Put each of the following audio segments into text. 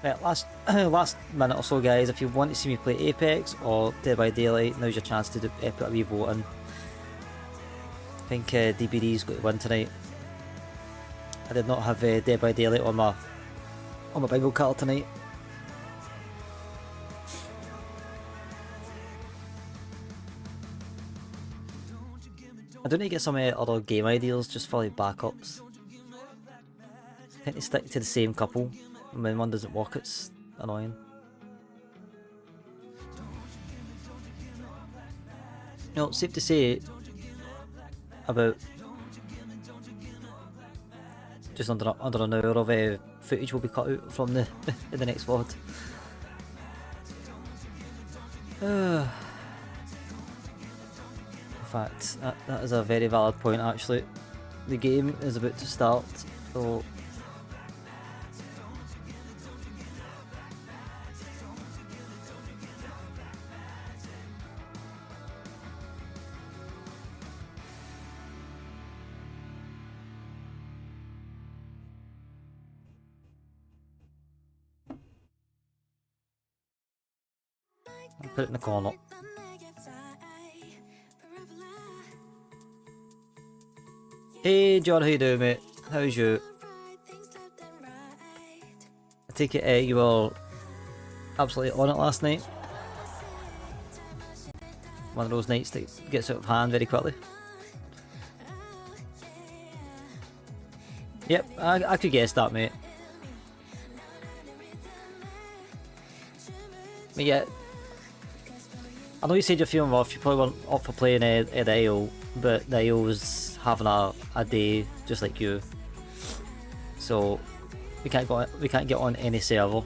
Right, last minute or so, guys. If you want to see me play Apex or Dead by Daylight, now's your chance to put a wee vote in. I think DBD's got to win tonight. I did not have Dead by Daylight on my bingo card tonight. I don't need to get some other game ideas just for like backups. I tend to stick to the same couple, and when one doesn't work it's annoying. You know, safe to say about just under an hour of footage will be cut out from the in the next VOD. In fact, that is a very valid point actually. The game is about to start, so I'll put it in the corner. Hey John, how you doing, mate? How's you? I take it you were absolutely on it last night. One of those nights that gets out of hand very quickly. Yep, I could guess that, mate. But yeah, I know you said you're feeling rough, you probably weren't up for playing the IO, but the IO was having a day just like you. So we can't get on any server.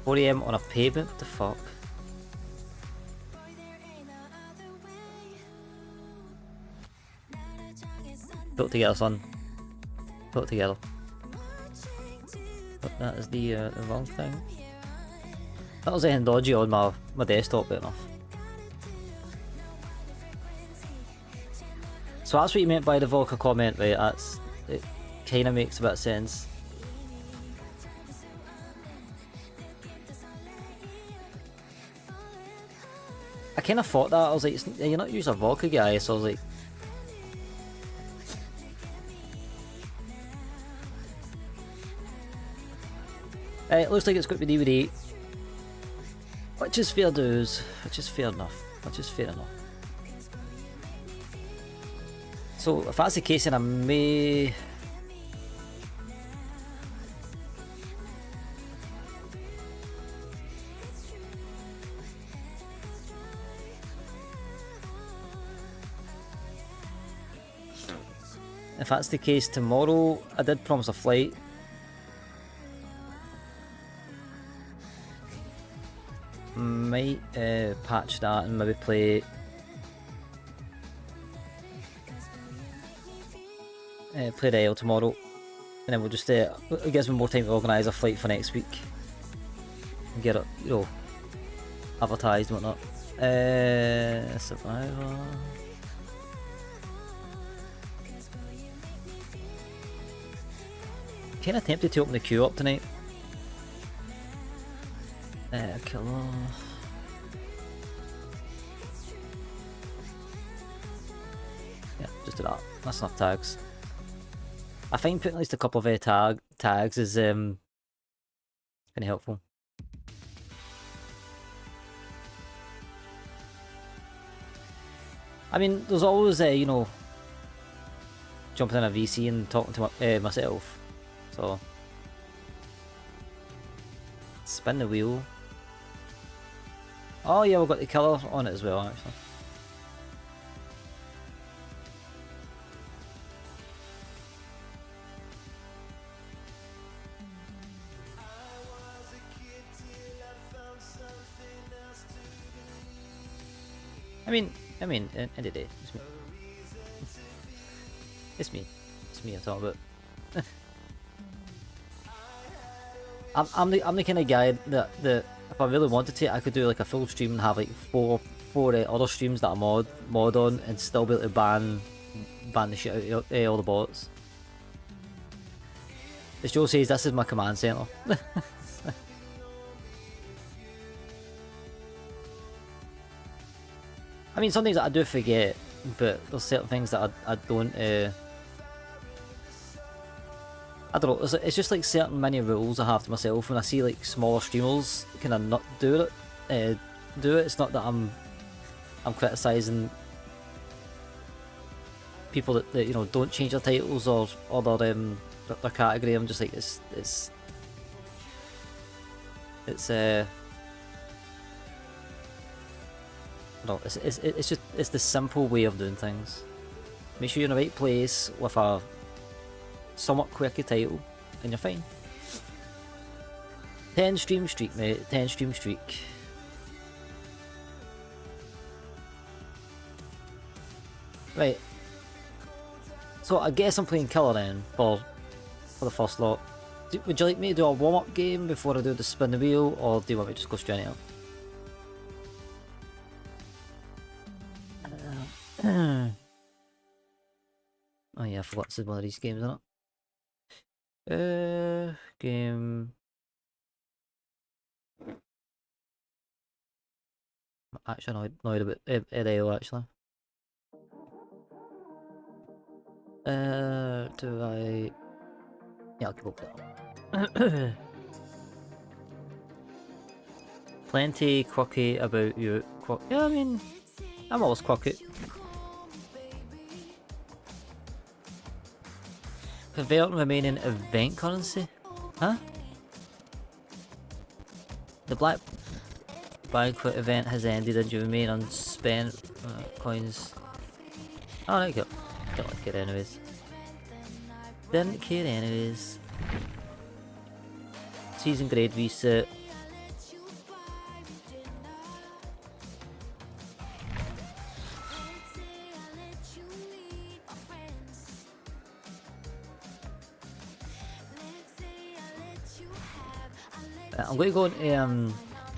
4 AM on a pavement, what the fuck? Put it together, son. Put it together. But that is the wrong thing. That was anything dodgy on my desktop, bit enough. So that's what you meant by the Volker comment, right? It kind of makes a bit of sense. I kind of thought that. I was like, you're not using a Volker guy, so I was like, it looks like it's got to be DVD, which is fair dues, which is fair enough, So if that's the case, then I may... If that's the case, tomorrow I did promise a flight. Might patch that and maybe play the IL tomorrow, and then we'll just it gives me more time to organise a flight for next week and get it, you know, advertised and whatnot. Survivor. Kinda tempted to open the queue up tonight. Killer. Yeah, just do that. That's enough tags. I find putting at least a couple of tags is kind of helpful. I mean, there's always you know, jumping in a VC and talking to myself. So spin the wheel. Oh yeah, we've got the killer on it as well, actually. I mean, end of the day, it's me I'm talking about. I'm the kind of guy that if I really wanted to, I could do like a full stream and have like four other streams that I mod on and still be able to ban the shit out of all the bots. As Joe says, this is my command center. I mean, some things that I do forget, but there's certain things that I don't. I don't know. It's just like certain mini rules I have to myself when I see like smaller streamers kind of not do it. It's not that I'm criticizing people that you know don't change their titles or their category. I'm just like it's no, it's just the simple way of doing things. Make sure you're in the right place with a somewhat quirky title, and you're fine. 10 stream streak, mate. 10 stream streak. Right. So I guess I'm playing killer then for the first lot. Would you like me to do a warm-up game before I do the spin the wheel, or do you want me to just go straight out? Oh yeah, I forgot this is one of these games, isn't it? Game. Actually, annoyed about AO actually. Do I? Yeah, I'll go with that. Plenty quirky about you. Yeah, I mean, I'm always quirky. Convert remaining event currency? Huh? The Black Banquet event has ended and you remain unspent coins. Oh, there you go. Don't like it anyways. Didn't care anyways. Season grade reset. I'm going to go into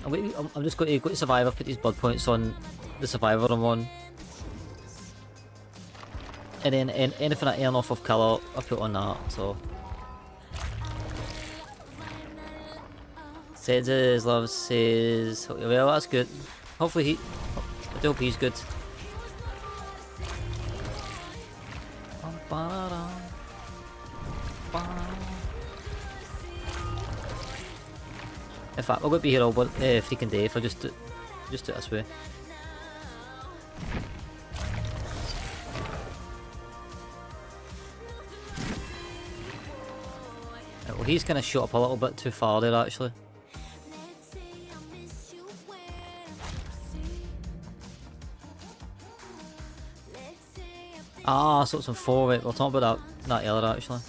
I'm just going to go to Survivor, put these blood points on the Survivor I'm on, and then anything I earn off of Killer I put on that. So Says Love says, well, that's good. Hopefully I do hope he's good. In fact, I won't be here all freaking day if I just do it this way. Well, he's kind of shot up a little bit too far there, actually. Ah, so it's on 4, right? We'll talk about that earlier, actually.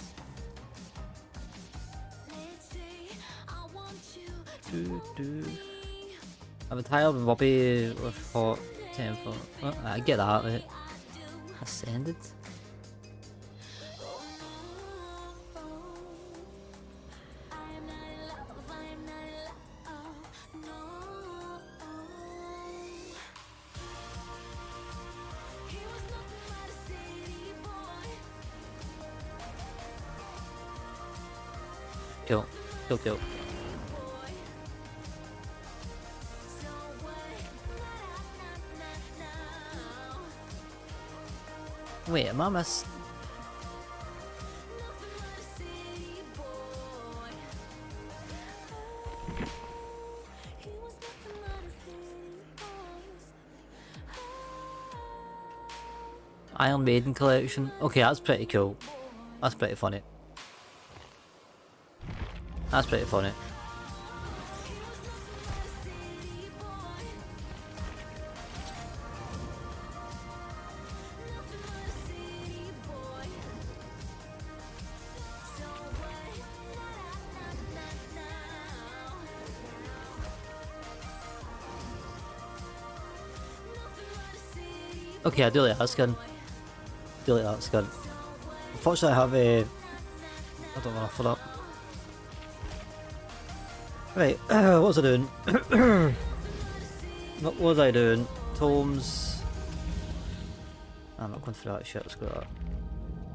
I'm tired of Robbie with hot temper. Oh, I get that, right? Ascended? Kill. Kill. Wait, am I miss? Iron Maiden collection. Okay, that's pretty cool. That's pretty funny. That's pretty funny. Okay, I do like that skin. Unfortunately, I have a. I don't know enough for that. Right, what was I doing? What was I doing? Tomes. I'm not going through that shit, let's go to that.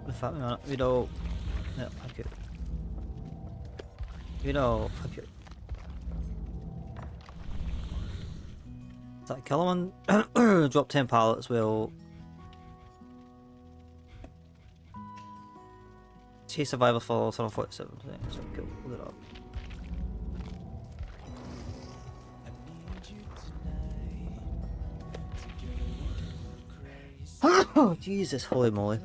In fact, we don't. Yeah, okay. You know, is that kill one? Drop 10 pallets, will chase survivor for 47 seconds. Cool, load it up. Oh, Jesus, holy moly.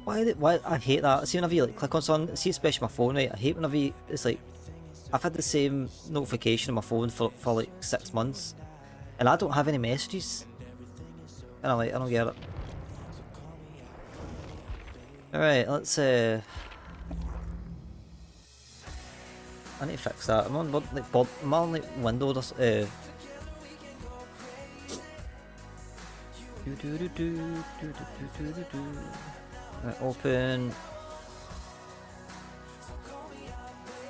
Why I hate that. See whenever you like click on something, see especially my phone, right? I hate whenever it's like, I've had the same notification on my phone for like 6 months, and I don't have any messages. And I'm like, I don't get it. Alright, let's I need to fix that. I'm on like Windows Right, open.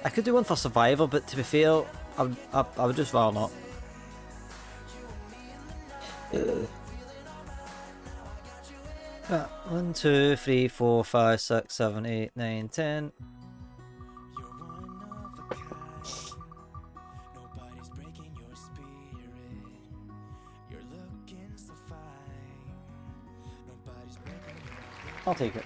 I could do one for Survivor, but to be fair, I would just rather not. Right, 1, 2, 3, 4, 5, 6, 7, 8, 9, 10. I'll take it.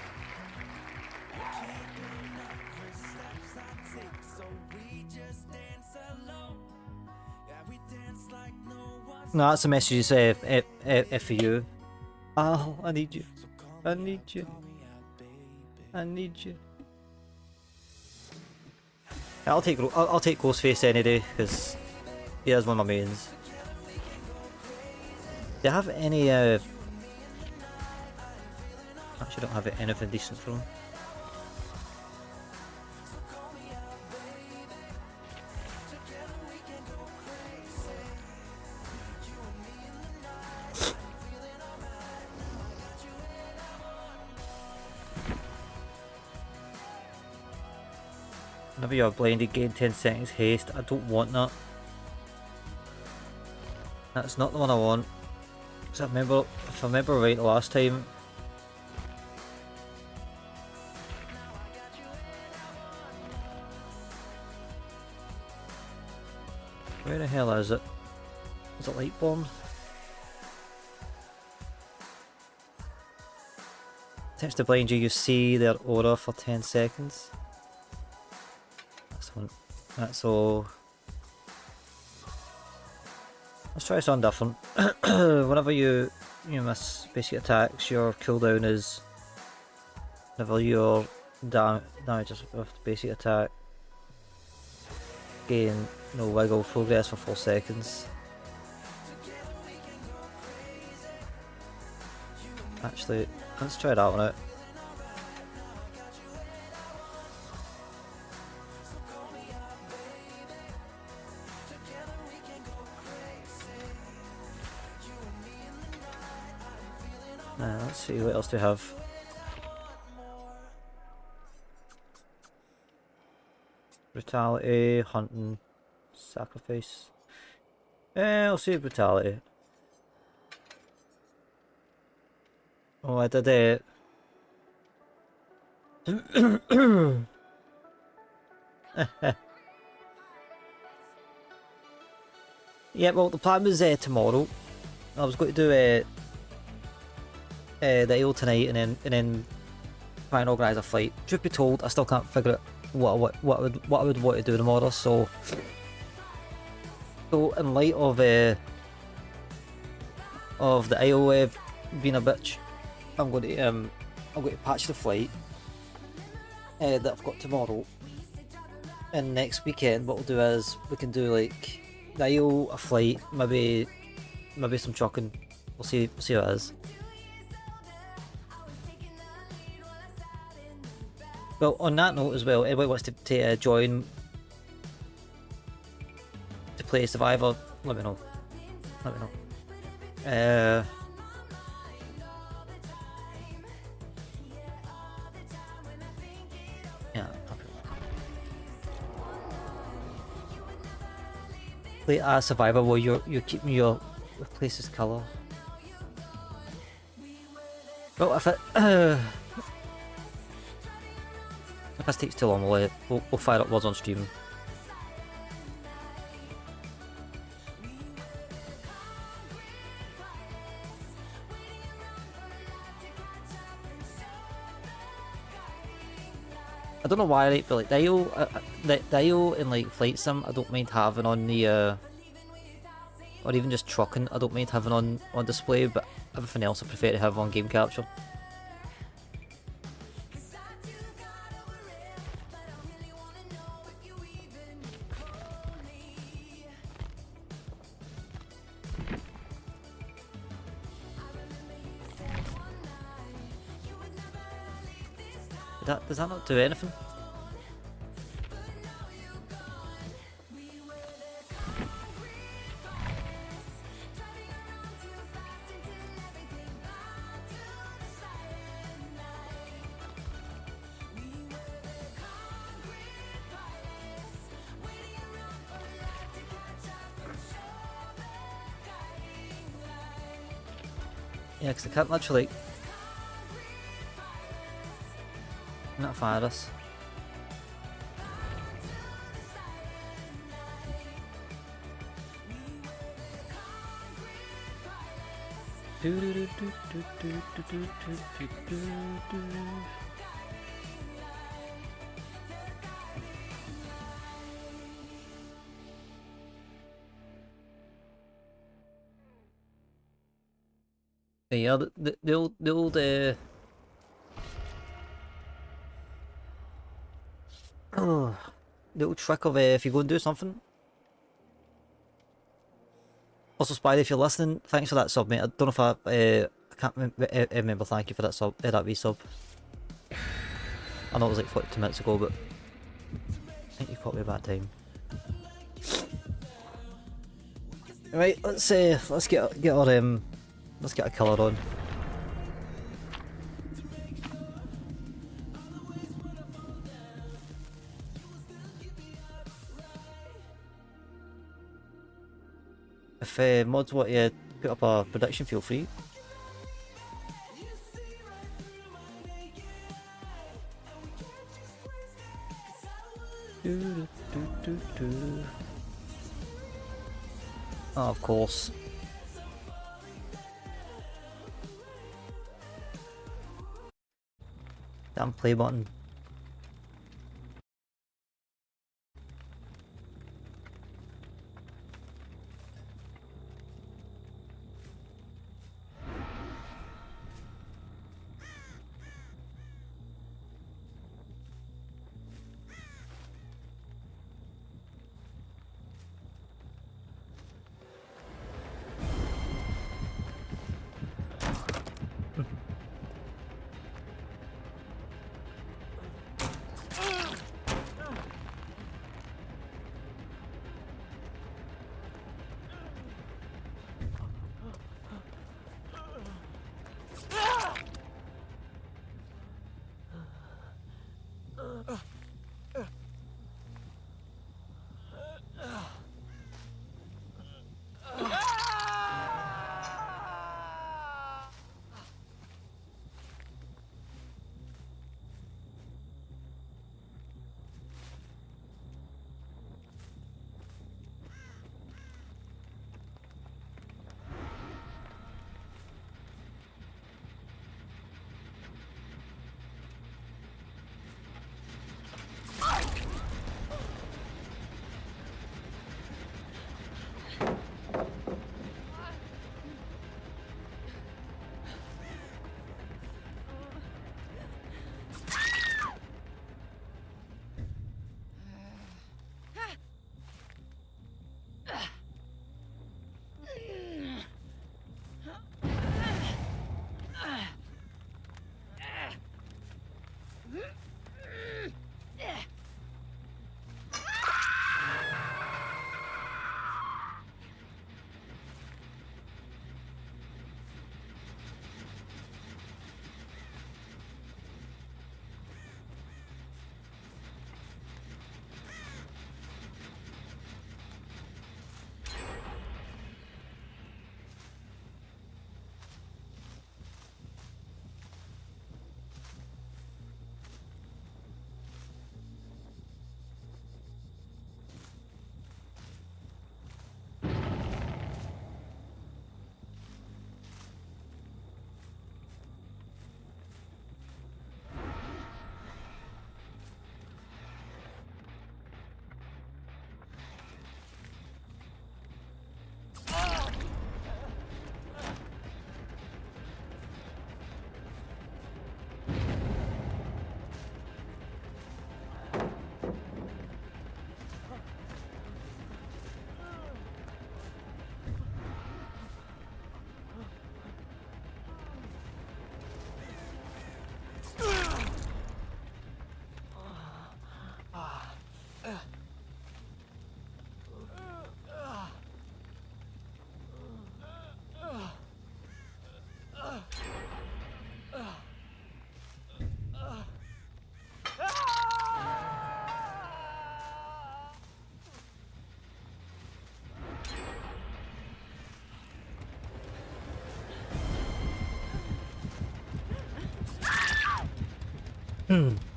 No, that's a message for you. Oh, I need you. I need you. I need you. Yeah, I'll take Ghostface any day because he is one of my mains. Do you have any? Actually, don't have anything decent for him. Whenever you're blinded, gain 10 seconds haste. I don't want that. That's not the one I want. Because if I remember right the last time. Where the hell is it? Is it light bomb? Attempts to blind you, you see their aura for 10 seconds. That's all. Let's try something different. Whenever you miss basic attacks, your cooldown is whenever your damage is with basic attack. Gain no wiggle progress for 4 seconds. Actually, let's try that one out. Let's see what else do we have. Brutality, hunting, sacrifice. I'll see brutality. Oh, I did it. Yeah, well, the plan was tomorrow. I was going to do the AO tonight and then try and organise a fight. Truth be told, I still can't figure out what I would want to do tomorrow. So in light of the AO being a bitch, I'm going to patch the flight that I've got tomorrow. And next weekend, what we'll do is we can do like the AO, a flight, maybe some chucking. We'll see how it is. Well, on that note as well, anybody wants to join to play Survivor, let me know. Yeah, play as Survivor where you're keeping your place's colour. Well, if it this takes too long, we'll fire up words on stream. I don't know why, right, but like the IO in like Flight Sim, I don't mind having on the or even just trucking, I don't mind having on display, but everything else I prefer to have on game capture. Does that not do anything? Yeah, because I can't literally not fire this. Yeah, the old oh, the old trick of if you go and do something. Also, Spidey, if you're listening, thanks for that sub, mate. I don't know if I can't remember. Thank you for that sub, that resub. I know it was like 42 minutes ago, but I think you caught me a bad time. Right, let's get our let's get a colour on. If mods want to put up a prediction, feel free. Oh, of course. Damn play button.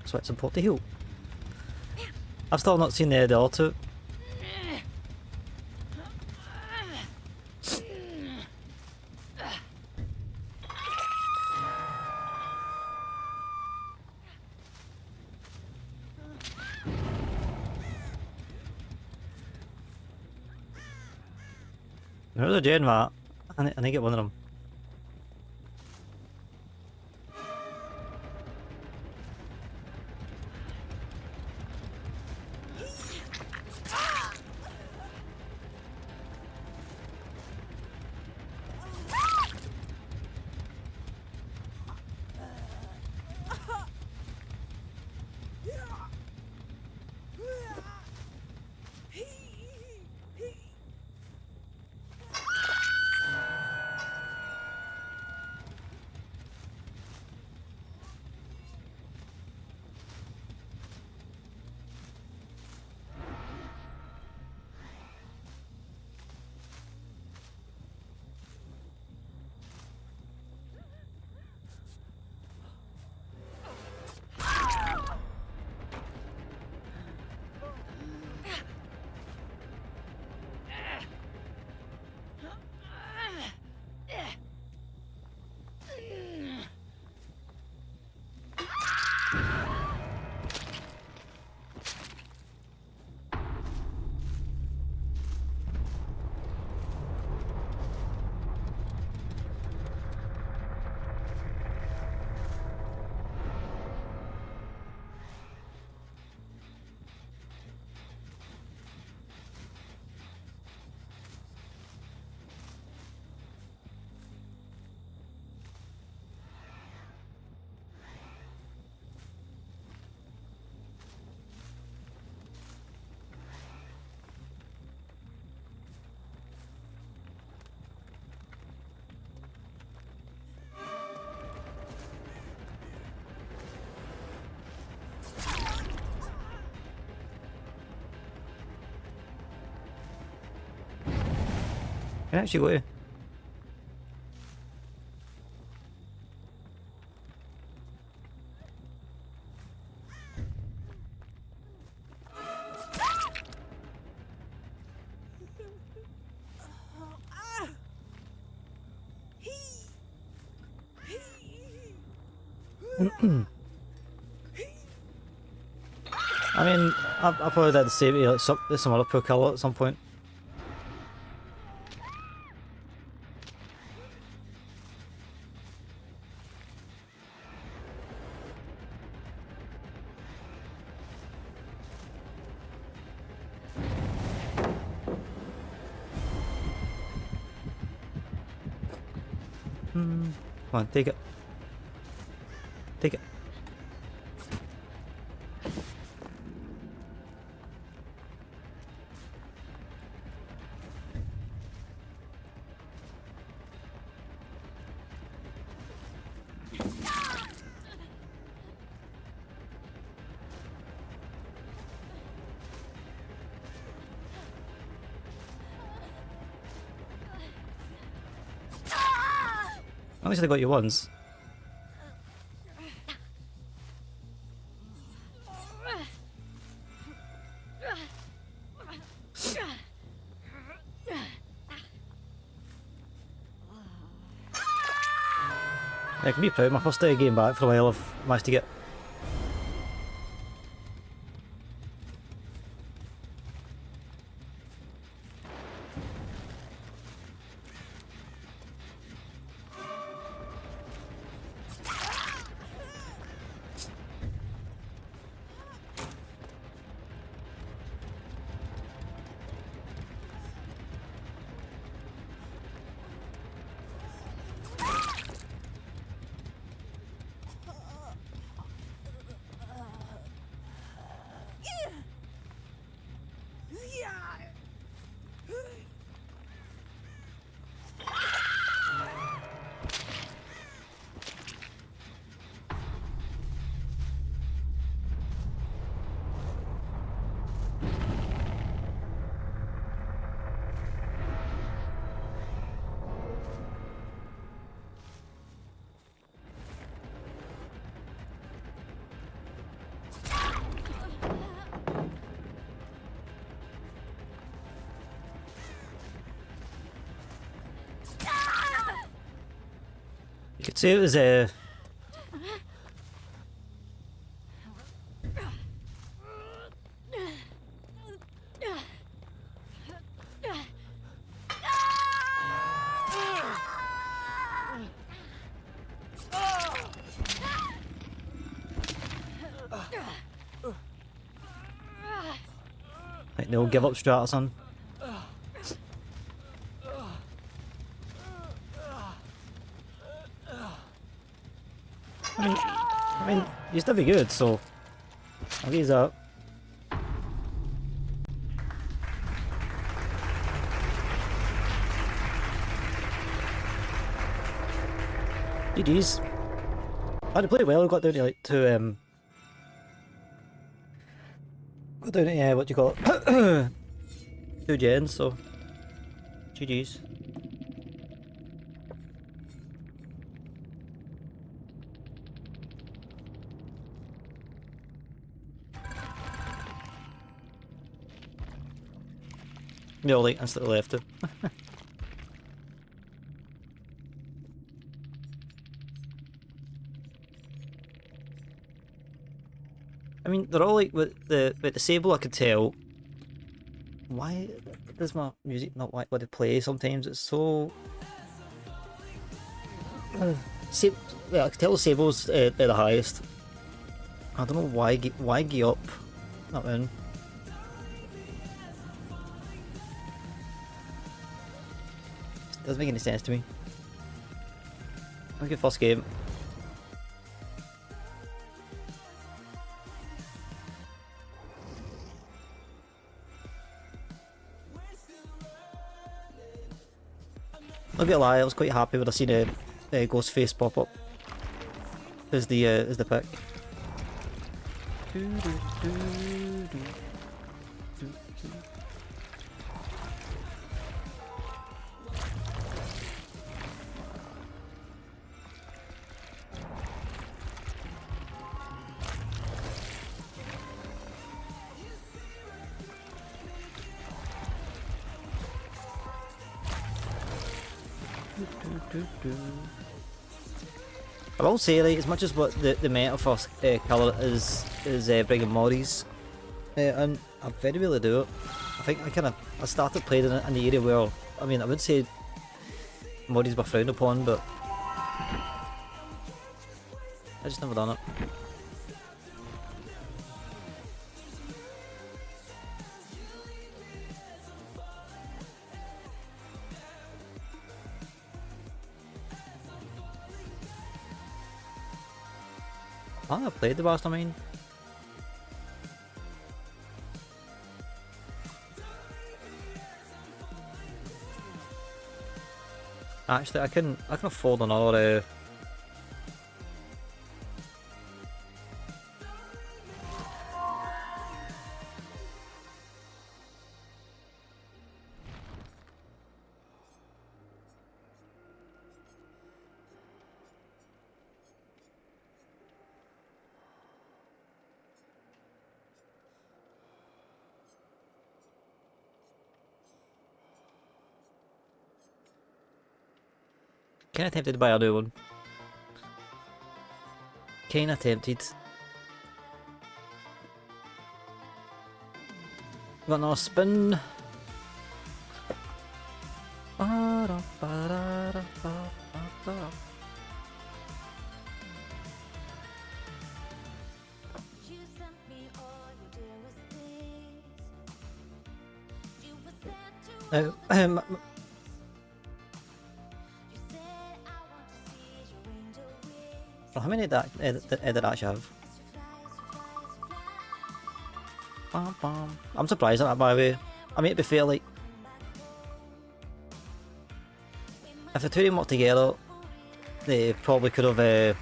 Sweat support to heal. I've still not seen the auto. Where's the Jane, Matt? I need to get one of them. Can I actually go here? I mean, I've probably had the same, like, some other poor kill at some point. Come on, take it. Take it. At least I got you once. I can be proud, my first day of game back for a while I've managed to get. You could say it was like no give up strat or something. I mean, he's still be good, so I'll give that. GG's. I had to play well. I got down to like got down to what do you call it? 2 gens. So GG's. Yeah, like instantly left it. I mean, they're all like with the Sable. I could tell. Why does my music not like what it plays? Sometimes it's so. Yeah, I can tell the Sable's at the highest. I don't know why get up. Not in. Doesn't make any sense to me. Look at first game. Not gonna lie, I was quite happy when I seen a Ghostface pop up as the pick. I will say, like, as much as what the meta for colour is bringing Moddies, and I very rarely do it. I think I started playing in the area where, I mean, I would say Moddies were frowned upon, but I just never done it. I think I played the Mastermind. Actually, I can afford another. Kinda tempted to buy a new one. Kinda tempted. Got another spin. Now, how many did I actually have? I'm surprised at that, by the way. I mean, to be fair, like, if the two of them worked together, they probably could have.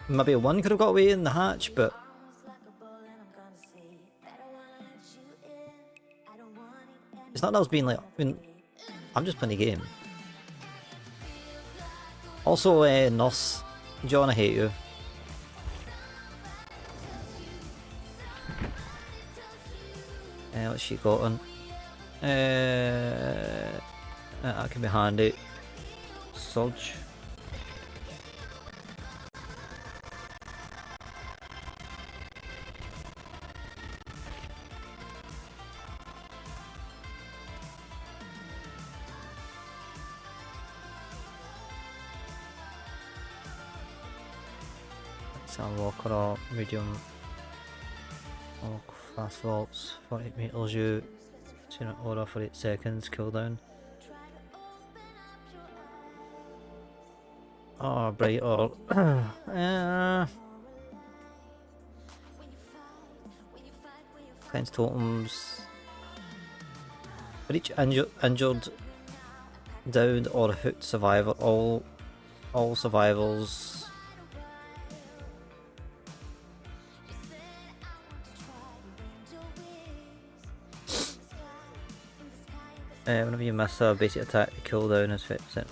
Maybe one could have got away in the hatch, but. It's not that I was being like, I mean, I'm just playing the game. Also, Nurse, John, I hate you. What's she got on? That can be handy. Surge. Let's unlock her medium. Unlock fast vaults, 48 meters you. Chain an aura for 8 seconds, cooldown. Oh, brighter. Cleanse totems. For each injured, downed, or hooked survivor, all survivors. Whenever you miss a basic attack, the cooldown is 50%.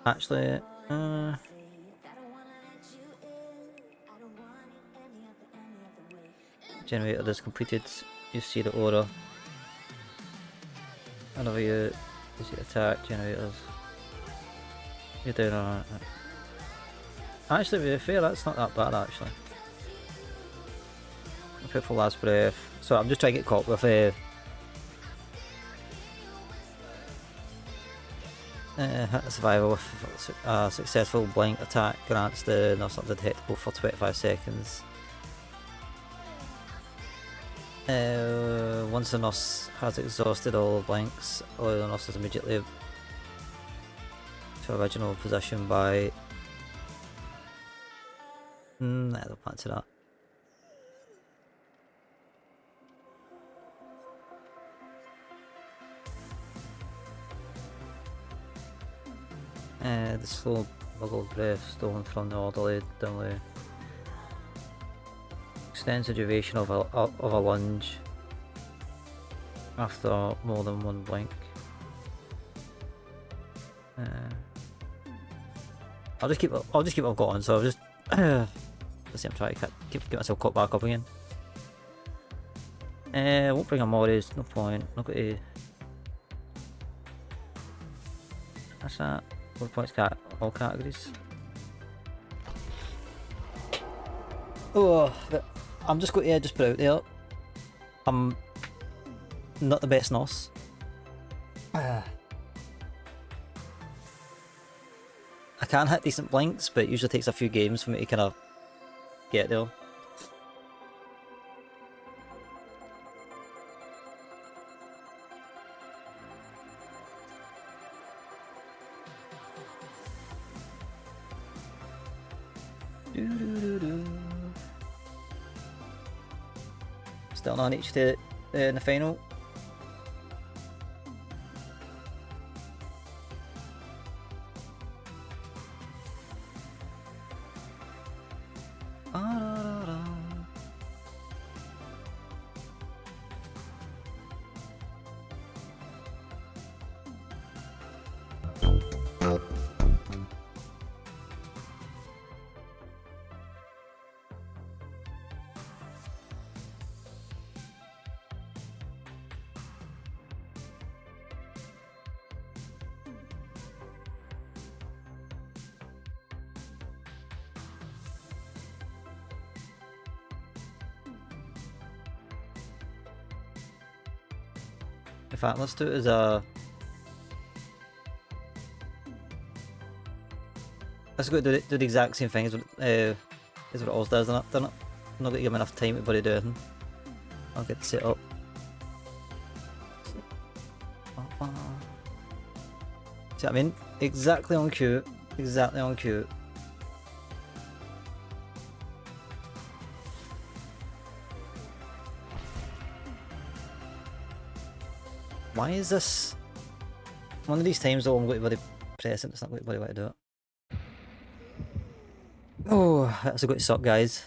Actually, generator is completed. You see the aura. Whenever you basic attack, generators. You're down on it. Actually, to be fair, that's not that bad actually. I'll for last breath. So I'm just trying to get caught with hit the survivor with a successful blink attack grants the nurse undetectable for 25 seconds. Once the nurse has exhausted all blinks, allow the nurse is immediately to original position by... I don't fancy that. The slow buggled breath stolen from the orderly dimly extends the duration of a lunge after more than one blink. I'll just keep what I've got on, so I'll just let's see, I'm trying to get myself caught back up again. I won't bring a Morris, no point. Not got to. That's that. 4 points all categories. Oh, but I'm just going to just put out there. I'm not the best nurse. I can hit decent blinks, but it usually takes a few games for me to kind of get there. Still on each to in the final. In fact, let's do it as a... Let's go do the exact same thing as what it always does, isn't it? I'm not going to give him enough time to bloody do anything. I'll get set up. See what I mean? Exactly on cue. Exactly on cue. Why is this? One of these times though I'm going to bloody press it, it's not going to bloody want to do it. Oh, that's a good suck, guys.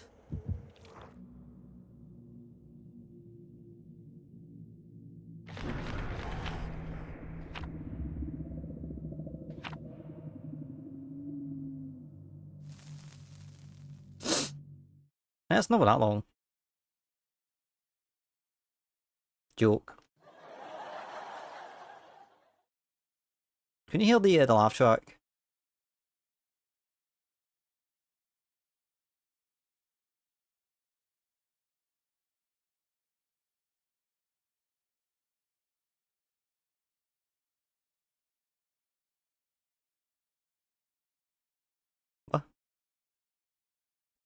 That's not that long. joke. Can you hear the laugh track? What?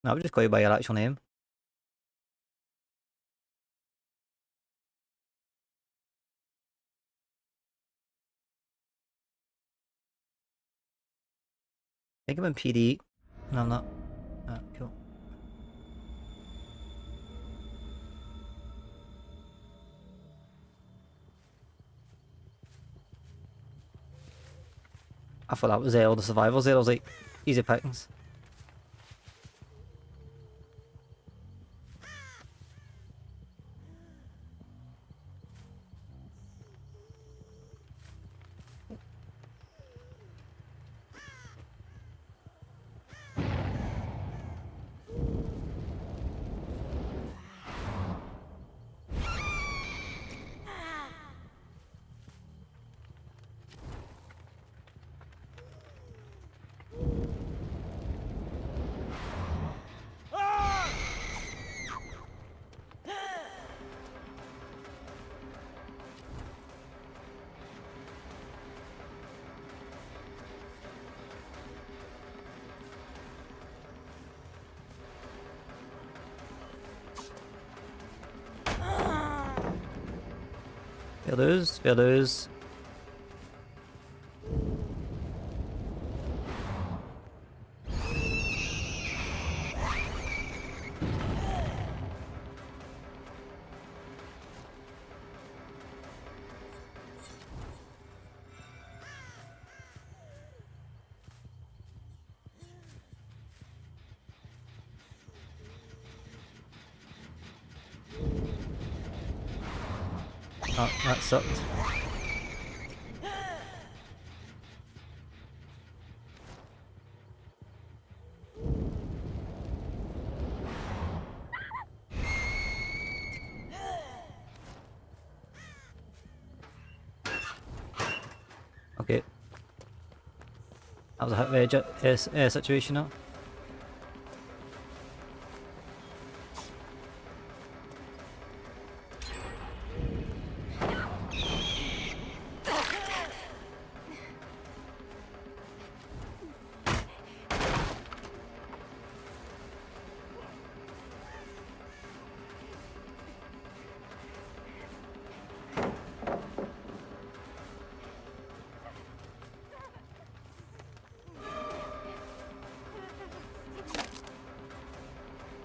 No, I would just call you by your actual name. I think I'm in PD. No, I'm not. Ah, cool. I thought that was all the survivors there. I was like, easy pickings. Fair dues, fair dues. Oh, that sucked. Okay. That was a hit rage situation now.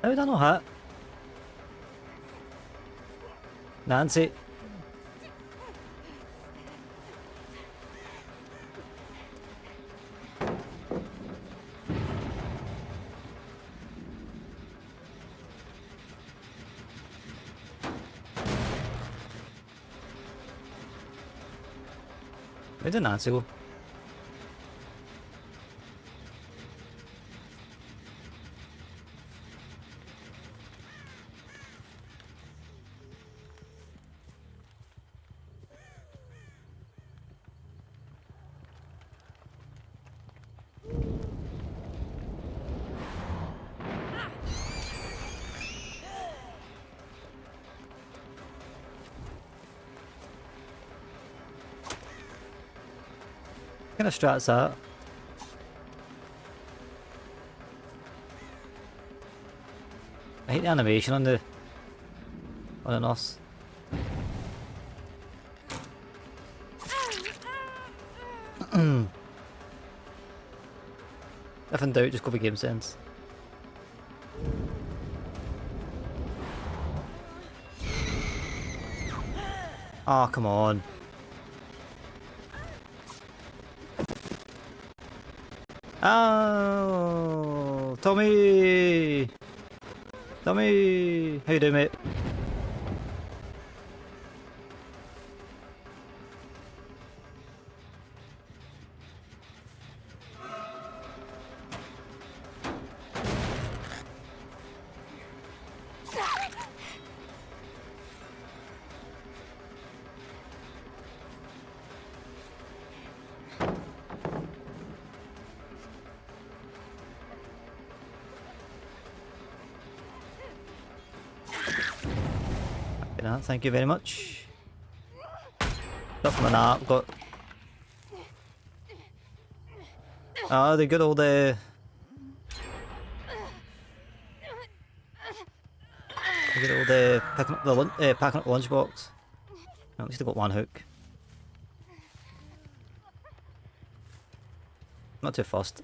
How did I not hit? Nancy. Where did Nancy go? What kind of strat's that? I hate the animation on the NOS. If in doubt, just go for game sense. Oh, come on. Oh, Tommy! Tommy! How you doing, mate? that, thank you very much. Stuff from that, got... Ah, the good old... The good old picking up the packing up the lunchbox. At least I got one hook. Not too fussed.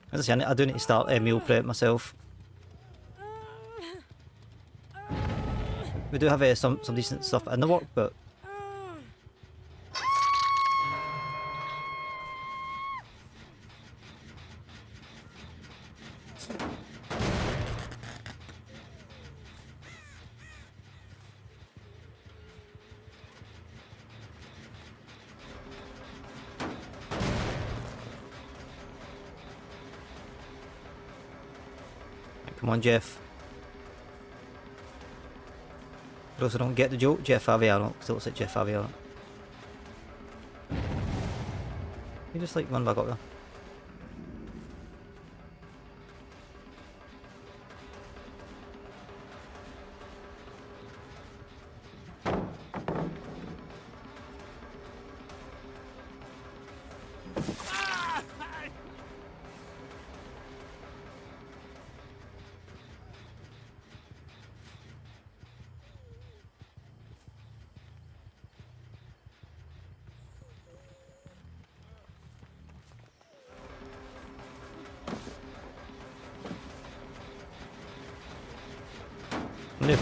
As I say, I do need to start meal prep myself. We do have some decent stuff in the work, but come on, Jeff. For those who don't get the joke, Jeff Faviano. Still looks like Jeff Faviano. You just like run back up there. No.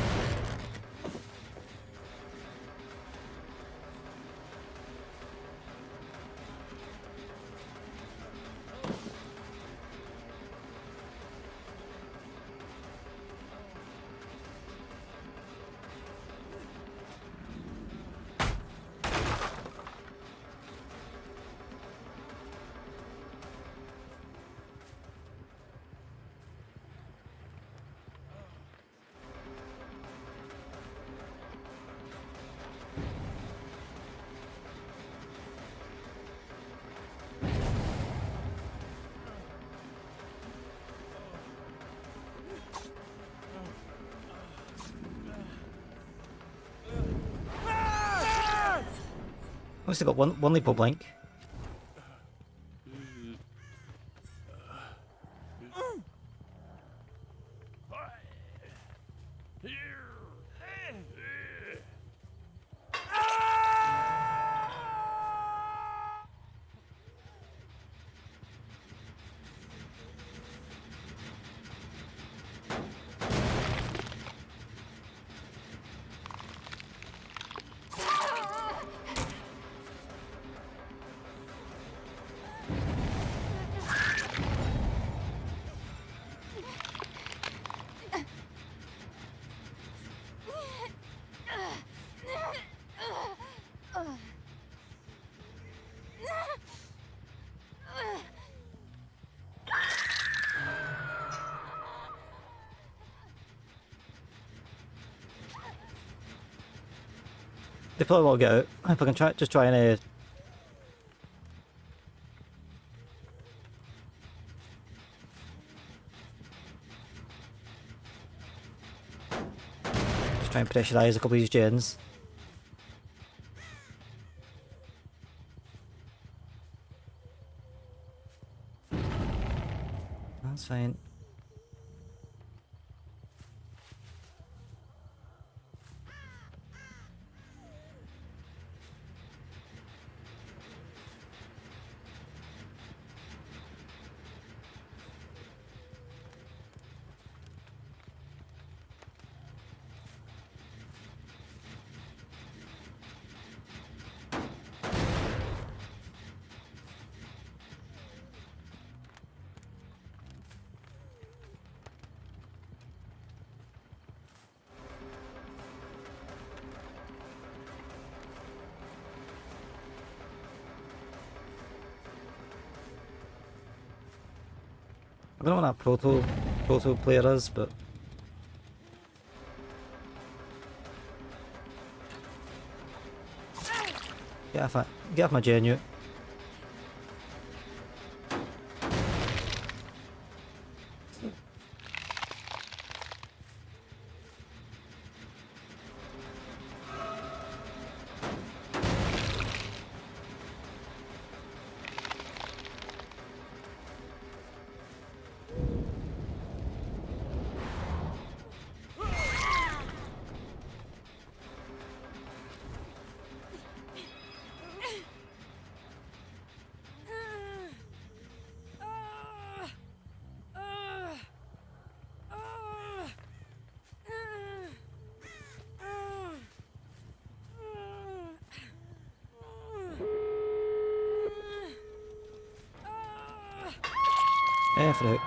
At least I got one leap of blink. They probably will get out. If I can try and just try and pressurise a couple of these gens. That's fine. I don't know what that proto player is, but get off my genu. Frick.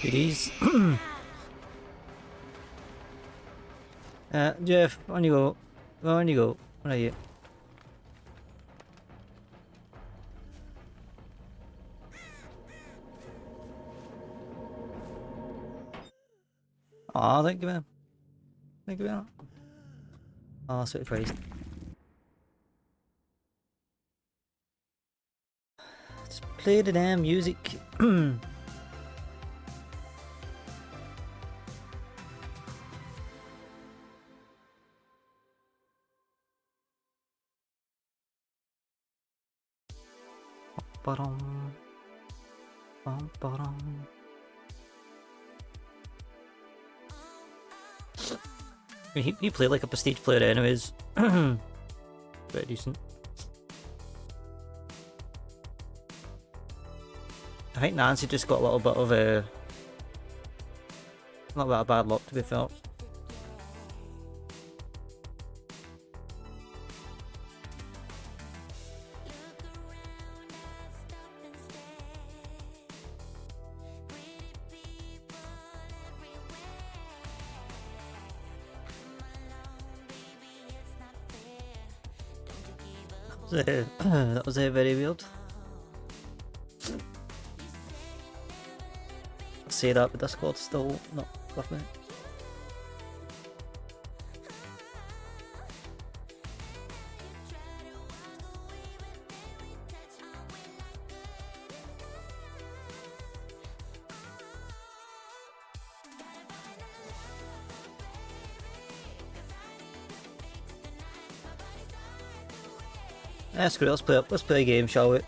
Goodies. Jeff, on you go. On you go. Where are you? Aw, thank you, man. Thank you, man. Aw, sweet Christ. Just play the damn music. Ba-dum. Ba-dum. I mean, he played like a prestige player anyways. Pretty decent. I think Nancy just got a little bit of a... not that bad luck, to be fair. That was very weird. I'll say that, but Discord's still not with me. Screw it, let's play a game, shall we?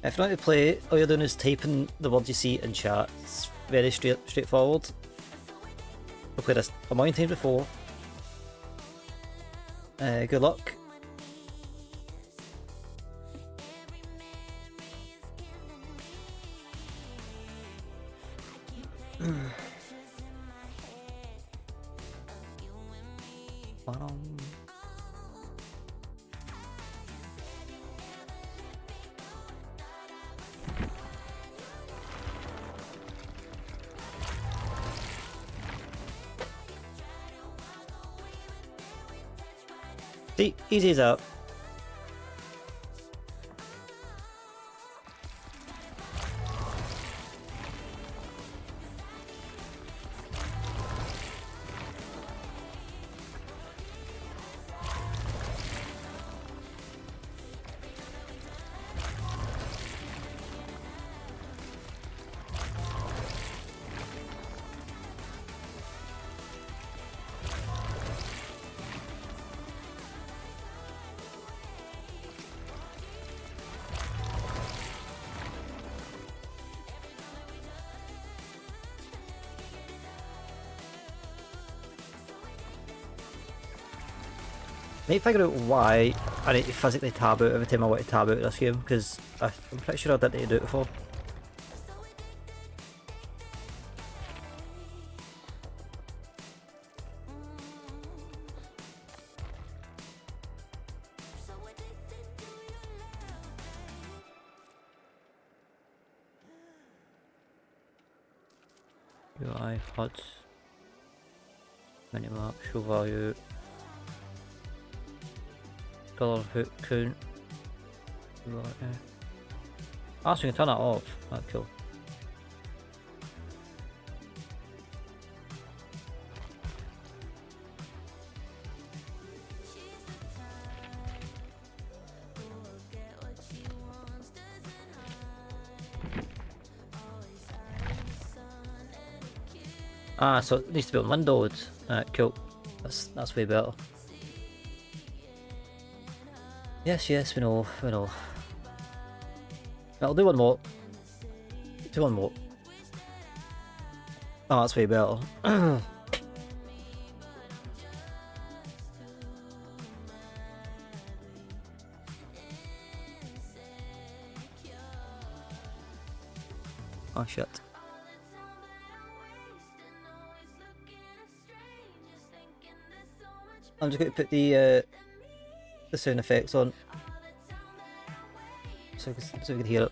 If you want to play, all you're doing is typing the words you see in chat. It's very straightforward. I've played this a million times before. Good luck. See, easy as out. Need to figure out why I need to physically tab out every time I want to tab out this game, because I'm pretty sure I didn't need to do it before. UI, HUD, minimap, show value, color hook count. Right, yeah. Ah, so you can turn that off. That's cool. Ah, so it needs to be on windowed. Cool. That's way better. Yes, we know. I'll do one more. Do one more. Oh, that's way better. Oh shit. I'm just going to put the sound effects on so we can hear it.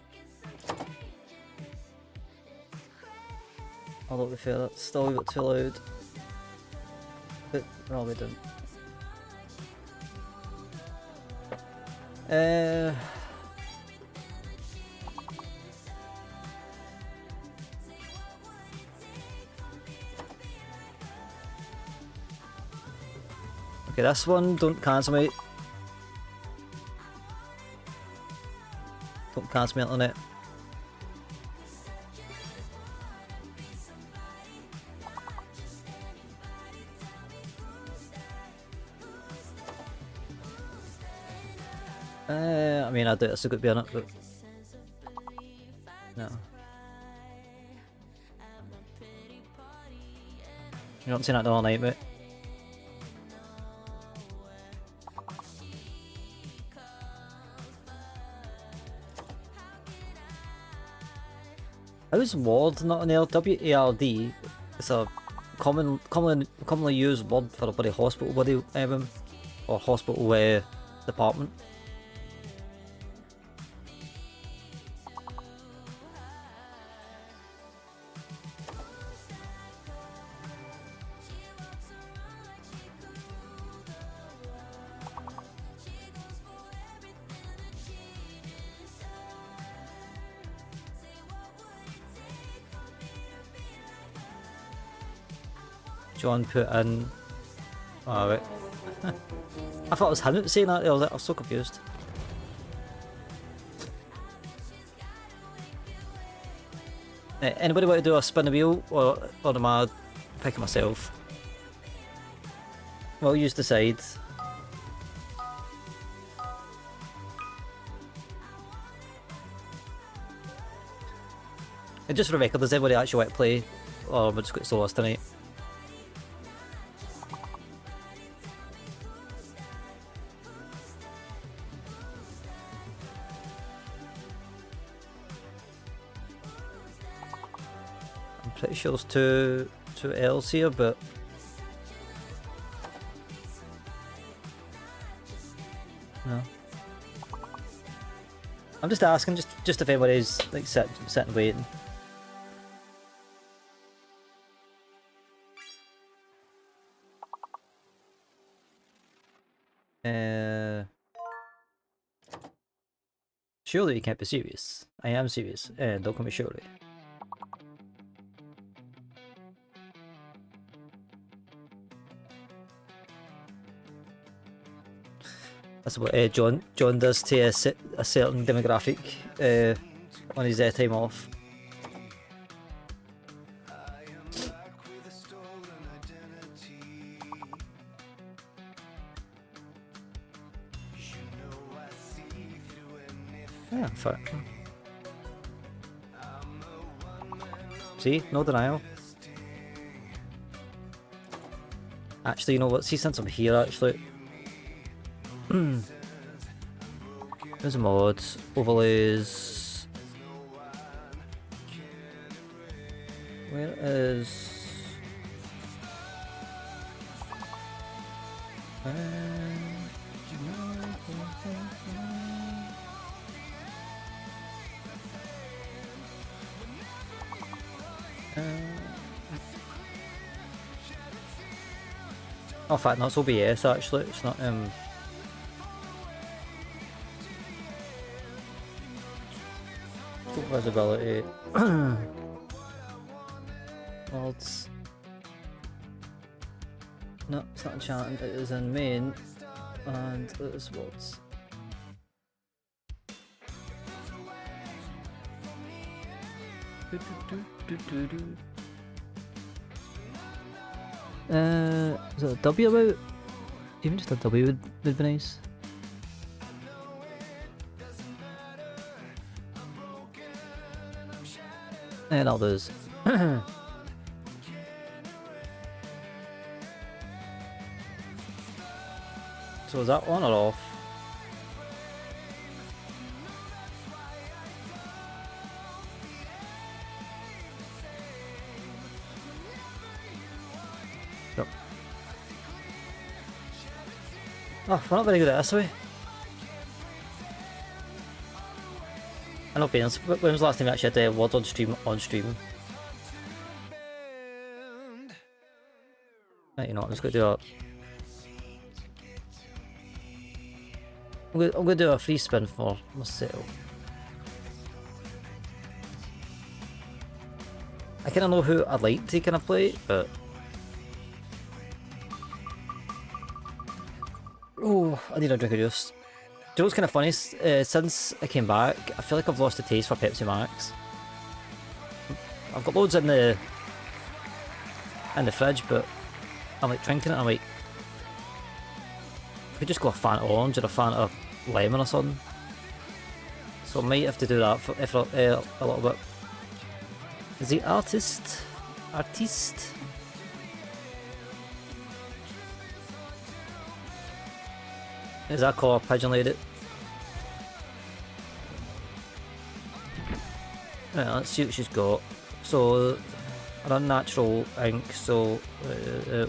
Although to be fair, that's still a bit too loud. But we're all good done. Okay, this one, don't cancel me. Don't cancel me on it. I mean, I doubt it's a good be on it, but no. You're not seeing that all night, mate. How is WARD not on there? WARD. It's a commonly used word for a bloody hospital body or hospital department. John put in. Oh, right. I thought it was him saying that. I was so confused. Anybody want to do a spin the wheel, or am I picking myself? Well, use the side. And just for the record, does anybody actually want to play, or we're just going to solo us tonight? Pretty sure there's two L's here, but no. I'm just asking, just if anybody's like sitting waiting. Surely you can't be serious. I am serious, and don't call me surely. That's what John does to a certain demographic on his time off. Yeah, fuck. See, no denial. Actually, you know what? See, since I'm here, actually. There's mods, overlays. Where is... oh, in fact, no, it's OBS actually, it's not visibility. Mods. No, it's not enchanted, it is in main, and it is mods. Is it a W about? Even just a W would be nice. And all those. So is that on or off? Yep. Oh, we're not very good at this way. I know, when was the last time we actually had VOD on stream? Right, you know what, I'm just going to do a... I'm going to do a free spin for myself. I kind of know who I'd like to kind of play, but... Oh, I need a drink of juice. Do you know what's kind of funny? Since I came back, I feel like I've lost the taste for Pepsi Max. I've got loads in the fridge, but I'm like drinking it and I'm like, I could just go a Fanta Orange or a Fanta Lemon or something. So I might have to do that for a little bit. Is he artiste? Is that called Pigeon Lady? Right, let's see what she's got. So, an unnatural ink, so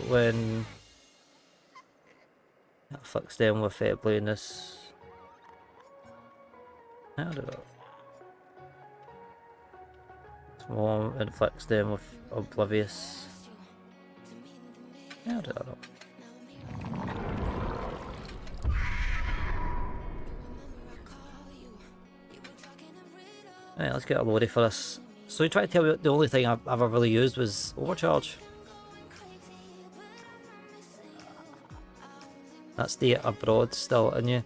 when that afflicts them with blindness. How do that? Small inflicts them with oblivious. How did that not? Right, let's get a loadie for this. So you try to tell me the only thing I've ever really used was overcharge. That's the abroad still in you.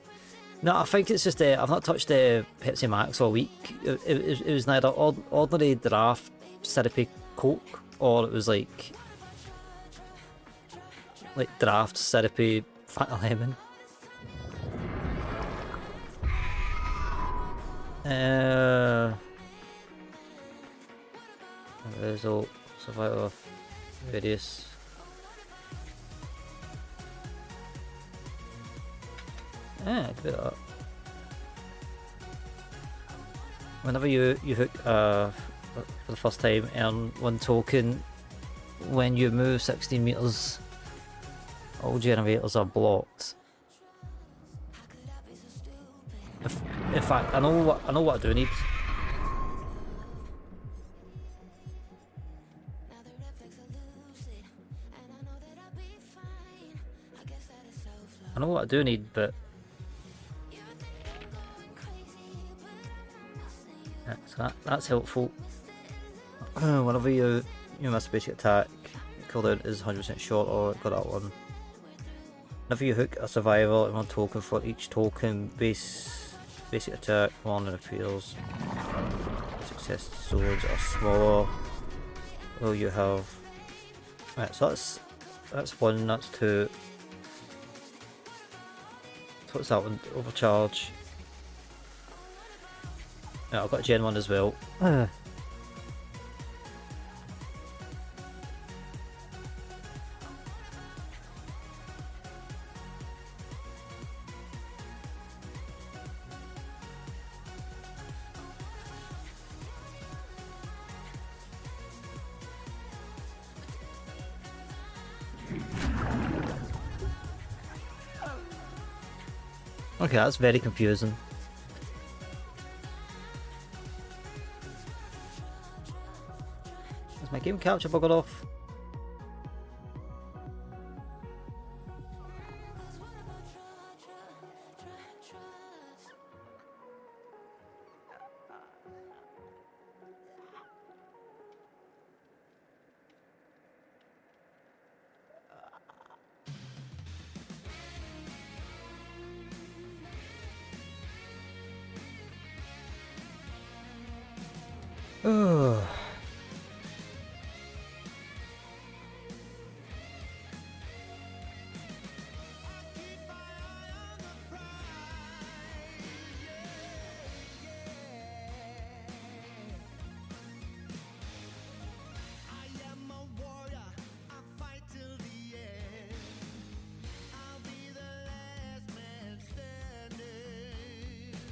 No, I think it's just I've not touched Pepsi Max all week. It was neither ordinary draft syrupy Coke, or it was like draft syrupy Fanta Lemon. Result survival of various. I could do that. Whenever you hook for the first time, earn 1 token. When you move 16 meters, all generators are blocked. In fact, I know what I do need. I know what I do need, but that's helpful. Whenever you miss a basic attack, cooldown is 100% short, or got that one. Whenever you hook a survivor and 1 token for each token basic attack, 1 appears. Success swords are smaller. Oh, you have. Right, so that's 1, that's 2. So what's that one? Overcharge. Yeah, I've got Gen 1 as well. Okay, that's very confusing. Is my game capture buggered off? Oh.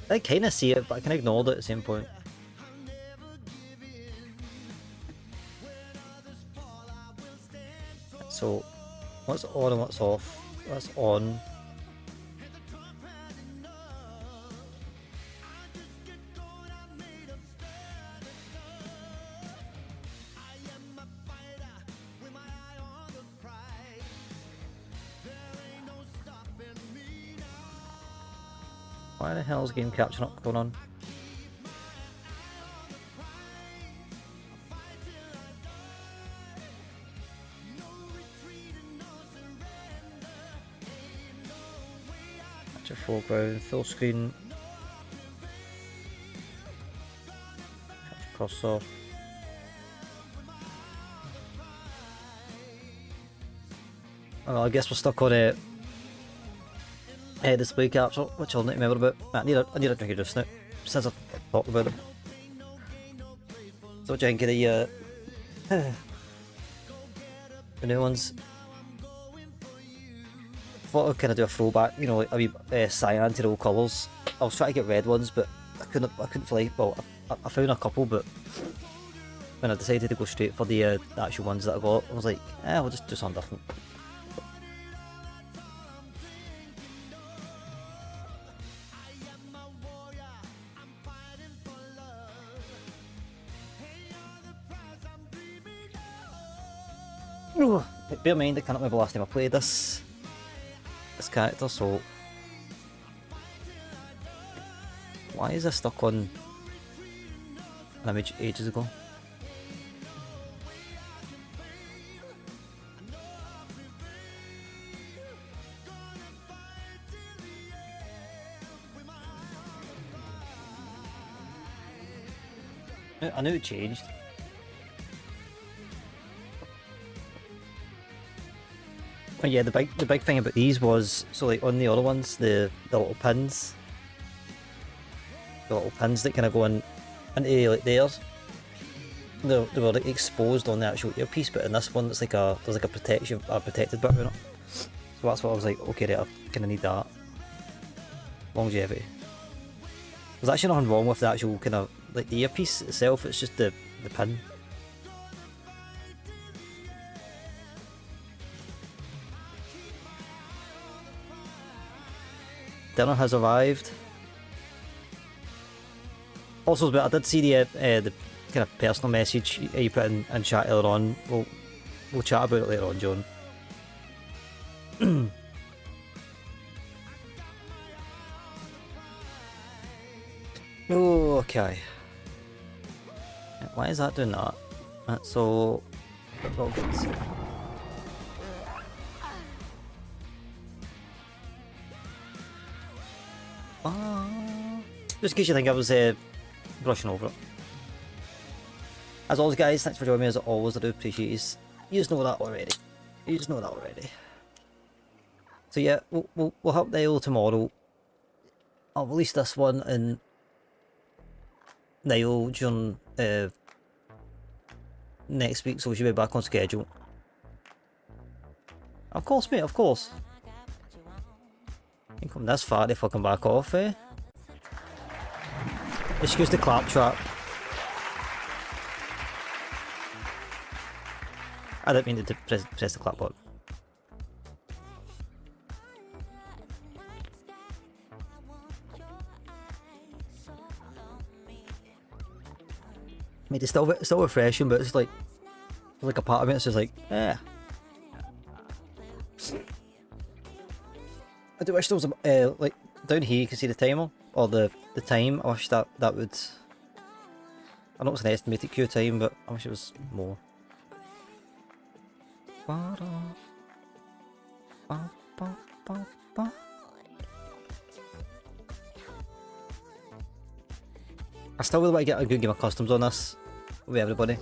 I kind of see it, but I can ignore it at the same point. So, what's on and what's off? What's on? Why the hell is game capture not going on? Capture foreground, full screen. Capture cursor. Oh, I guess we're stuck on a display capture, which I'll need to remember about. I need a drink of juice now, since I've talked about it. So drinking the new ones. I thought I'd kind of do a throwback, you know, like a wee cyan to the old colours. I was trying to get red ones, but I couldn't fly. Well, I found a couple, but when I decided to go straight for the actual ones that I got, I was like, we'll just do something different. Bear in mind, I can't remember the last time I played this character, so why is this stuck on an image ages ago? I knew it changed. But yeah, the big thing about these was, so like on the other ones, the little pins, that kind of go into like theirs, they were like exposed on the actual earpiece, but in this one it's like there's like a protected bit around it. So that's what I was like, okay, right, I kind of need that. Longevity. There's actually nothing wrong with the actual kind of like the earpiece itself. It's just the pin. Dinner has arrived. Also, but I did see the kind of personal message you put in chat earlier on. We'll chat about it later on, John. Okay. Why is that doing that? So, just in case you think I was brushing over it. As always, guys, thanks for joining me. As always, I do appreciate you. You just know that already. So yeah, we'll help Niall tomorrow. I'll release this one in Niall during next week, so we should be back on schedule. Of course, mate. Of course. Ain't come this far if I come back off, eh? Excuse the claptrap. I didn't mean to press the clap button. I mean, it's still refreshing, but it's like a part of it. It's just like, eh. I do wish there was a like down here you can see the timer or the time. I wish that would. I know it's an estimated queue time, but I wish it was more. I still really want to get a good game of customs on this with everybody.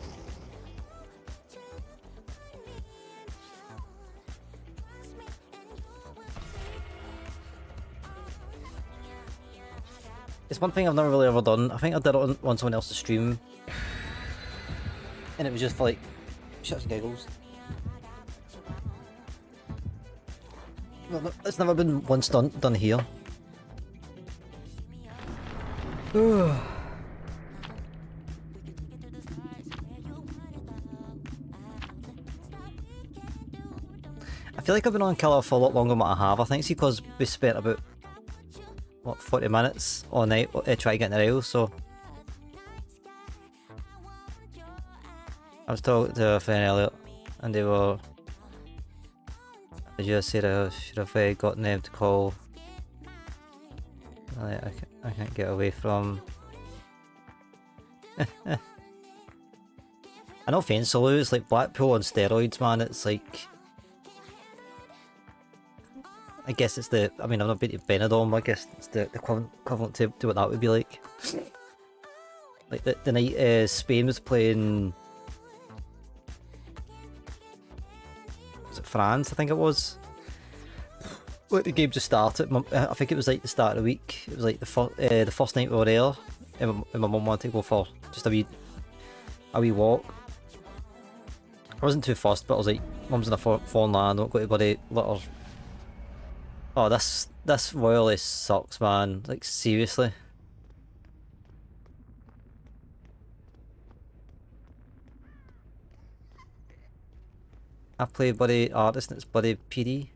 It's one thing I've never really ever done. I think I did it on someone else's stream, and it was just for like shits and giggles. It's never been once done here. I feel like I've been on Killer for a lot longer than what I have. I think it's because we spent about, what, 40 minutes all night trying to get in the rails, so... I was talking to a friend earlier, and they just said I should have gotten them to call. I can't get away from... I know Fane Solo is like Blackpool on steroids, man. It's like... I guess it's the... I mean, I've not been to Benidorm, I guess it's the equivalent to what that would be like. Like the night Spain was playing... Was it France, I think it was? Like the game just started. I think it was like the start of the week. It was like the first night we were there, and my mum wanted to go for just a wee walk. I wasn't too fussed, but I was like, mum's in a foreign land, don't go to bloody let her... Oh, this royally sucks, man. Like, seriously. I play bloody artist and it's bloody PD.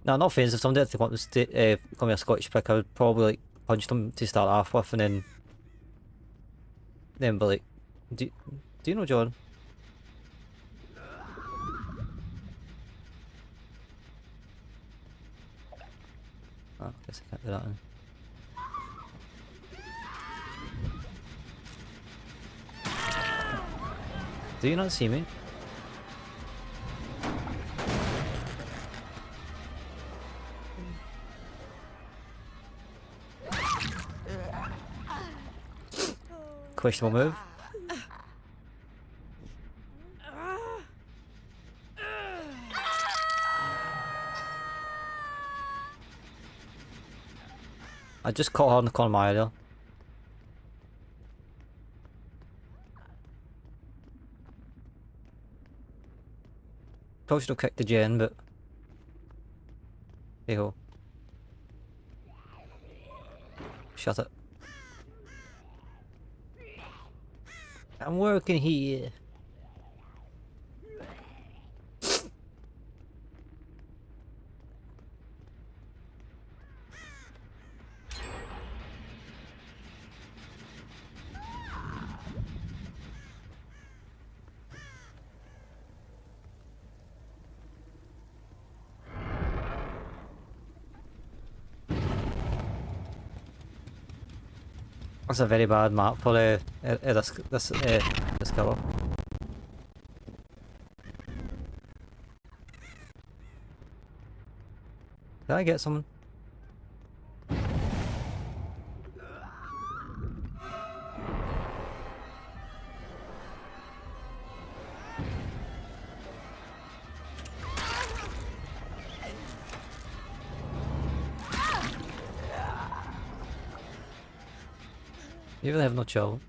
No, not offensive. If somebody had to come call me a Scottish prick, I would probably like punch them to start off with, and then be like, do you know John? Oh, I guess I can't do that then. Do you not see me? Questionable move. I just caught her on the corner of my eye there. Probably should have kicked the gen, but hey ho. Shut it. I'm working here. That's a very bad map for this cover. Did I get someone? You really have no chill.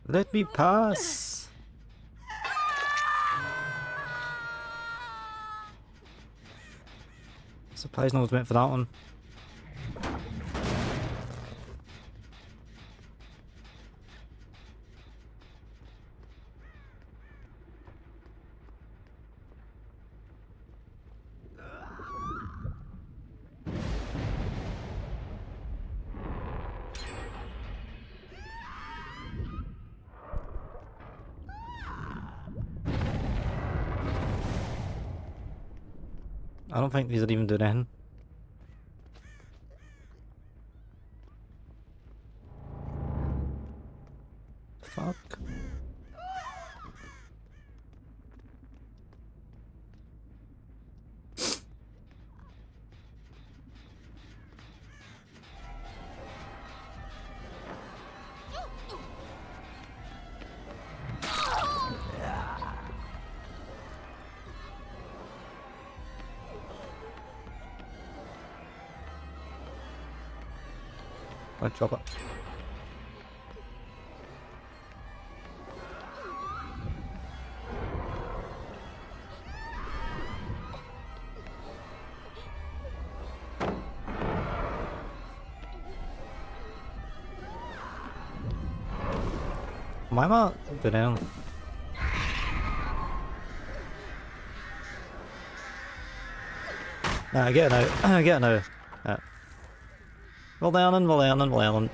Let me pass! Surprised no one's went for that one. I don't think these are even doing anything. Fuck. I'll drop it. Why am I go down? Nah, I get it now. I get it now. Yeah. We're learning, we're learning, we're learning.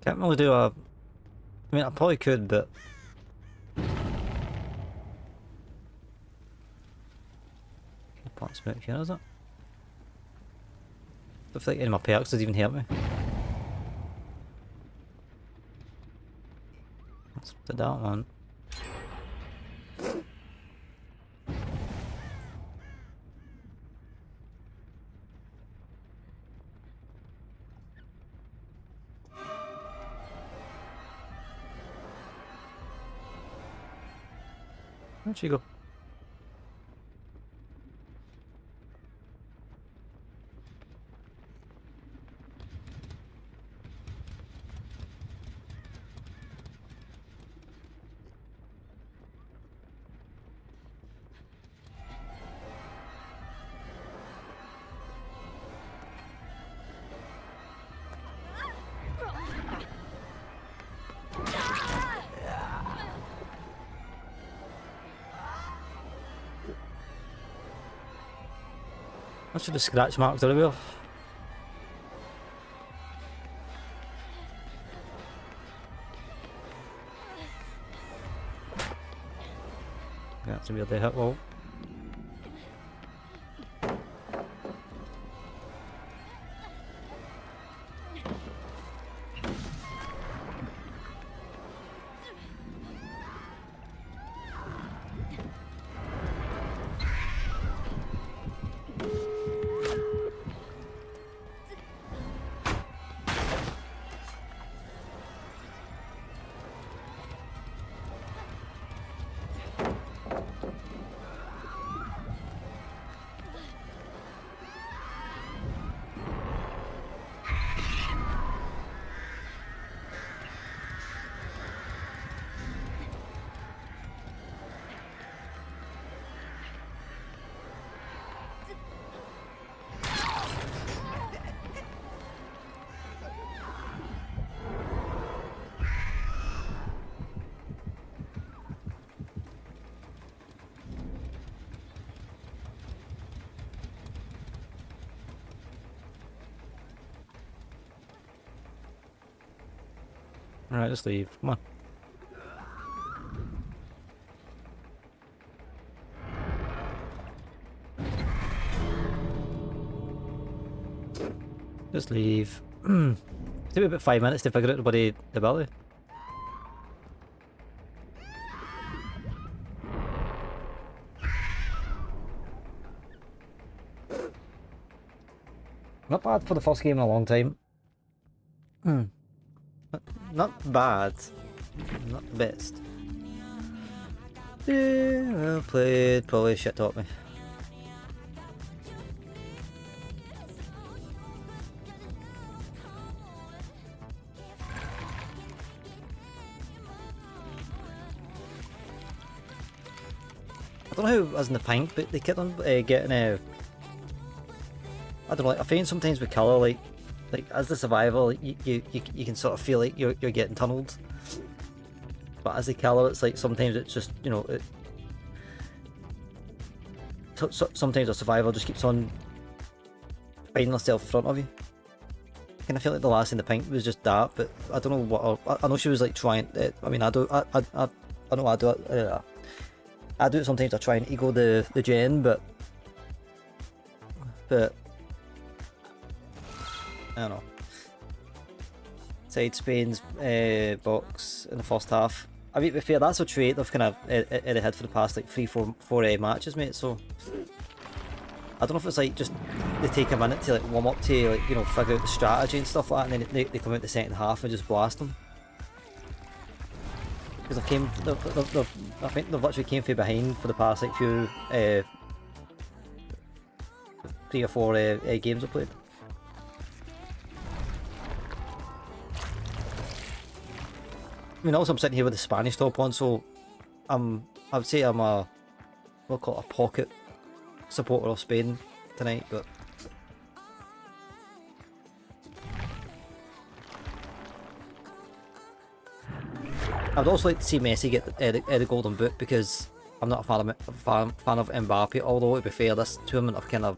Can't really do a... I mean, I probably could, but... Plant smoke here, is it? I feel like any of my perks does even help me. Let's do that one. Where'd she go? I should have scratch marks everywhere. That's a weird hit wall. Alright, just leave. Come on. Just leave. It took me about 5 minutes to figure out the ability. Not bad for the first game in a long time. Not bad. Not the best. Yeah, well played. Probably shit taught me. I don't know who was in the pink, but they kept on getting I don't know. Like, I find sometimes with colour, like as the survivor, like, you can sort of feel like you're getting tunneled. But as the killer, it's like sometimes it's just, you know, sometimes a survivor just keeps on finding herself in front of you. And I feel like the last in the pink was just that, but I don't know what. I know she was like trying. I mean, I know I do it. I do it sometimes. I try and ego the gen, but I don't know. Side Spain's box in the first half. I mean, to be fair, that's a trait they've kind of had for the past like 3-4 matches, mate. So I don't know if it's like just they take a minute to like warm up to like, you know, figure out the strategy and stuff like that, and then they come out the second half and just blast them. Because I think they've literally came from behind for the past like few 3 or 4 games I've played. I mean, also I'm sitting here with the Spanish top on, so I would say I'm we'll call it a pocket supporter of Spain tonight, but I'd also like to see Messi get the golden boot, because I'm not a fan of Mbappe, although to be fair, this tournament I've kind of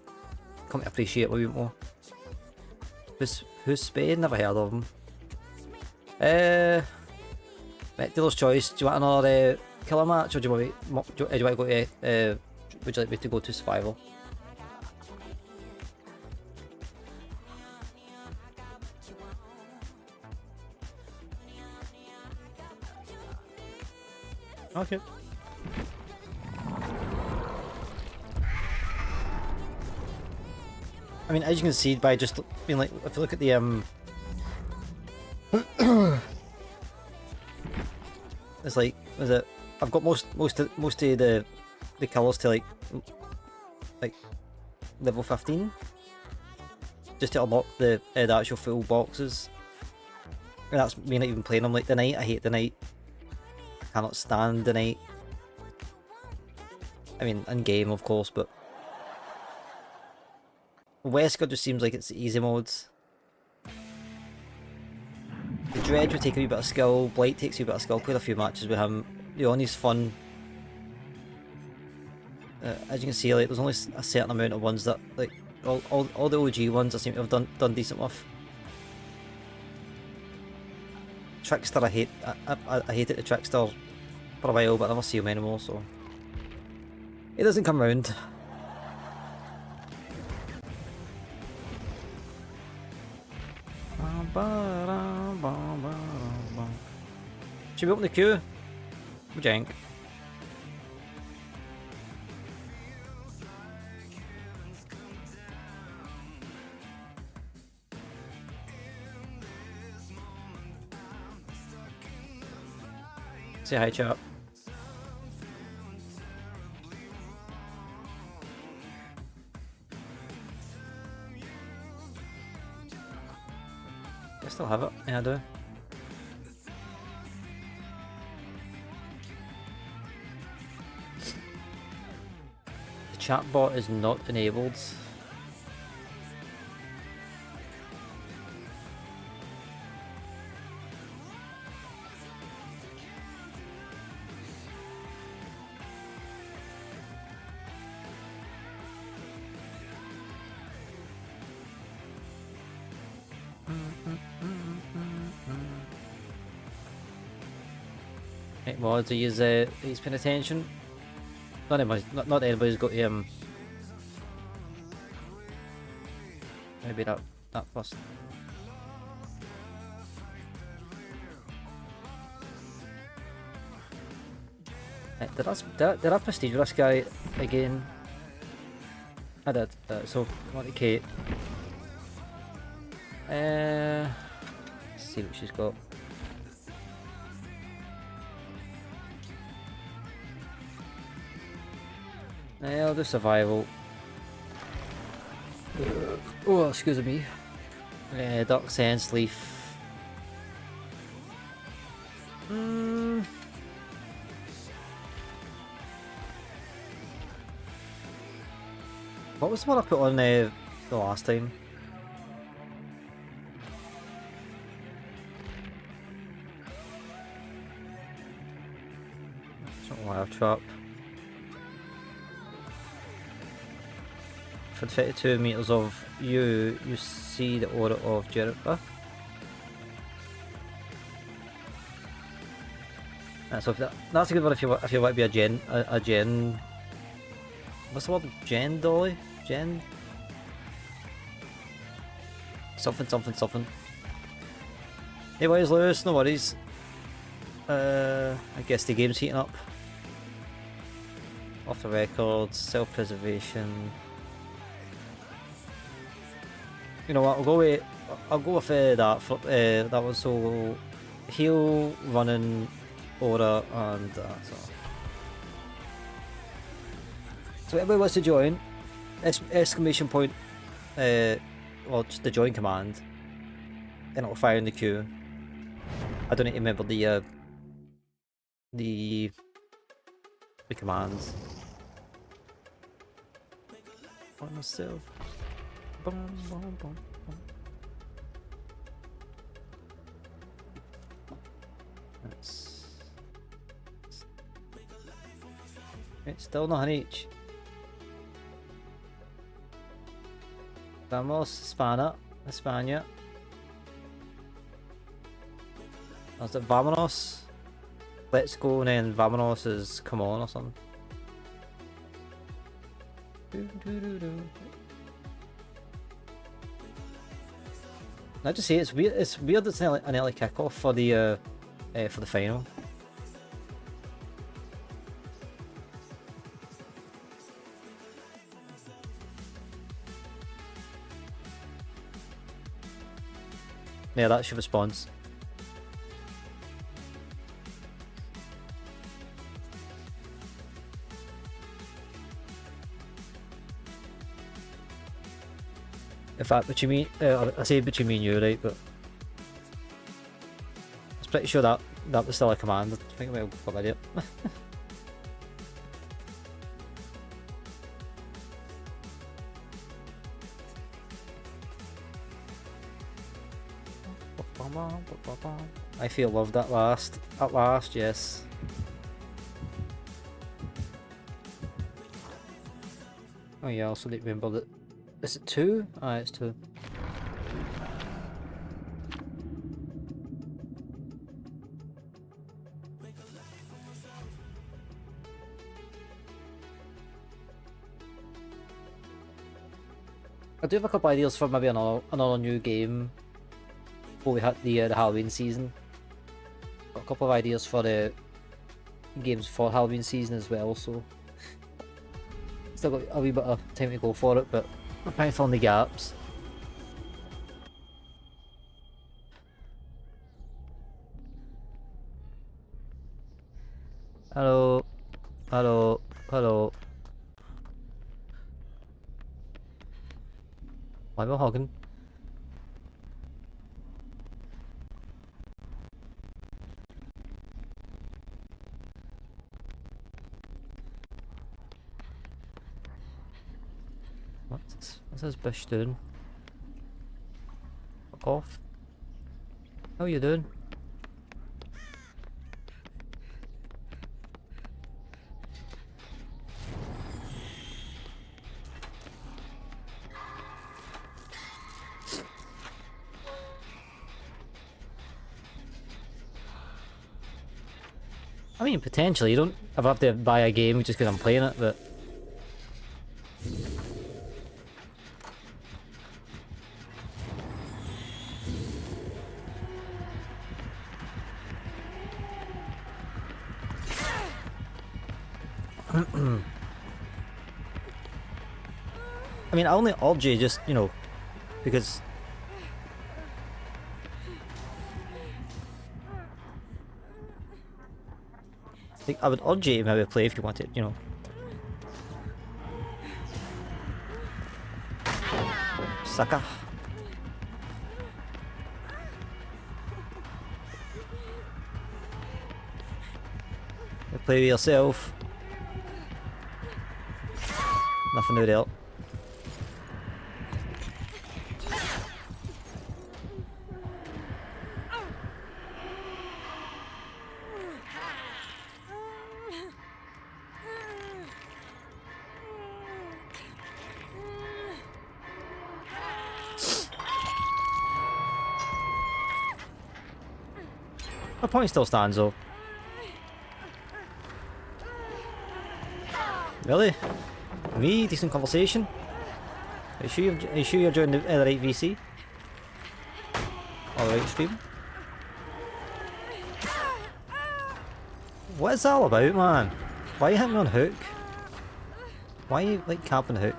come to appreciate a little bit more. Who's Spain? Never heard of them. Dealer's choice. Do you want another killer match, or do you want to go to? Would you like me to go to survival? Okay. I mean, as you can see by just being like, if you look at the it's like, is it? I've got most of the colours to like level 15, just to unlock the actual full boxes. And that's me not even playing them. Like the night, I hate the night. I cannot stand the night. I mean, in game of course, but Wesker just seems like it's the easy modes. The Dredge would take a wee bit of skill, Blight takes a wee bit of skill, played a few matches with him. Leonie's fun. As you can see, like there's only a certain amount of ones that, like, all the OG ones I seem to have done decent with. Trickster, I hated the Trickster for a while, but I never see him anymore, so he doesn't come round. Should we open the queue? Jank. Say hi, chat. I still have it. Yeah, I do. The chat bot is not enabled. Right, mods, he's paying attention. Not anybody's got maybe that first. Did I prestige this guy again? I did. So come on to Kate. Let's see what she's got. I'll do survival. Oh, excuse me. Dark Sense Leaf. What was the one I put on the last time? It's not Wire Trap. For 32 meters of you see the aura of Jericho. So that's a good one if you want to be a gen. What's the word? Gen dolly? Gen? Something. Anyways, Lewis, no worries. I guess the game's heating up. Off the record, self-preservation. You know what? I'll go with that for that one. So heal, running, aura, and so everybody wants to join. Exclamation point, well, just the join command, and it'll fire in the queue. I don't need to remember the commands. For myself. It's still not an H. Vamos, España. Is it Vámonos? Let's go, and then Vámonos is come on or something. I just say it's weird. It's weird. It's an early kickoff for the final. Yeah, that's your response. In fact, but you mean I say between me and you, right? But I was pretty sure that was still a command. I think I might have got that yet. I feel loved at last. At last, yes. Oh yeah, I also need to remember that. Is it 2? Ah, it's 2. I do have a couple ideas for maybe another new game before we hit the Halloween season. Got a couple of ideas for the games for Halloween season as well, so still got a wee bit of time to go for it, but I'm trying to fill in the gaps. Hello. Why am I hogging? What's this bush doing? Fuck off. How are you doing? I mean, potentially, you don't ever have to buy a game just because I'm playing it, but... I mean, I only urge you just, you know, because... Like, I would urge you to maybe play if you wanted, you know. Sucker. You play with yourself. Nothing to do. My point still stands though. Really? Me? Decent conversation? Are you sure you're doing the right VC? Or the right stream? What is that all about, man? Why are you hitting me on hook? Why are you like camping hook?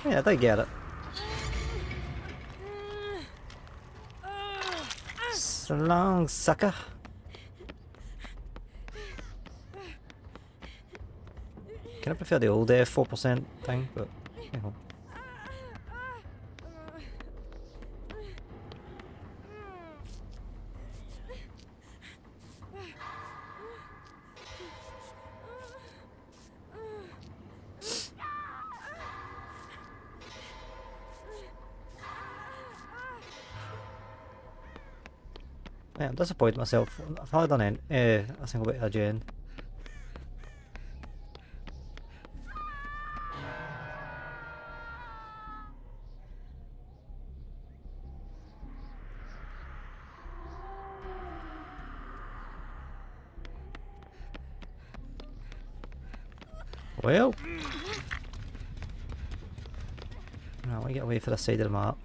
Yeah, I get it. So long, sucker. Can I prefer the old 4% thing, but you know. Yeah, I'm disappointed in myself. I've hardly done a single bit of gen. Well, I want to get away for this side of the map.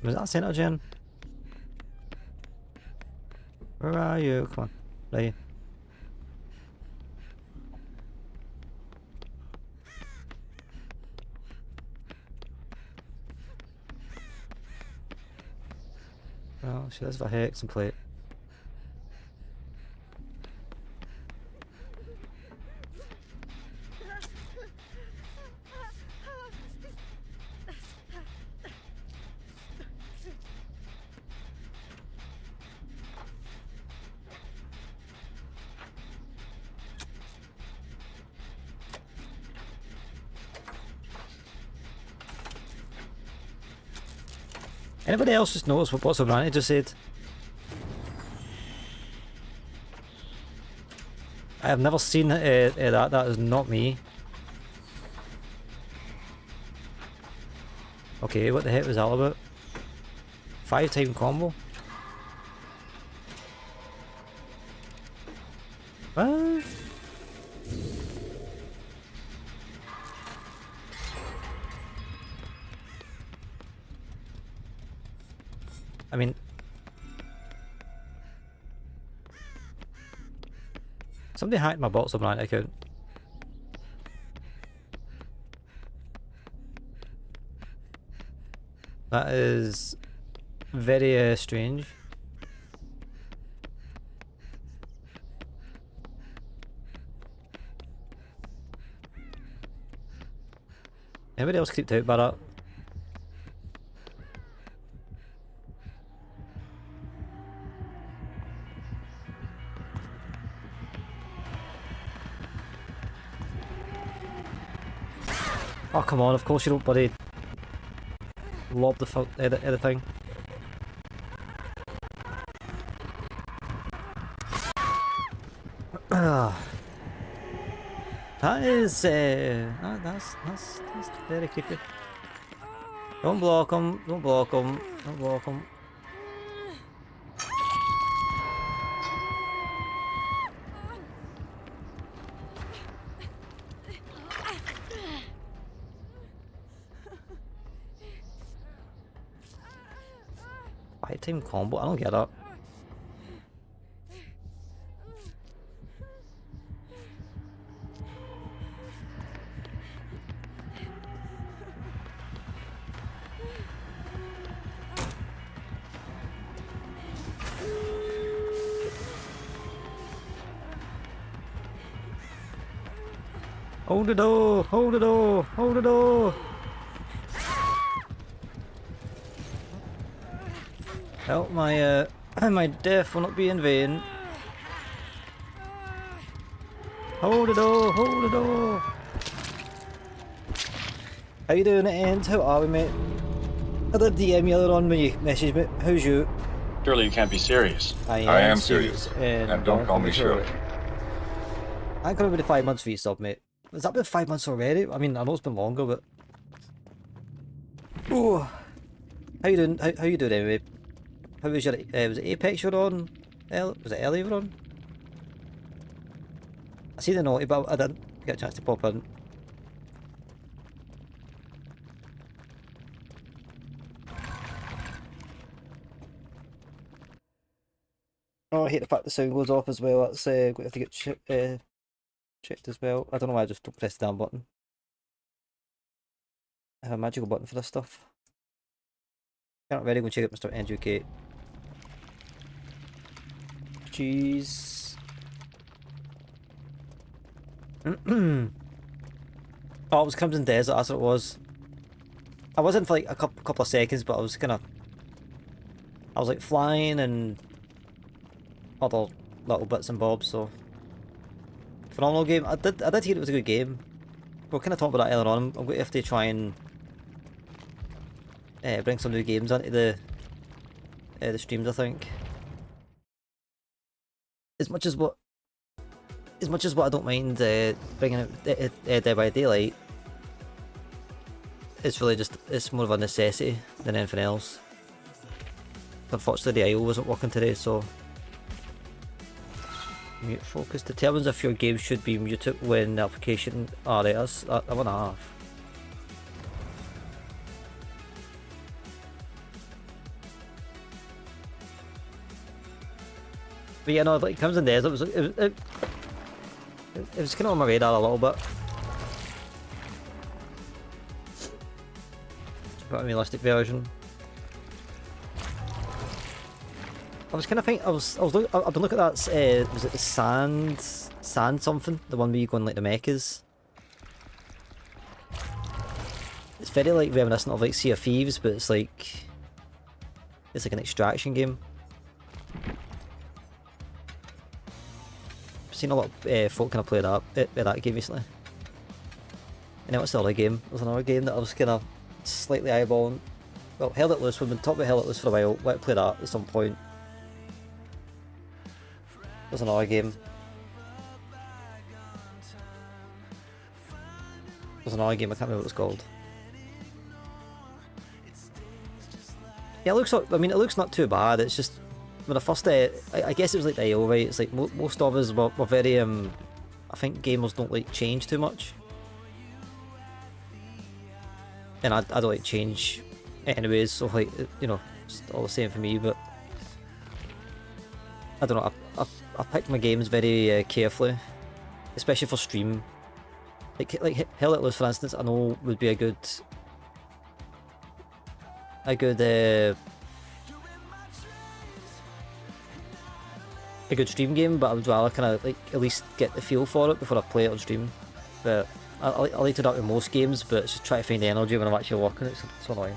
Was that center gen? Where are you? Come on. Right. Oh, shit, there's a hex and plate. Anybody else just notice what's O'Brien just said? I have never seen that. That is not me. Okay, what the heck was that all about? 5-time combo? What? I mean... Somebody hacked my Bots of Night account. That is very strange. Anybody else creeped out by that? Oh come on, of course you don't bloody lob the other thing. That is that's very creepy. Don't block him, don't block him, don't block him. Five-time combo? I don't get that. Hold the door! Hold the door! Hold the door! Help my my death will not be in vain. Hold the door! Hold the door! How you doing, Ant? How are we, mate? I did DM you earlier on when you messaged me. How's you? Surely you can't be serious. I am serious. And don't call me Shirley. I ain't coming with the 5 months for you sub, mate. Has that been 5 months already? I mean, I know it's been longer, but... Oh. How you doing? How you doing anyway? How was your... was it Apex you were on? Was it earlier you were on? I seen the naughty, but I didn't get a chance to pop in. Oh, I hate the fact the sound goes off as well. That's going to have to get checked as well. I don't know why I just don't press the damn button. I have a magical button for this stuff. Can't really go and check out Mr. Educate. Jeez. Oh, it was Crimson Desert, that's what it was. I wasn't for like a couple of seconds, but I was kind of... I was like flying and... other little bits and bobs, so... Phenomenal game. I did hear it was a good game. We were kind of talking about that earlier on. I'm going to have to try and... bring some new games onto the streams, I think. As much as what I don't mind bringing out Dead by Daylight, it's really just, it's more of a necessity than anything else. Unfortunately the IO wasn't working today, so... Mute focus determines if your game should be muted when the application... Oh, right, that's 1.5. But yeah, no, like Crimson Desert, it was kind of on my radar a little bit. Just put a realistic version. I was kind of thinking, I've been looking at that, was it the sand something? The one where you go in like the mechas? It's very like reminiscent of like Sea of Thieves, but it's like an extraction game. I've seen a lot of folk kind of play that game recently. And then what's the other game? There's another game that I was kind of slightly eyeballing. Well, Hell Let Loose, we've been talking about Hell Let Loose for a while. Let's play that at some point. There's another game. There's another game, I can't remember what it's called. Yeah, it looks like, I mean, it looks not too bad. It's just, when I first, I guess it was like the IO, right? It's like most of us were very, I think gamers don't like change too much. And I don't like change anyways, so like, you know, it's all the same for me, but I don't know, I picked my games very carefully, especially for stream. Like Hell Let Loose, for instance, I know would be a good stream game, but I would rather kind of like at least get the feel for it before I play it on stream. But I like to do that with most games, but it's just try to find the energy when I'm actually working. It's so annoying.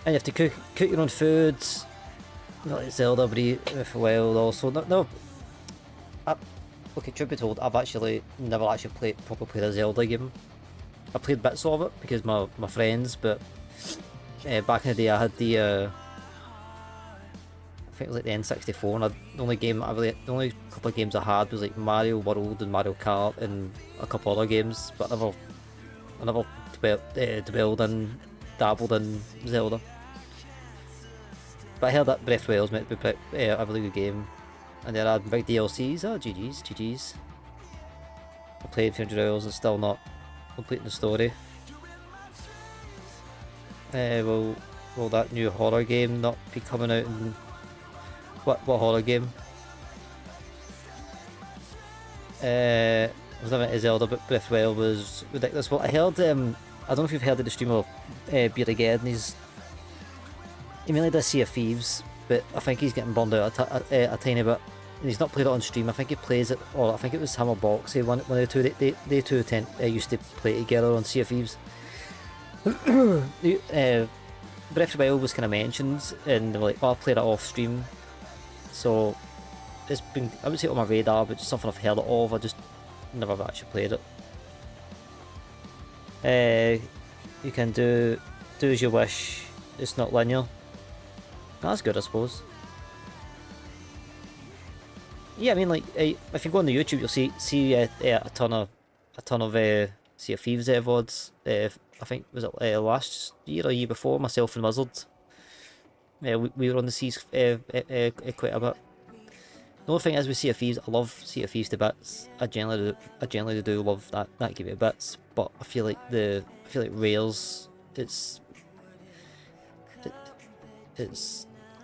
And you have to cook your own foods. Not like Zelda Breath of the Wild also. No. Okay, truth be told, I've actually never actually properly played a Zelda game. I played bits of it because my friends, but back in the day I had the I think it was like the N64, and the only couple of games I had was like Mario World and Mario Kart and a couple other games, but I never dabbled in Zelda. But I heard that Breath of the Wild was meant to be a really good game, and then I had big DLCs. Oh, GG's. I played 300 hours and still not completing the story. Will that new horror game not be coming out in... What horror game? Was never into Zelda, but Breath of the Wild was ridiculous. Well, I heard, I don't know if you've heard of the streamer Beard again. He mainly does Sea of Thieves, but I think he's getting burned out a tiny bit. And he's not played it on stream. I think he plays it, or I think it was him or Boxy, one of the two. They two used to play together on Sea of Thieves. Breath of the Wild was kind of mentioned, and they were like, "Oh, I'll play that off stream." So it's been, I would say, on my radar, but just something I've heard of. I just never actually played it. You can do as you wish. It's not linear. That's good, I suppose. Yeah, I mean, like, if you go on the YouTube, you'll see a ton of Sea of Thieves VODs. I think was it last year or year before. Myself and Wizard. We were on the seas quite a bit. The only thing is with Sea of Thieves, I love Sea of Thieves to bits. I generally do love that game to bits, but I feel like Rails, it's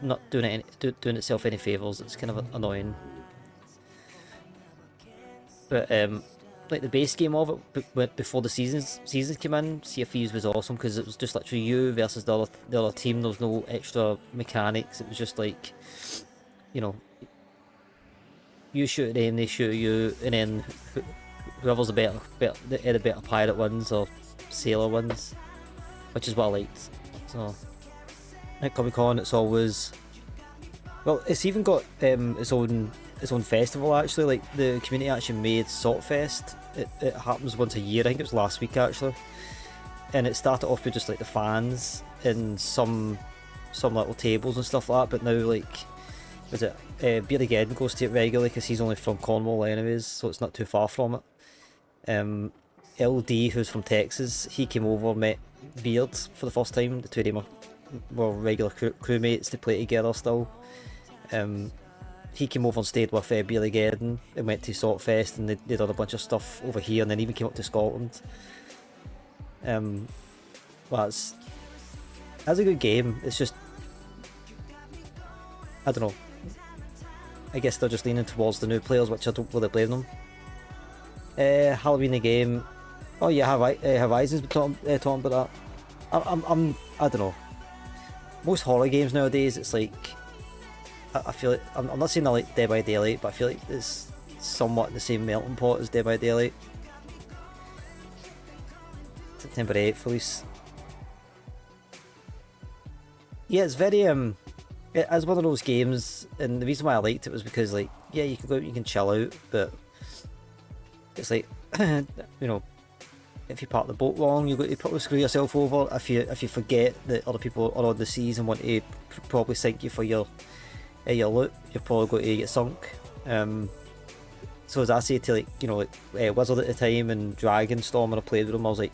not doing itself any favours. It's kind of annoying. But like the base game of it, before the seasons came in, Sea of Thieves was awesome because it was just literally you versus the other team. There was no extra mechanics. It was just like, you know, you shoot at them, they shoot at you, and then whoever's the better pirate wins or sailor wins, which is what I liked. So at Comic Con, it's always, well, it's even got its own festival actually. Like the community actually made Saltfest. It happens once a year. I think it was last week actually, and it started off with just like the fans and some little tables and stuff like that. But now, like, was it Beard again goes to it regularly because he's only from Cornwall anyways, so it's not too far from it. LD, who's from Texas, he came over, met Beard for the first time. The two of them were regular crewmates. They play together still. He came over and stayed with Beard again and went to Saltfest, and they did a bunch of stuff over here, and then even came up to Scotland. Well, that's a good game. It's just, I don't know. I guess they're just leaning towards the new players, which I don't really blame them. Halloween the game. Oh yeah, Horizon's been talking about that. I don't know. Most horror games nowadays, it's like, I feel like, I'm not saying I like Dead by Daylight, but I feel like it's somewhat the same melting pot as Dead by Daylight. September 8th release. Yeah, it's very it's one of those games, and the reason why I liked it was because, like, yeah, you can go out, you can chill out, but it's like, you know, if you park the boat wrong, you're going to probably screw yourself over. If you forget that other people are on the seas and want to probably sink you for your loot, you're probably going to get sunk. So as I say to Wizard at the time and Dragonstorm when I played with them, I was like,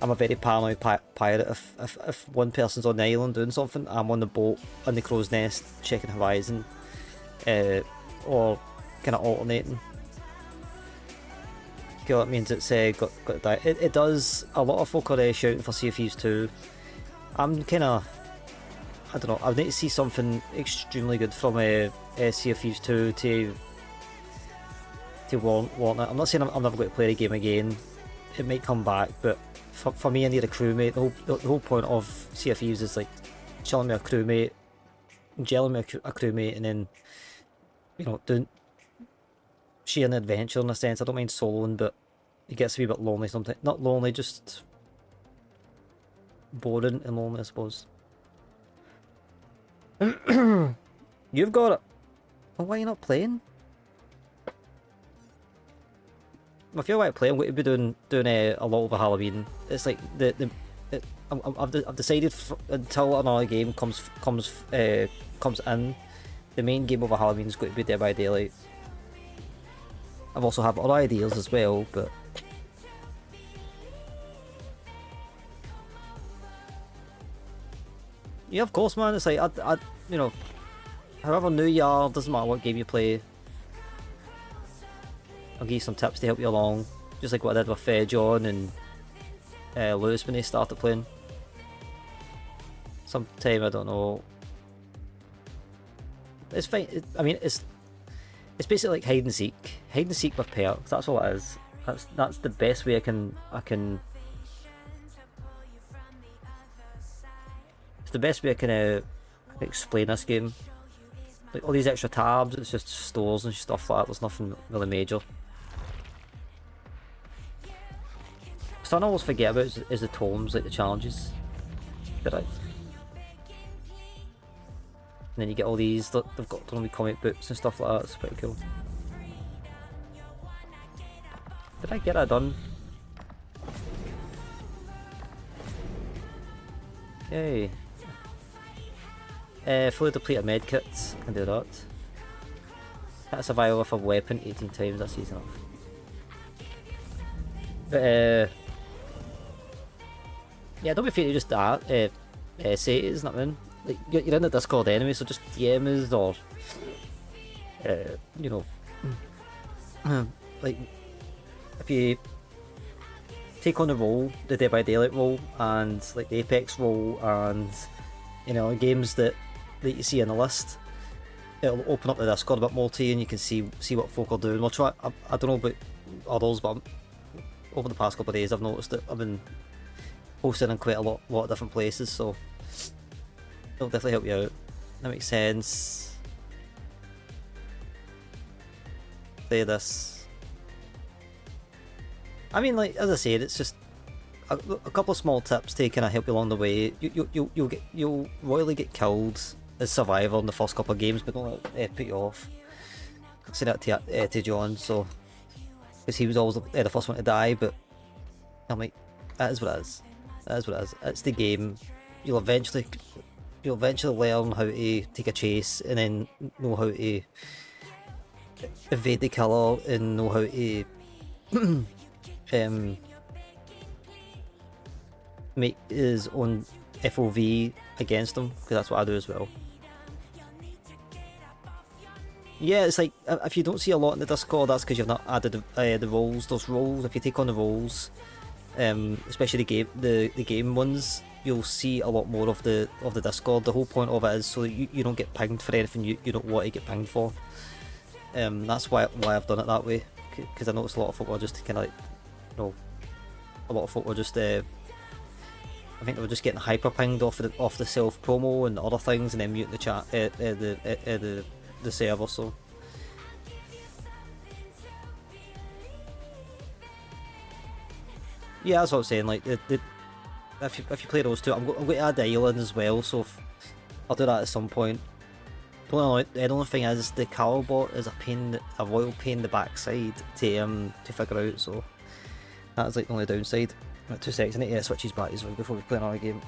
I'm a very paranoid pirate. If one person's on the island doing something, I'm on the boat on the crow's nest checking horizon, or kind of alternating. Okay, that means it's got to die. It does. A lot of folk are shouting for Sea of Thieves 2. I'm kind of, I don't know. I need to see something extremely good from Sea of Thieves 2 to warrant it. I'm not saying I'm never going to play the game again. It might come back, but for me, I need a crewmate. The whole point of Sea of Thieves is like chilling me a crewmate, gelling me a crewmate, and then doing sharing an adventure in a sense. I don't mind soloing, but it gets to be a bit lonely sometimes. Not lonely, just boring and lonely, I suppose. You've got it. Well, why are you not playing? If you're like playing, I'm going to be doing a lot over Halloween. It's like I've decided until another game comes in, the main game over Halloween is going to be Dead by Daylight. I've also have other ideas as well, but yeah, of course, man. It's like I however new you are, doesn't matter what game you play. I'll give you some tips to help you along, just like what I did with John and Lewis when they started playing. Sometime, I don't know. It's fine. I mean, it's basically like hide and seek with perks. That's all it is. That's the best way I can. It's the best way I can explain this game. Like all these extra tabs, it's just stores and stuff like that. There's nothing really major. Something I always forget about is the tomes, like the challenges. But and then you get all these. They've got comic books and stuff like that. It's pretty cool. Did I get that done? Yay. Fully depleted medkits, can do that. Hit a survival with a weapon 18 times, that's easy enough. But yeah, don't be afraid to just say it, isn't it, man? Like, you're in the Discord anyway, so just DM us or like if you take on the role, the Dead by Daylight role, and like the Apex role, and games that you see in the list, it'll open up the Discord a bit more to you, and you can see what folk are doing. We'll try. I don't know about others, but over the past couple of days, I've noticed that I've been posting in quite a lot of different places, so it'll definitely help you out. That makes sense. Play this. I mean, like as I said, it's just a couple of small tips to kind of help you along the way. You'll royally get killed as survivor in the first couple of games, but don't let it put you off. I said that to John, so because he was always the first one to die, but I'm like, that is what it is. That is what it is. It's the game. You'll eventually learn how to take a chase, and then know how to evade the killer, and know how to make his own FOV against him, because that's what I do as well. Yeah, it's like if you don't see a lot in the Discord, that's because you've not added the roles. Those roles, if you take on the roles, especially the game ones, you'll see a lot more of the Discord. The whole point of it is so you don't get pinged for anything you don't want to get pinged for. That's why I've done it that way, because I noticed a lot of folk are just kind of like, a lot of folk were just I think they were just getting hyper pinged off the self promo and other things, and then muting the chat, the server. So yeah, that's what I'm saying. Like if you play those two, I'm going to add the island as well. So I'll do that at some point. The only thing is the Calbot is a royal pain in the backside to figure out. So That's like the only downside. Right, 2 seconds, I need to switch his batteries before we play another game.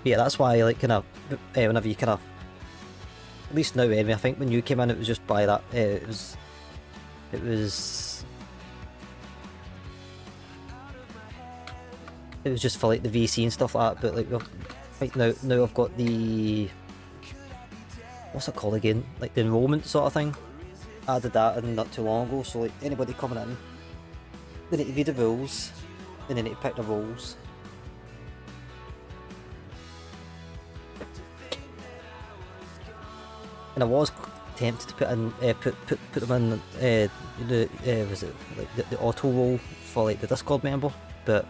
Yeah, that's why, like, kind of, whenever you kind of, at least now anyway, I think when you came in it was just by that, it was just for like the VC and stuff like that, but like, right now I've got the, what's it called again, like the enrollment sort of thing. I added that in not too long ago, so like anybody coming in, they need to read the rules, and they need to pick the roles. And I was tempted to put in, put them in was it like the auto role for like the Discord member, but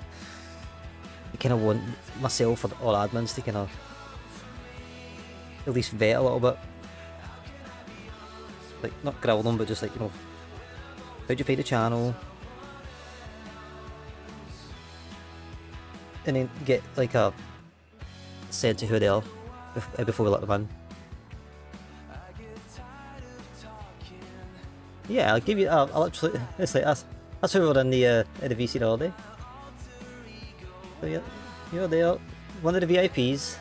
I kind of want myself or admins to kind of at least vet a little bit, like not grill them, but just like, you know, how'd you find the channel, and then get like a sense of who they are before we let them in. Yeah, I'll give you. I'll actually. It's like that's who we're in the VC the other day. So yeah, you're there, one of the VIPs.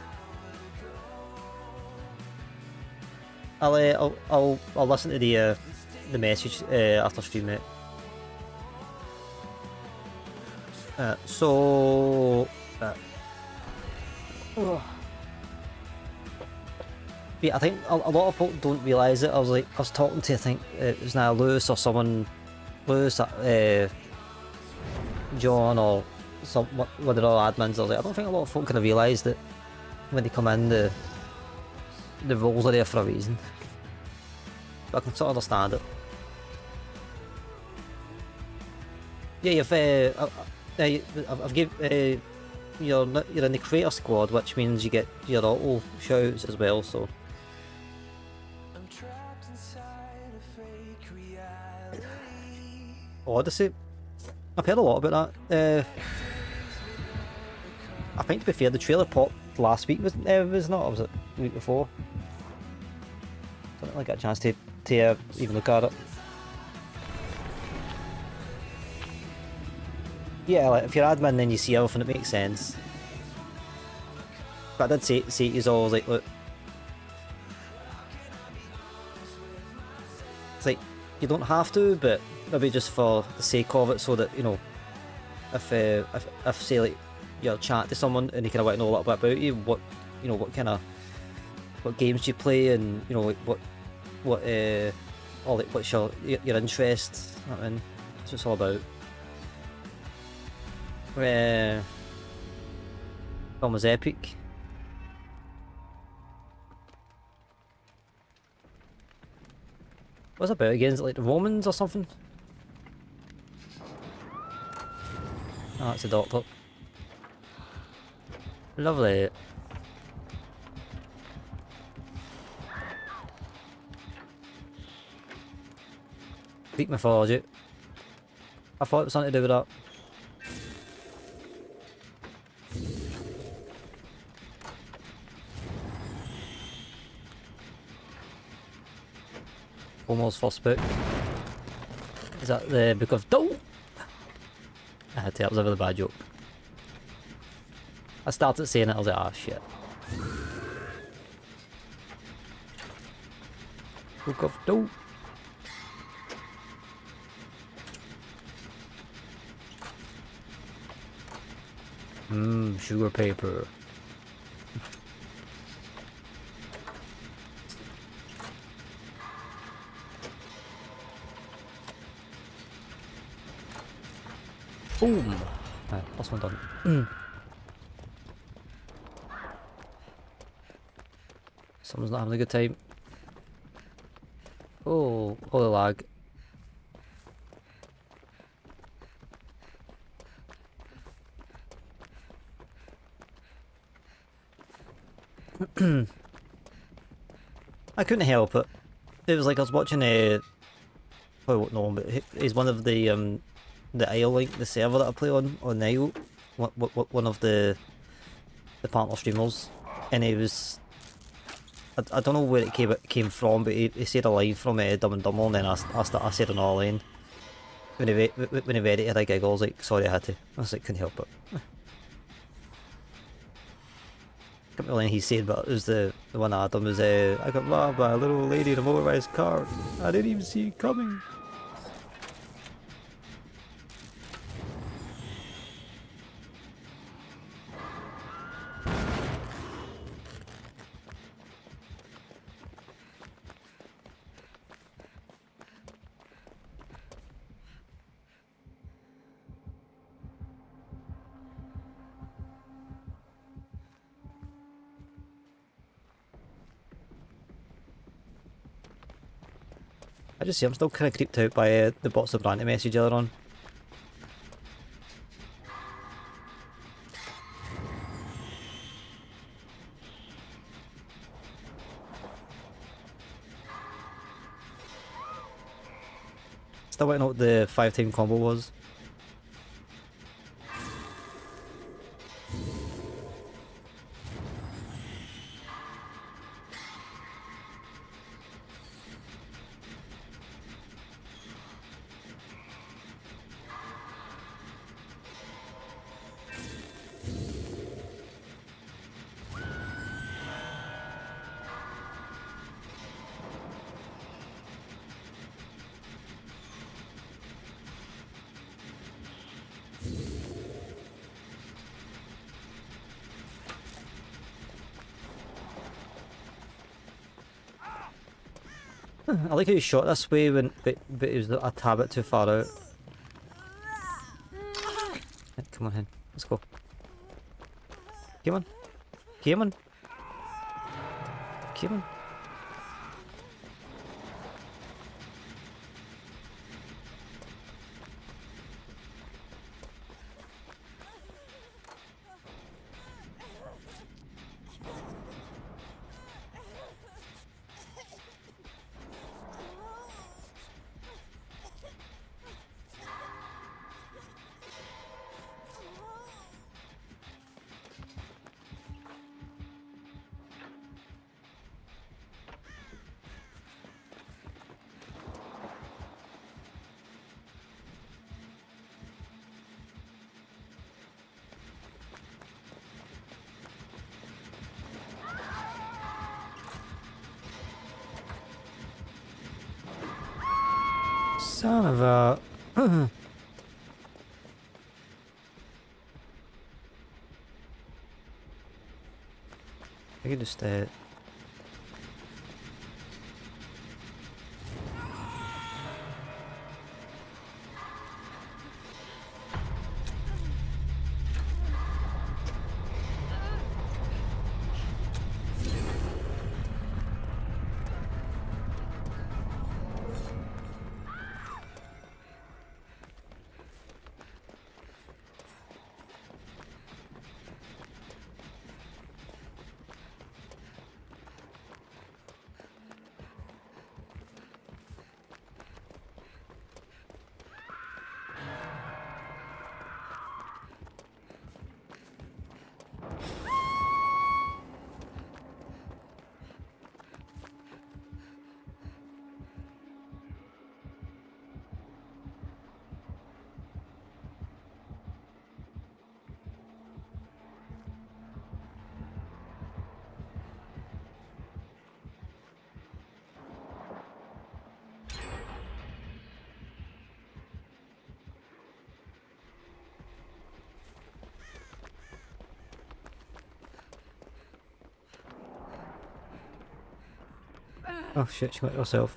I'll listen to the message after stream, mate. Yeah, I think a lot of people don't realise it. I was talking to, I think it was now Lewis or someone, Lewis, John or one of the other admins. I was like, I don't think a lot of folk kind of realise that when they come in, the roles are there for a reason. But I can sort of understand it. Yeah, I've given you're in the creator squad, which means you get your auto shouts as well. So. Odyssey. I've heard a lot about that. I think, to be fair, the trailer popped last week, was not, or was it the week before? I don't really get a chance to even look at it. Yeah, like if you're admin, then you see everything, it makes sense. But I did say to you all, like, look, it's like you don't have to, but maybe just for the sake of it, so that, you know, if say like you're chatting to someone and they kind of want to know a little bit about you, what, you know, what games you play, and, you know, like what or like what's your interest. I mean, that's what it's all about. Film was epic. What's it about again? Is it like the Romans or something? Oh, it's a doctor. Lovely. Greek mythology. I thought it was something to do with that. Homer's first book. Is that the Book of Dough? I had to, that was a really bad joke. I started saying it, I was like, ah, shit. Book of Dough. Sugar paper. Boom! Right, last one done. Someone's not having a good time. Oh, holy lag. I couldn't help it. It was like I was watching a... Probably won't know him, but he's one of the Isle Link, the server that I play on Isle. One of the partner streamers. And he was... I don't know where it came from, but he said a line from Dumb and Dumber, and then I said another line. When he read it, he had a giggle. I was like, sorry, I had to. I was like, couldn't help it. I can't remember the line he said, but it was the one Adam was, I got robbed by a little lady in a motorized car. I didn't even see it coming. I just see I'm still kind of creeped out by the bots of random message earlier on. Still waiting out what the 5-time combo was. I like how you shot this way when, but it was a tad bit too far out. Right, come on, hen. Let's go. Come on. Come on. Come on. Son of a... I could just Oh shit, she got it herself.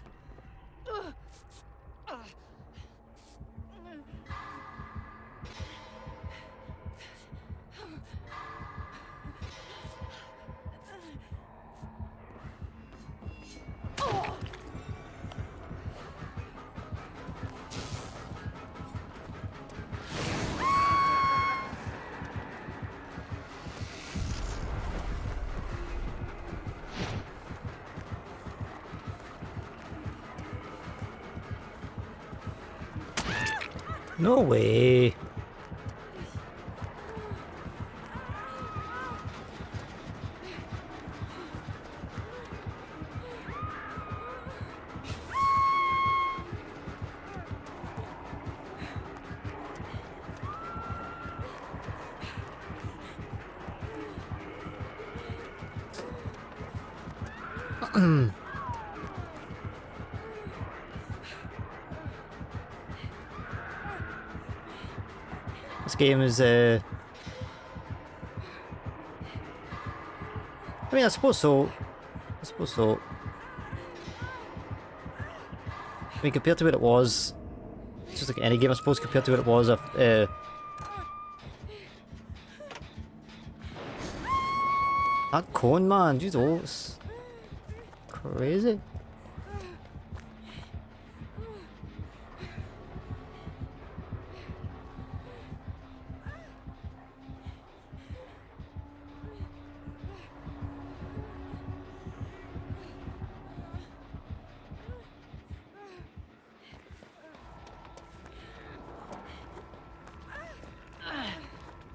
No way. This game is, I mean, I suppose so. I suppose so. I mean, compared to what it was, it's just like any game, I suppose, compared to what it was of, that cone, man, jeez, it's crazy.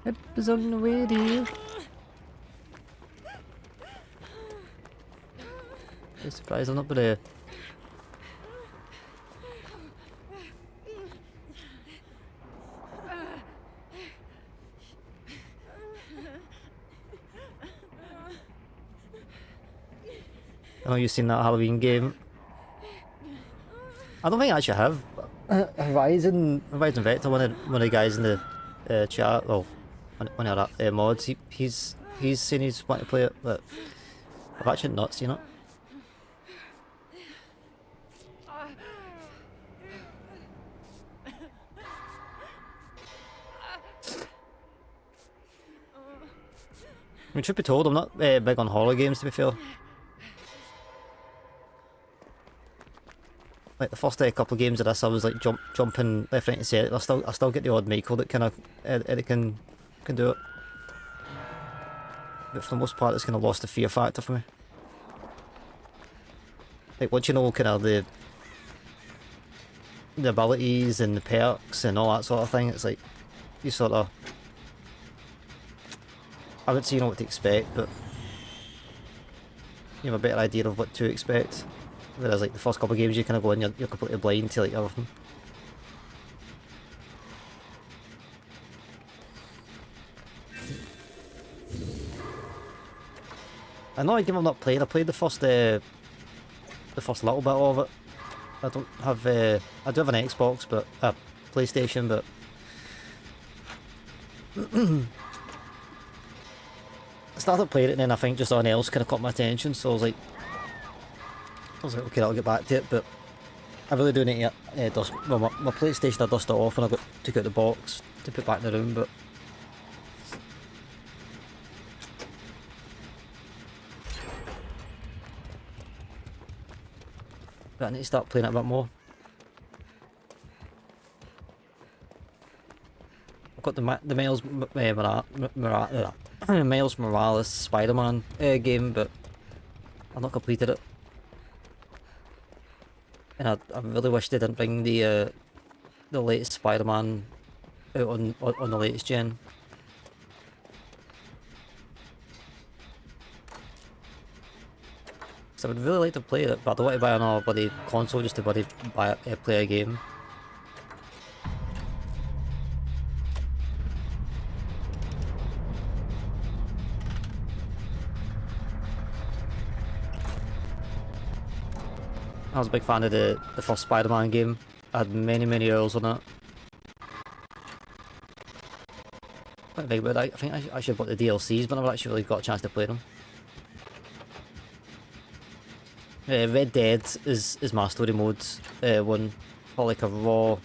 It was on the way, dear. I'm surprised I'm not there. I know you've seen that Halloween game. I don't think I actually have. Horizon Vector, one of the guys in the chat, well, one of our mods, he's saying he's wanting to play it, but I've actually not seen it. I mean, truth be told, I'm not big on horror games, to be fair. Like the first couple of games of this, I was like jumping left, right, and centre. I still get the odd Michael that kind of can do it. But for the most part, it's kind of lost the fear factor for me. Like once you know kind of the abilities and the perks and all that sort of thing, it's like you sort of, I wouldn't say you know what to expect, but you have a better idea of what to expect. Whereas like the first couple of games you kind of go in, you're completely blind to like everything. I know a game I'm not playing. I played the first little bit of it. I don't have I do have an Xbox, but a PlayStation, but I started playing it and then I think just something else kind of caught my attention, so I was like, okay, I'll get back to it, but I really do need to dust, well, my PlayStation I dusted it off when I took out the box to put back in the room, but I need to start playing it a bit more. I've got the Miles Morales Spider-Man game, but I've not completed it. And I really wish they didn't bring the latest Spider-Man out on the latest gen. So I would really like to play it, but I don't want to buy another bloody console just to play a game. I was a big fan of the first Spider-Man game. I had many hours on it. Quite big, but I think I should have bought the DLCs, but I never actually really got a chance to play them. Red Dead is my story mode one for like a raw.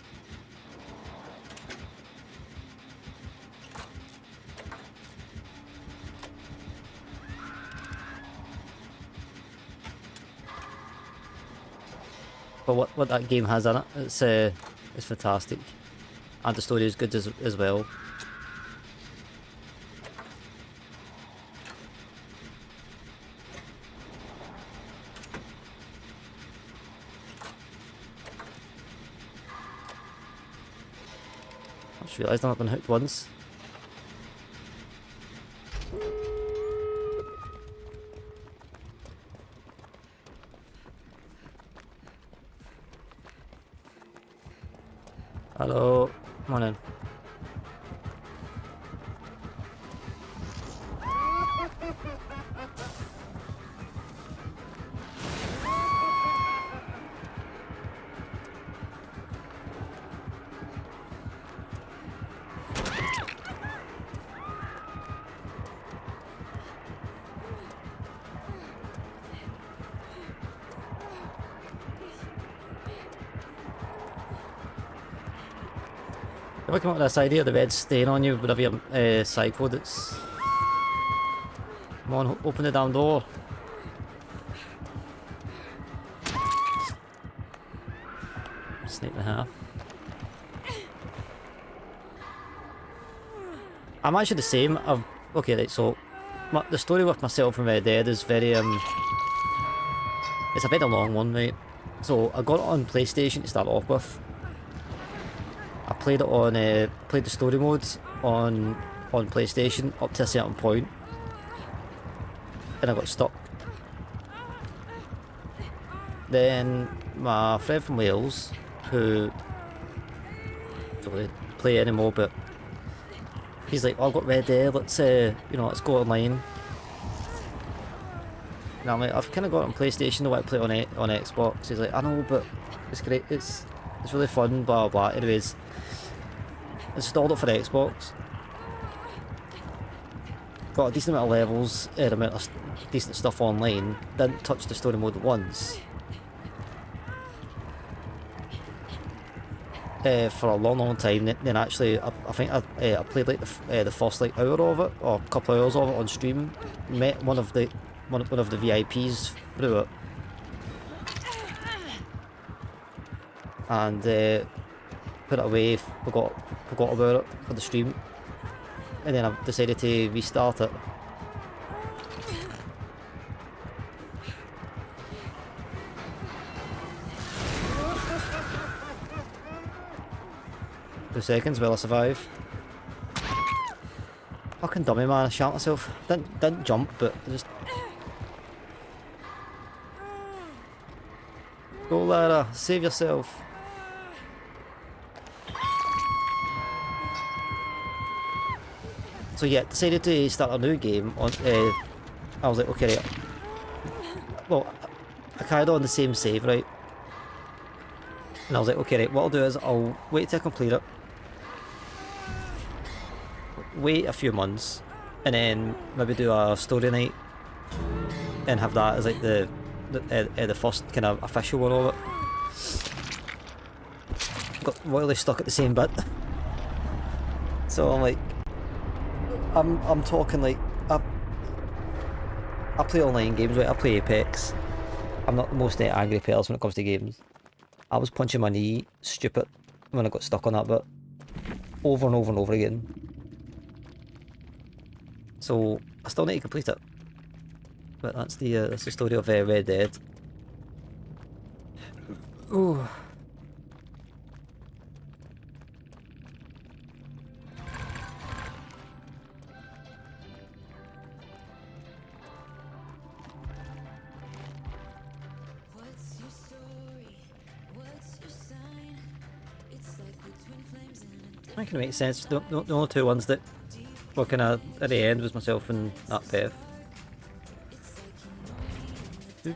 But what that game has in it, it's fantastic, and the story is good as well. I just realised I've not been hooked once. Hello, come on in. If I come up with this idea, the red stain on you, whatever your psycho that's... Come on, open the damn door. Snake and a half. I'm actually the same. Okay, right, so... the story with myself and Red Dead is very, it's a very long one, right? So, I got it on PlayStation to start off with. I played it on, played the story mode on PlayStation up to a certain point, and I got stuck. Then my friend from Wales, who doesn't really play anymore, but he's like, "Oh, I've got Red Dead. Let's let's go online." And I'm like, "I've kind of got it on PlayStation. I want to play it on Xbox." He's like, "I know, but it's great. It's really fun." Blah blah. Anyways. Installed it for the Xbox. Got a decent amount of levels, amount of decent stuff online. Didn't touch the story mode once. For a long time. Then actually, I think I played like the first like hour of it, or a couple of hours of it on stream. Met one of the VIPs through it, and put it away. Forgot about it for the stream, and then I decided to restart it. Two seconds while I survive. Fucking dummy, man! I shot myself. Didn't jump, but I just go, Lara. Save yourself. So yeah, decided to start a new game on, I was like, okay, right. Well, I carried on the same save, right? And I was like, okay, right, what I'll do is I'll wait till I complete it. Wait a few months, and then maybe do a story night, and have that as like the first kind of official one of it. Got royally stuck at the same bit. So I'm like, I'm talking like, I play online games, right? I play Apex. I'm not the most angry person when it comes to games. I was punching my knee, stupid, when I got stuck on that bit. Over and over and over again. So, I still need to complete it. But that's the story of Red Dead. Ooh. That can make sense. The only two ones that were kind of at the end was myself and that Beth. Yeah,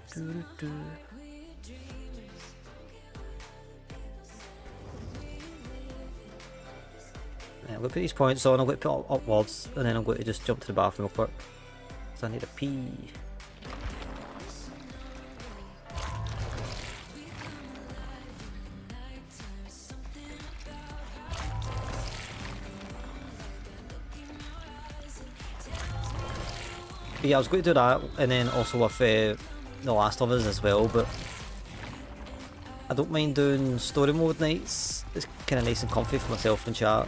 I'm going to put these points on, I'm going to put it upwards, and then I'm going to just jump to the bathroom real quick. So I need a pee. But yeah, I was going to do that, and then also with The Last of Us as well, but I don't mind doing story mode nights. It's kind of nice and comfy for myself and chat.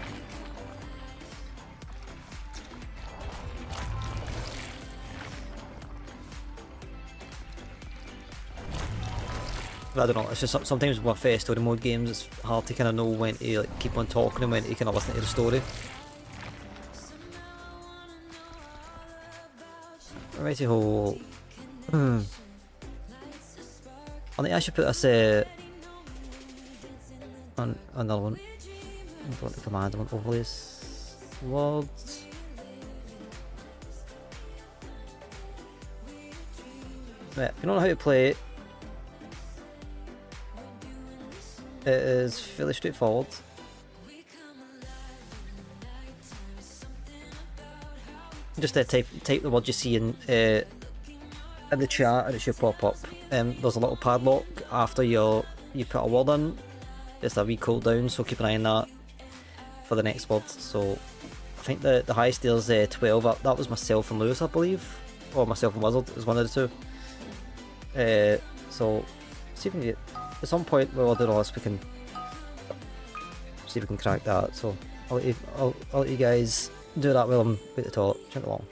I don't know, it's just sometimes with story mode games it's hard to kind of know when to like keep on talking and when to kind of listen to the story. Righty ho. I think I should put this on another one. I want the command, I want overlays. Words. Right, if you don't know how to play it, it is fairly straightforward. Just type the word you see in the chat and it should pop up. There's a little padlock after you put a word in. It's a wee cooldown, so keep an eye on that for the next word. So I think the highest there is 12. That was myself and Lewis, I believe, or myself and Wizard. It was one of the two. So see if we can get at some point while we're doing all this, we can see if we can crack that. So I'll let you guys do that while I'm at the toilet. Jump along.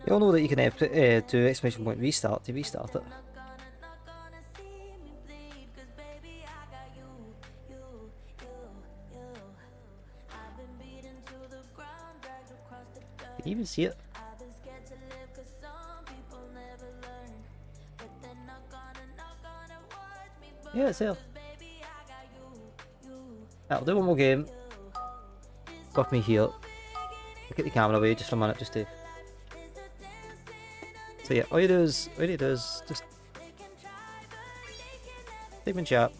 You all know that you can do exclamation point restart to restart it. Can you even see it? Yeah, it's here. I'll do one more game. Got me here. Look at the camera away just for a minute, just to. So yeah, all you do is just type in chat.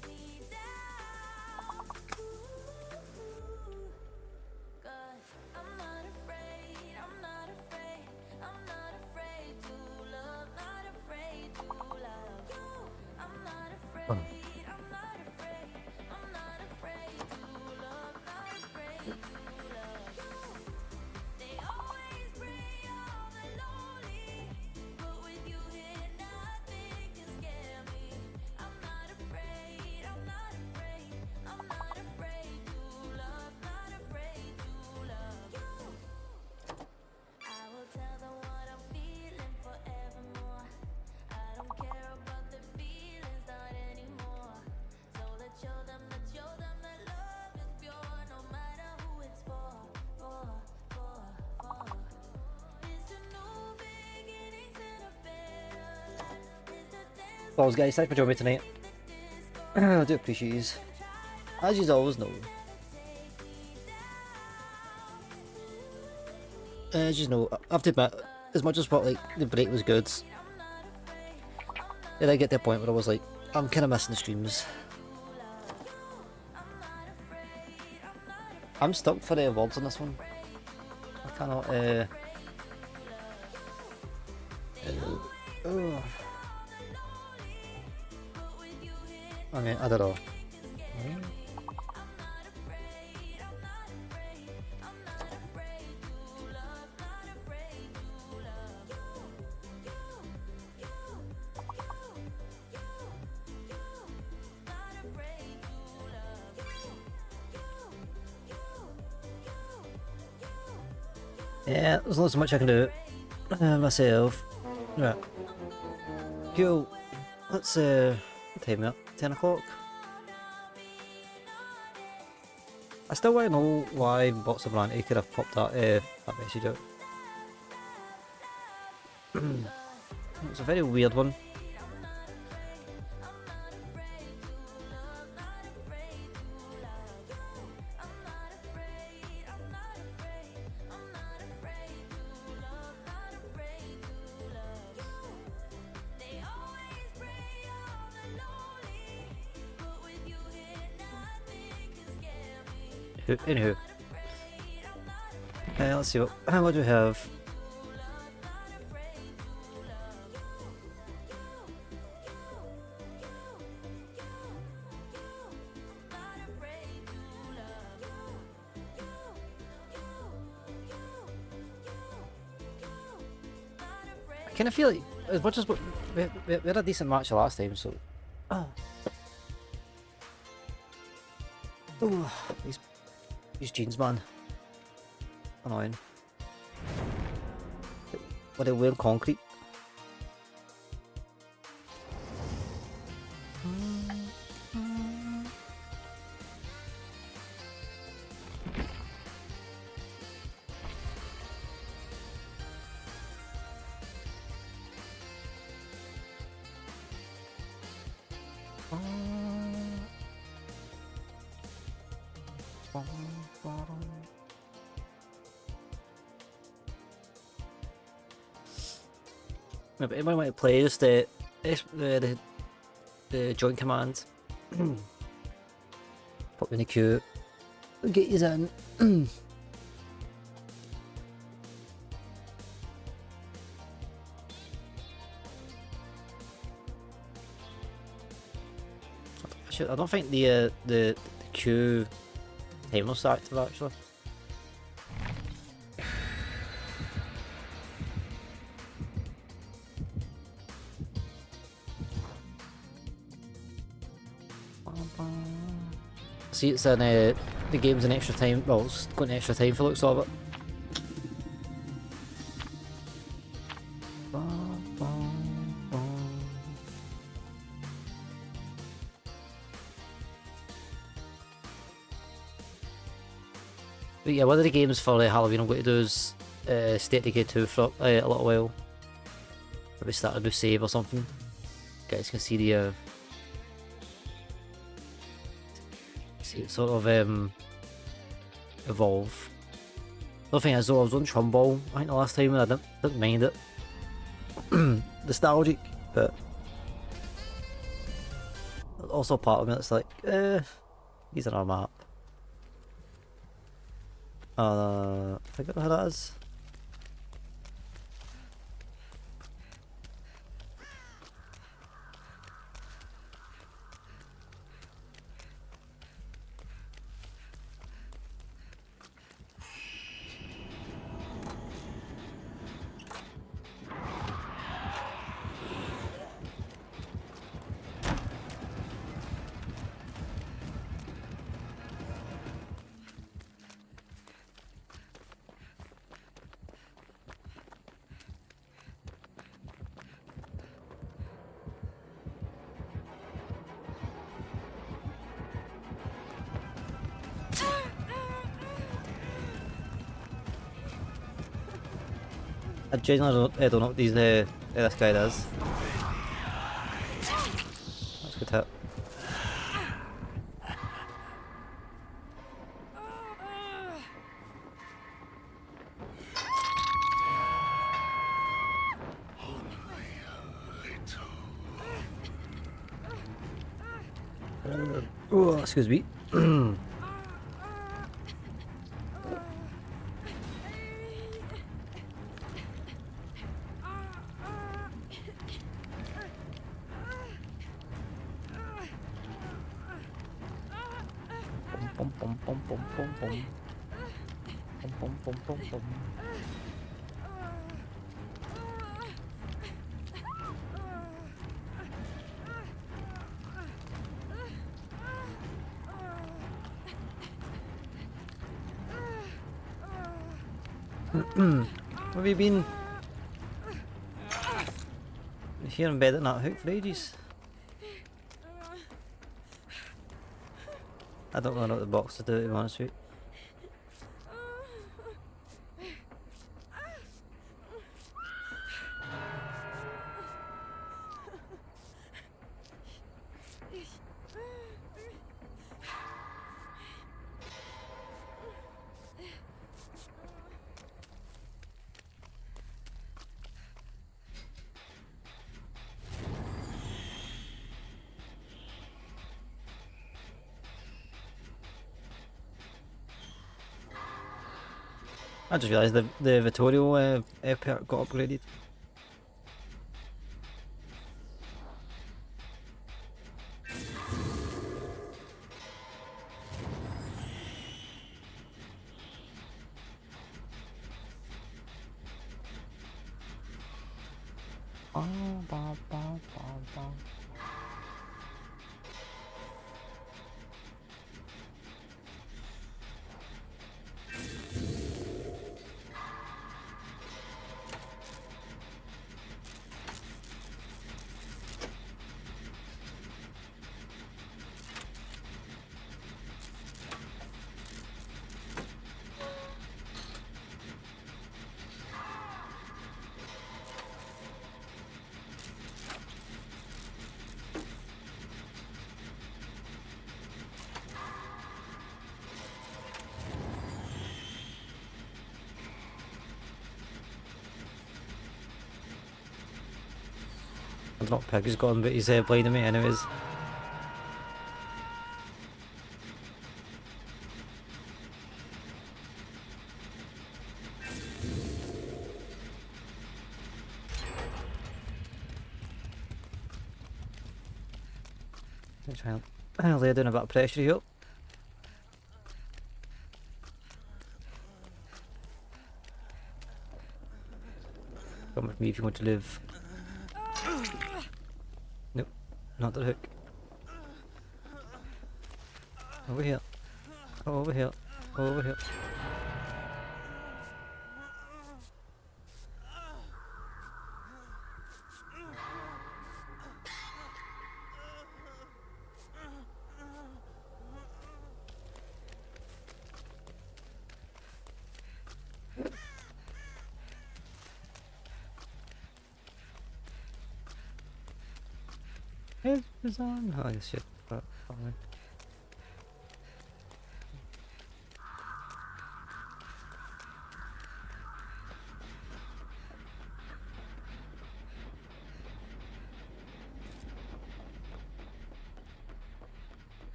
Well, guys, thanks for joining me tonight. I do appreciate you. As you always know. As you know, I have to admit, as much as what like the break was good, did I get to a point where I was like, I'm kind of missing the streams. I'm stuck for the awards on this one. I cannot. I mean, I don't know. Yeah, there's not so much I can do myself. Right. Cool. Let's time it. 10 o'clock. I still want to know why bots of Ranty could have popped that message out. It's a very weird one. Anywho, let's see what do we have. I kind of feel like, as much as we had a decent match last time, so. Oh, these jeans, man. Annoying. But they're wearing concrete. But anyone want to play just the joint command? Pop in the queue. Get you in. I don't think the queue timer's active actually. See, it's in the game's an extra time. Well, it's got an extra time for looks of it. But yeah, one of the games for Halloween I'm going to do is State of Decay 2 for a little while. Maybe start a new save or something. You guys can see the see it sort of evolve. The thing is though, I was on Trumball I think the last time and I didn't mind it. Nostalgic, but also part of me that's like, these are our map. I think I know how that is. I genuinely don't know what this guy does. That's a good hit. Oh, excuse me. Where have you been? Here in bed at that hook for ages. I don't really know what the box to do, to be honest with you. I just realised the Vittorio perk got upgraded. I don't know what pig he's got, but he's blinding me anyways. Try and lay down a bit of pressure here. Come with me if you want to live. Nope, not the hook. Over here. Over here. Over here. It's on. Oh, shit. Fine.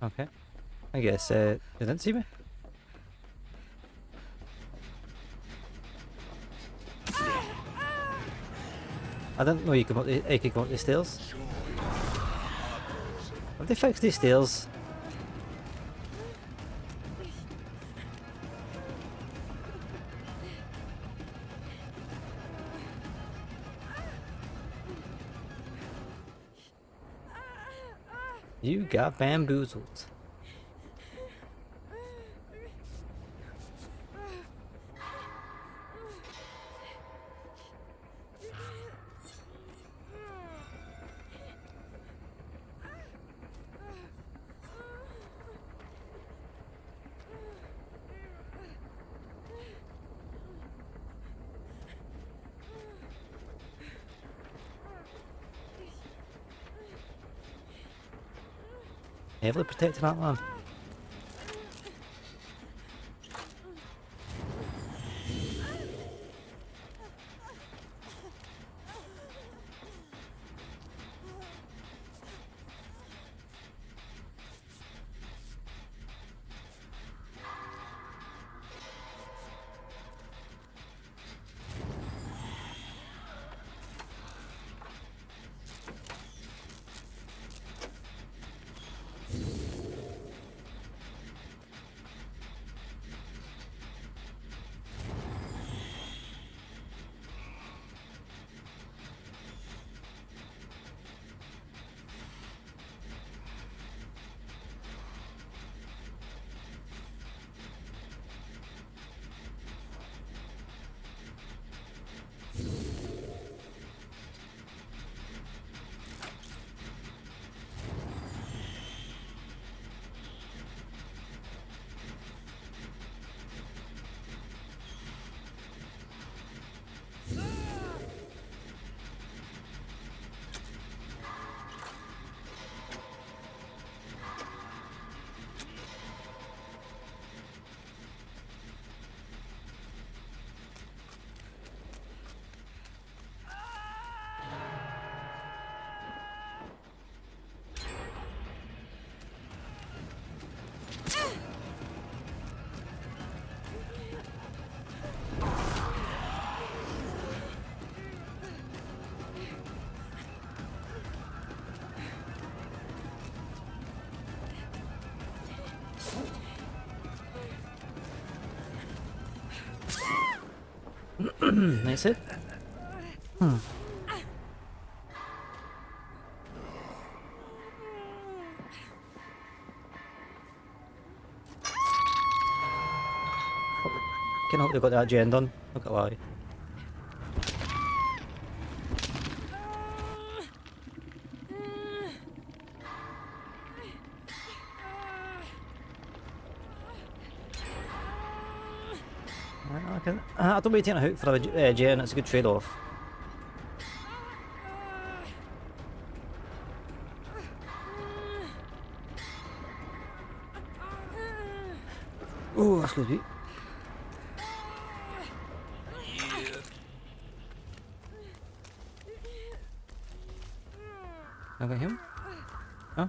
Okay. I guess they didn't see me. I didn't know you could go up the stairs. Have they fixed these stairs? You got bamboozled. Heavily protecting that man. Nice hit. Can hope they got that gen done. Look at why. I don't be taking a hook for a gen, it's a good trade-off. Oh, excuse me. I got him? Huh?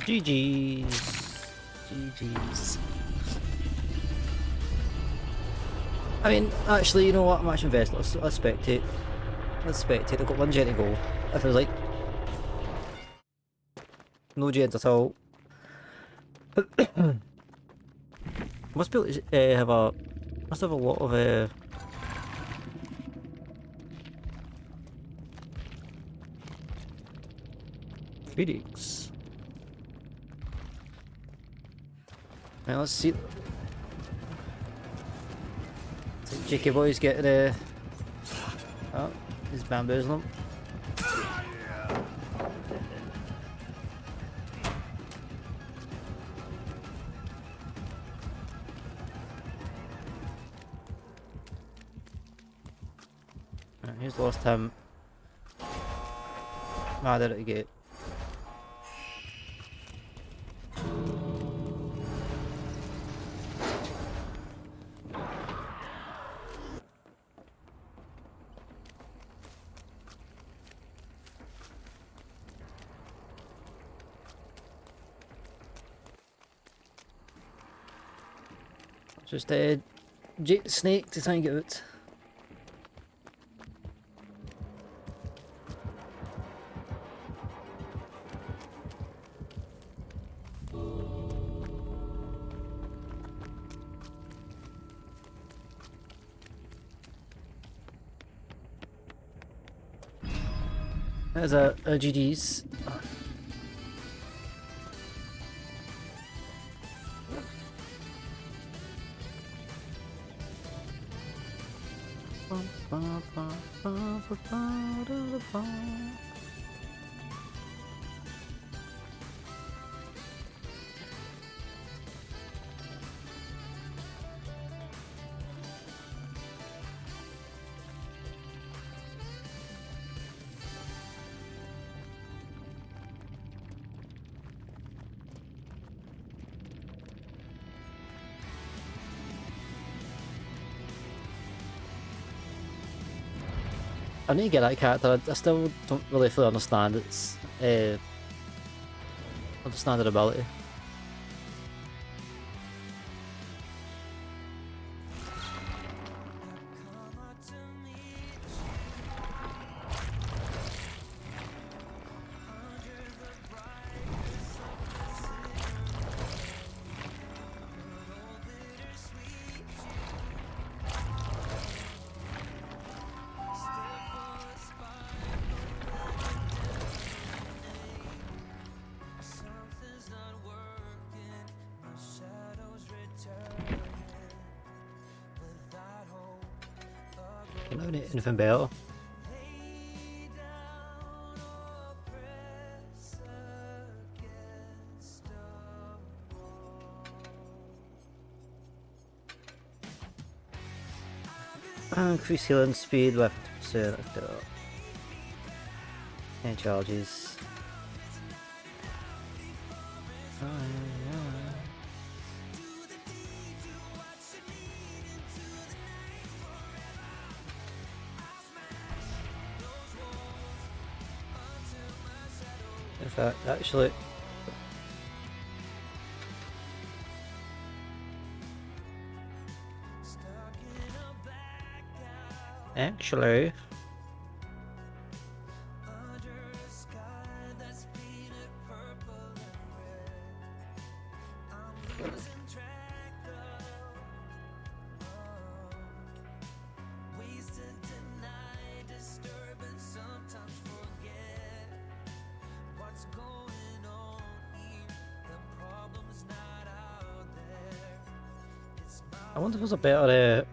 GG's. GG's. I mean, actually, you know what? I'm actually invested. Let's spectate. Let's spectate. I've got one gen to go. If it was like no gens at all, must be able to have a lot of Phoenix. Right, let's see. JK boy's getting oh, he's bamboozling. Right, he's lost him. Mad at it again. Just Jake the Snake to try and get out. There's a GG's. I need to get that character. I still don't really fully understand its understand ability. You know, anything better? Increase healing speed with 50%. Any charges? In fact, actually, I wonder if there's a better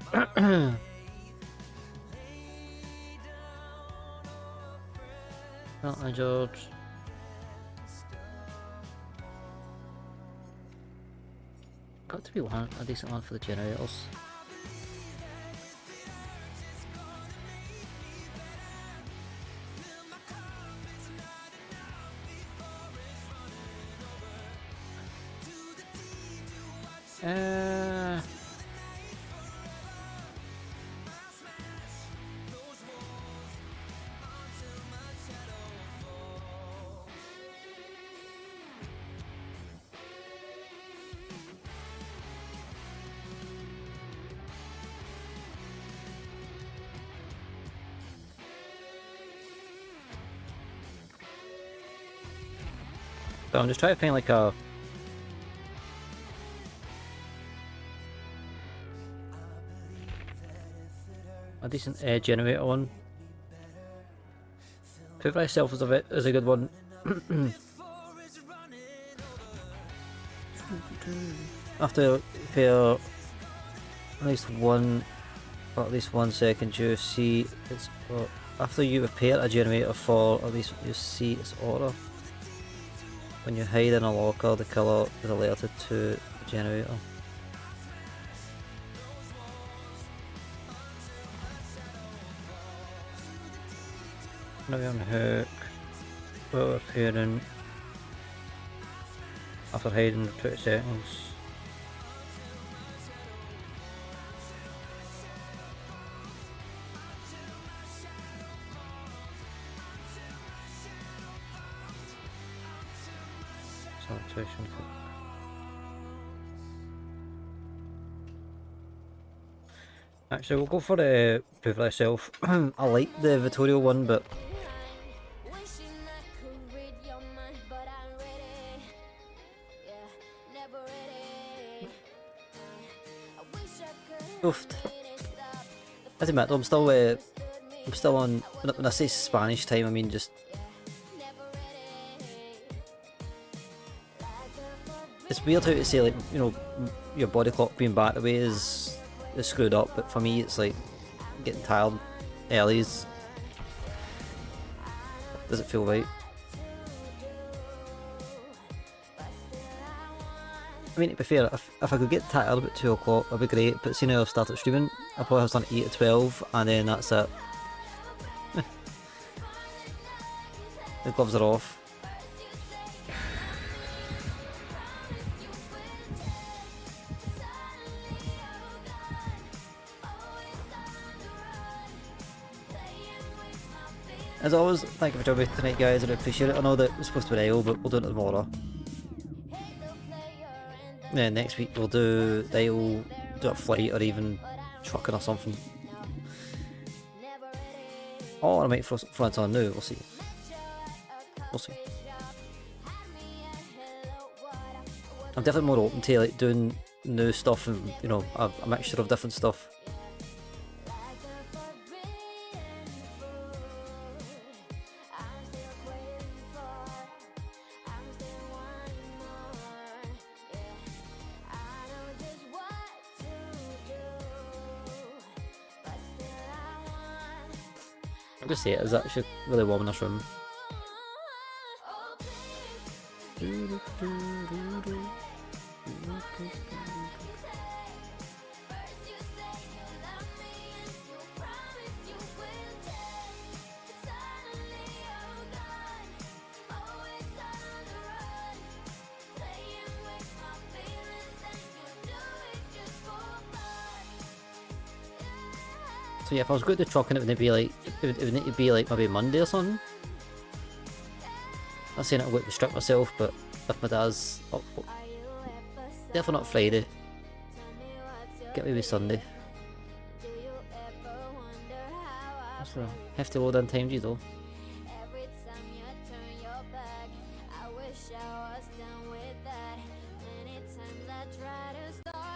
not injured. Got to be a decent one for the generators. So I'm just trying to find like a decent generator one. Prove Thyself is a good one. After repair at least one second, you see its after you repair a generator for at least you see its order. When you hide in a locker, the killer is alerted to the generator. Now we're on hook. We're appearing after hiding for 20 seconds. Sanitation. Actually, we'll go for the Prove Thyself. I like the Vittorio one, but oofed. I admit though, I'm still on. When I say Spanish time, I mean just. It's weird how to say, like, you know, your body clock being back the way is screwed up, but for me it's like getting tired early doesn't feel right. I mean, to be fair, if I could get tired about 2 o'clock, that'd be great, but seeing how I've started streaming, I'll probably have done 8 to 12, and then that's it. The gloves are off. As always, thank you for joining me tonight, guys. I appreciate it. I know that it's supposed to be IO, but we'll do it tomorrow. Yeah, next week we'll do IO, do a flight, or even trucking or something. Or I might throw it on now. We'll see. We'll see. I'm definitely more open to like doing new stuff and, you know, a mixture of different stuff. I'm gonna say it is actually really warm in this room. So yeah, if I was going to trucking, it would be like it would need to be like maybe Monday or something. I'm not saying I'll go to restrict myself, but if my dad's up, definitely not Friday. Get maybe Sunday. That's a hefty load in time, you though.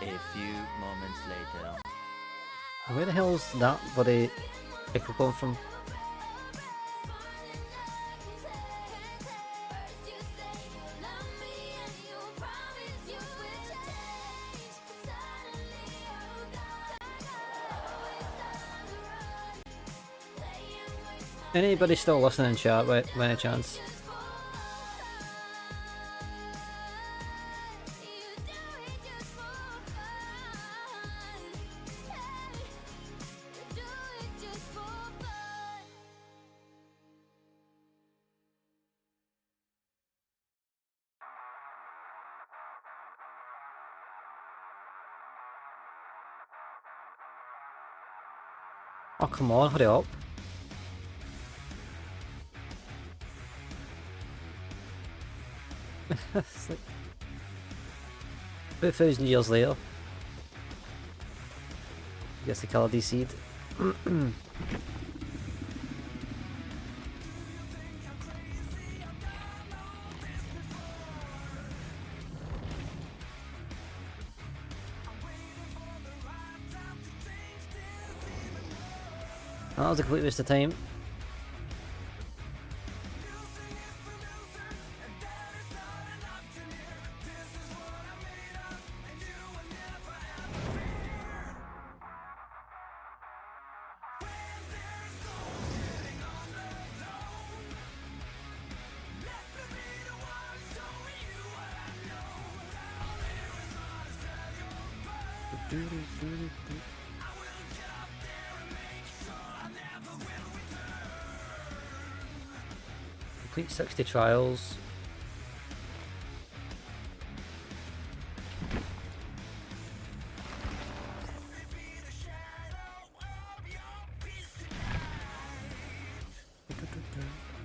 A few moments later. Where the hell's that bloody echo come from? Anybody still listening in chat by any chance? Oh come on, hurry up. It's like 2,000 years later. I guess the colour DC'd. That was a complete waste of time. Complete 60 trials.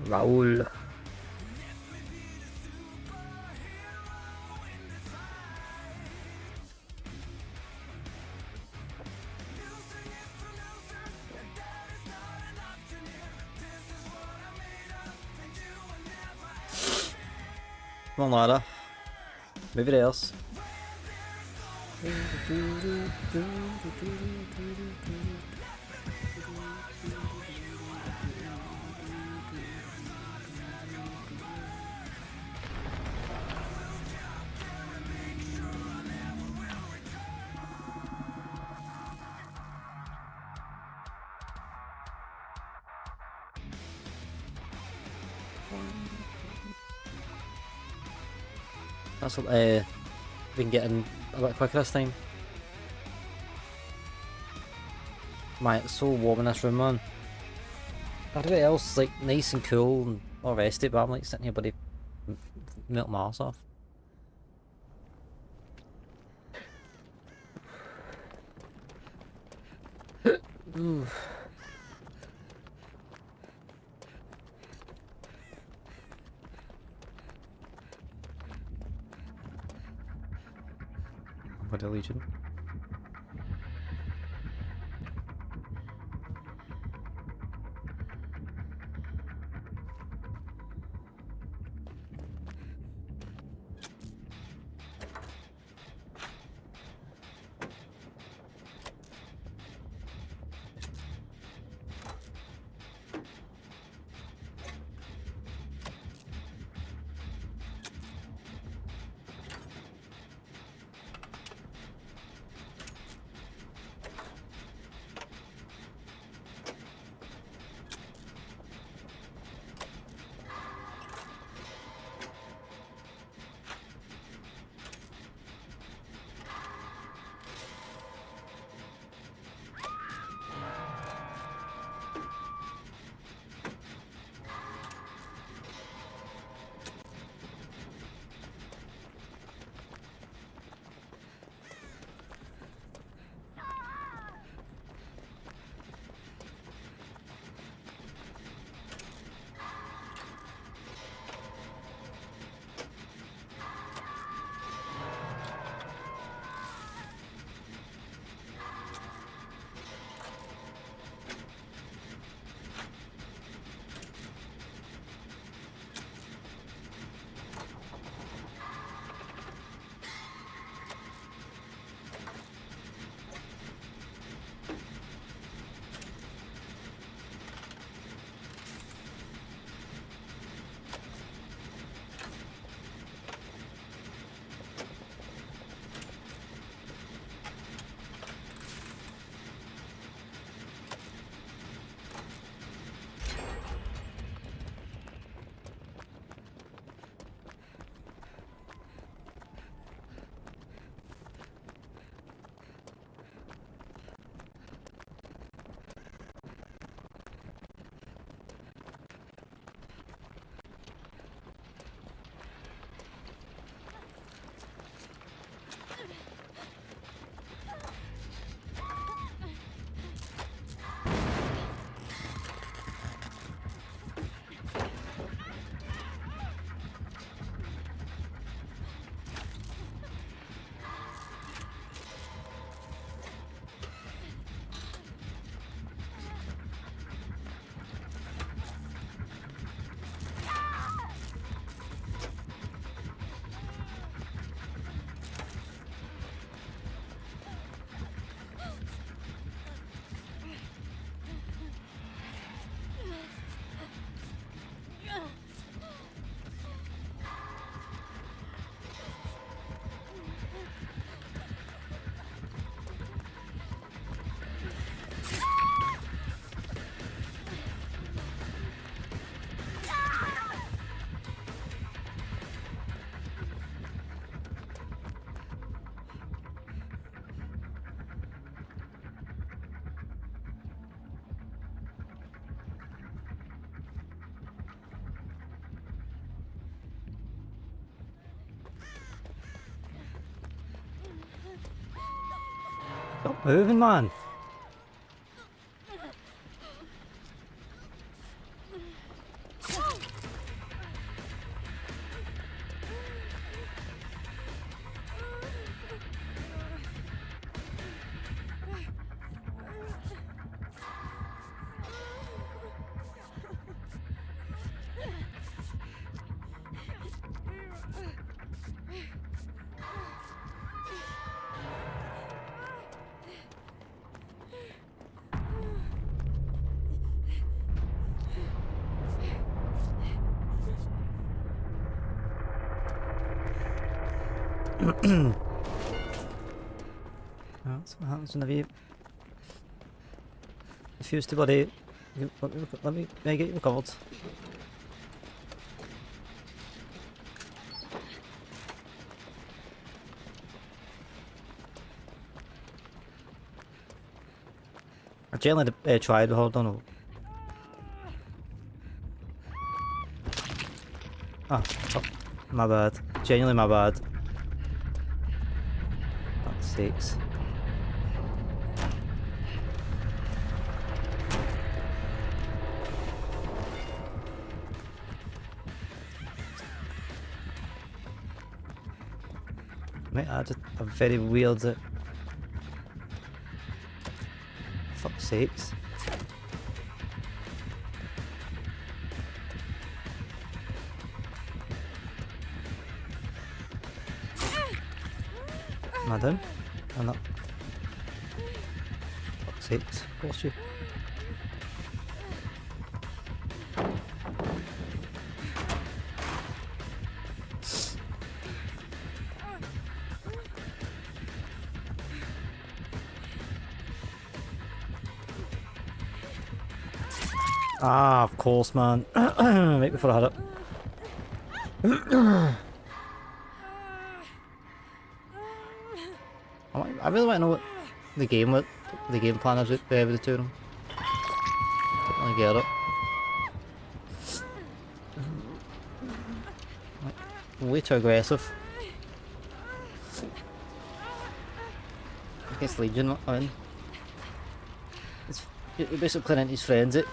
Raul. Come on, Lara. Move it else. That's what we can get in a bit quicker this time. Man, it's so warm in this room, man. Everybody else is like nice and cool and all the rest of it, but I'm like sitting here buddy melt my arse off. Ooh. What a legion. Moving, man. That's what happens whenever you refuse to bloody. Let me get you recovered. I generally tried, hold on. Oh, my bad. Genuinely my bad. Fuck's sakes. Mate, I just a very weird. Fuck's sakes. Am I down? I'm not. Fuck's sakes. Of course you. Ah, of course, man. Right before I had it. I really want to know what the game plan is with the two of them. Don't really get it. Like, way too aggressive. Against Legion, I mean. You're basically playing into his friends, it.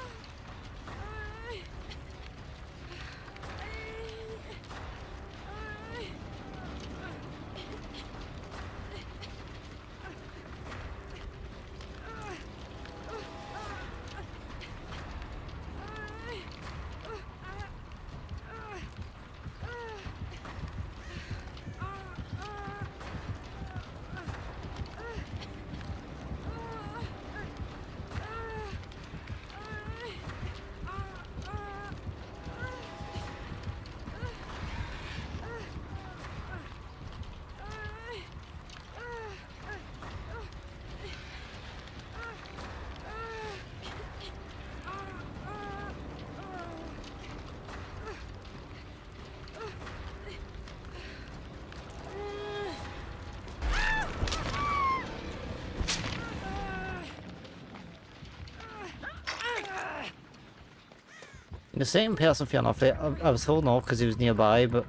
The same person, fair enough. I was holding off because he was nearby, but.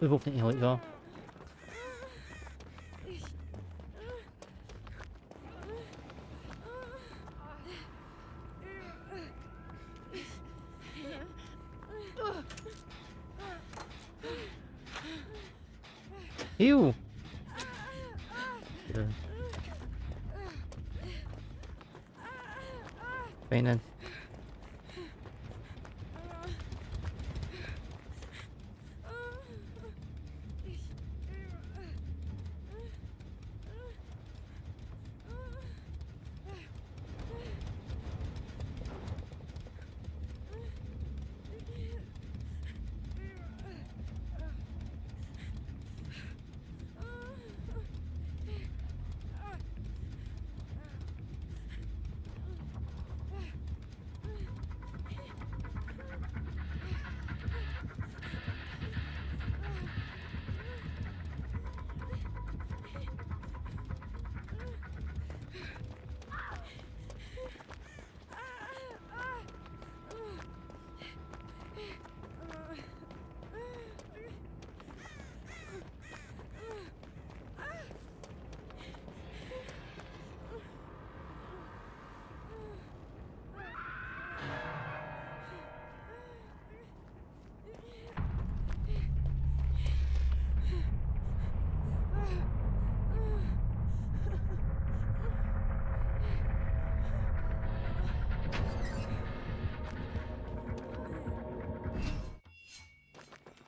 We both need to heal each other. Ew! Yeah. Fine then.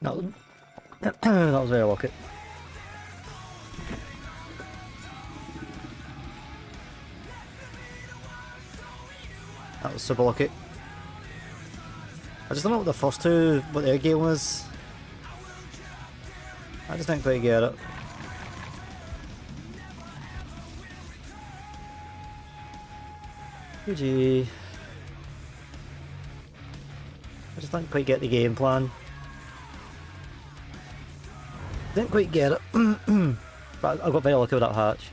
No, that was very lucky. That was super lucky. I just don't know what the first two, what their game was. I just didn't quite get it. GG. I just didn't quite get the game plan. Didn't quite get it. But I got very lucky with that hatch.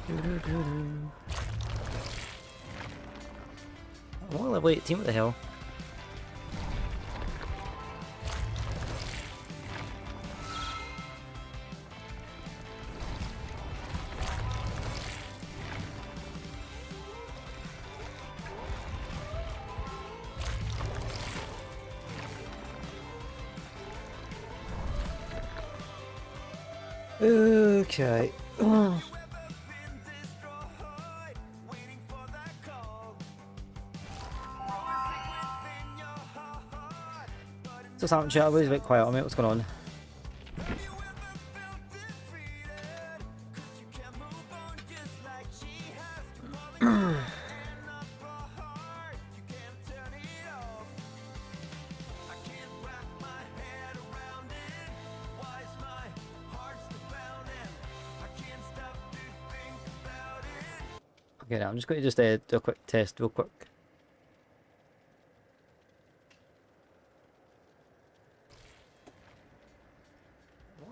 I'm only level 18, what the hell? Okay. Just haven't chat, everybody's a bit quiet on me, what's going on? Okay, now I'm just going to just do a quick test real quick.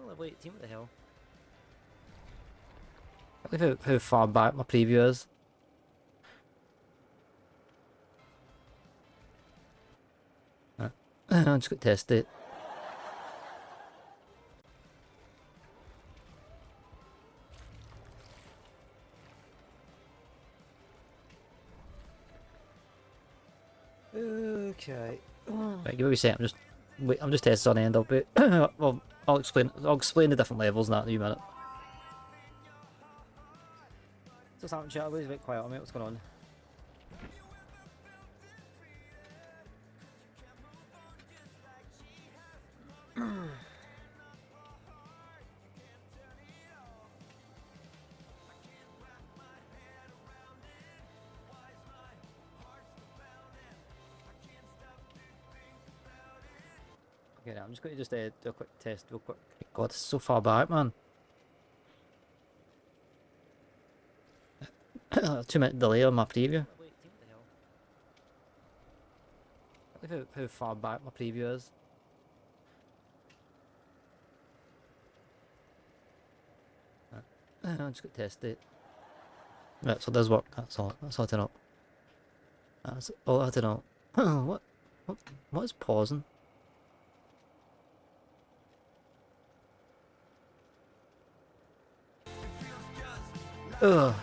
Level 18, what the hell? I believe how far back my preview is. I'm just going to test it. Okay. Right, give me a sec. I'm just testing on end of it. Well, I'll explain the different levels in that in a minute. Just haven't chat, everybody's a bit quiet on me, what's going on? Okay, now I'm just going to just do a quick test real quick. God, this is so far back, man. 2-minute delay on my preview. I believe how far back my preview is. I'm just going to test it. Right, so it does work. That's all I know. That's all I know. What is pausing? Ugh.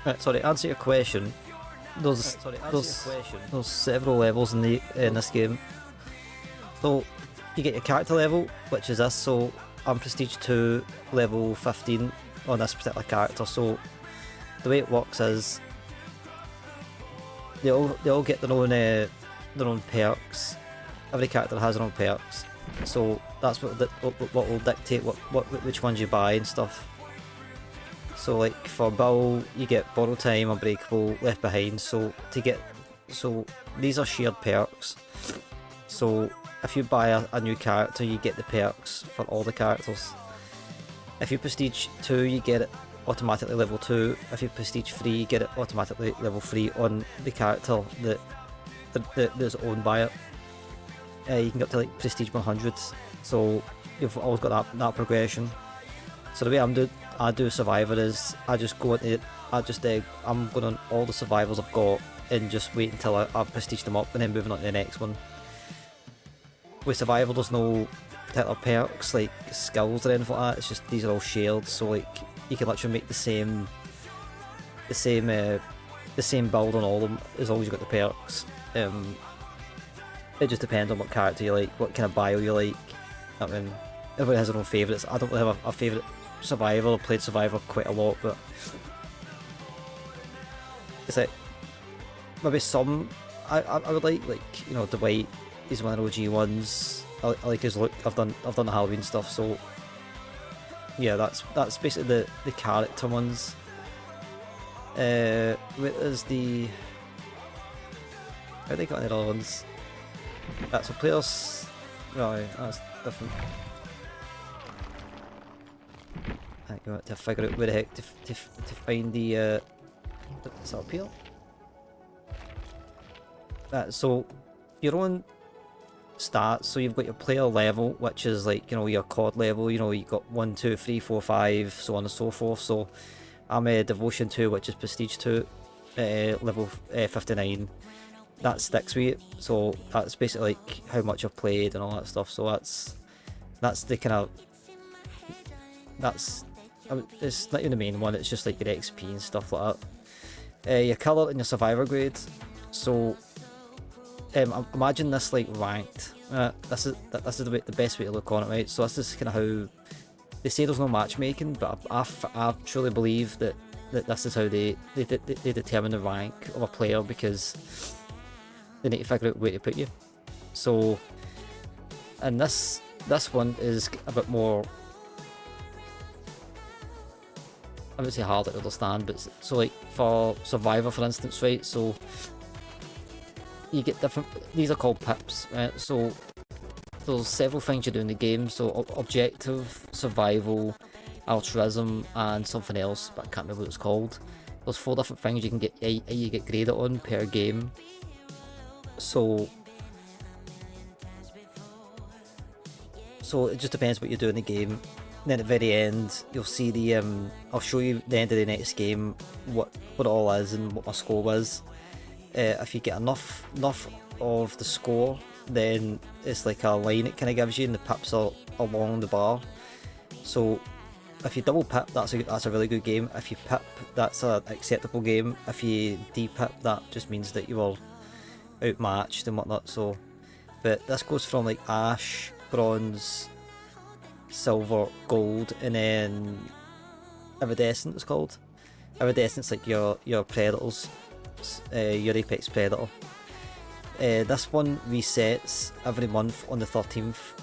Right, sorry, answer your question. There's several levels in this game. So you get your character level, which is this. So I'm Prestige 2, level 15 on this particular character. So the way it works is they all get their own perks. Every character has their own perks. So that's what will dictate which ones you buy and stuff. So like for Bill, you get Borrow Time, Unbreakable, Left Behind. So these are shared perks. So if you buy a new character, you get the perks for all the characters. If you Prestige 2, you get it automatically level 2. If you Prestige 3, you get it automatically level 3 on the character that's owned by it. You can get up to like Prestige 100s, so you've always got that progression. So the way I do Survivor is I just go into it, I'm going on all the survivors I've got and just wait until I've prestiged them up and then moving on to the next one. With Survivor there's no particular perks like skills or anything like that, it's just these are all shared, so like you can literally make the same build on all of them as long as you've got the perks. It just depends on what character you like, what kind of bio you like. I mean, everybody has their own favourites. I don't really have a favourite Survivor. I've played Survivor quite a lot, but it's like maybe some I would like you know, Dwight is one of the OG ones. I like his look. I've done the Halloween stuff, so yeah, that's basically the character ones. There's the how they got any other ones? That's so players. Right, that's different. I got to figure out where the heck to find the is that up here? So your own stats, so you've got your player level, which is like, you know, your COD level, you know, you got 1, 2, 3, 4, 5, so on and so forth. So I'm a Devotion 2, which is Prestige 2, level 59. That sticks with it, so that's basically like how much I've played and all that stuff. So that's the kind of it's not even the main one, it's just like your XP and stuff like that. Your colour and your survivor grade. So imagine this like ranked. This is the best way to look on it, right? So this is kind of how they say there's no matchmaking, but I truly believe that this is how they determine the rank of a player, because they need to figure out where to put you. So, and this one is a bit more, I would say harder to understand, but so like for Survivor for instance, right, so you get different, these are called pips, right? So there's several things you do in the game, so objective, survival, altruism and something else, but I can't remember what it's called. There's 4 different things you can get, you get graded on per game. So it just depends what you do in the game. And then at the very end, you'll see the I'll show you the end of the next game what it all is and what my score was. If you get enough of the score, then it's like a line it kind of gives you, and the pips are along the bar. So if you double pip, that's a really good game. If you pip, that's an acceptable game. If you de-pip, that just means that you were outmatched and whatnot. So, but this goes from like ash, bronze, silver, gold, and then iridescent it's called. Iridescent's like your predators, your apex predator. This one resets every month on the 13th,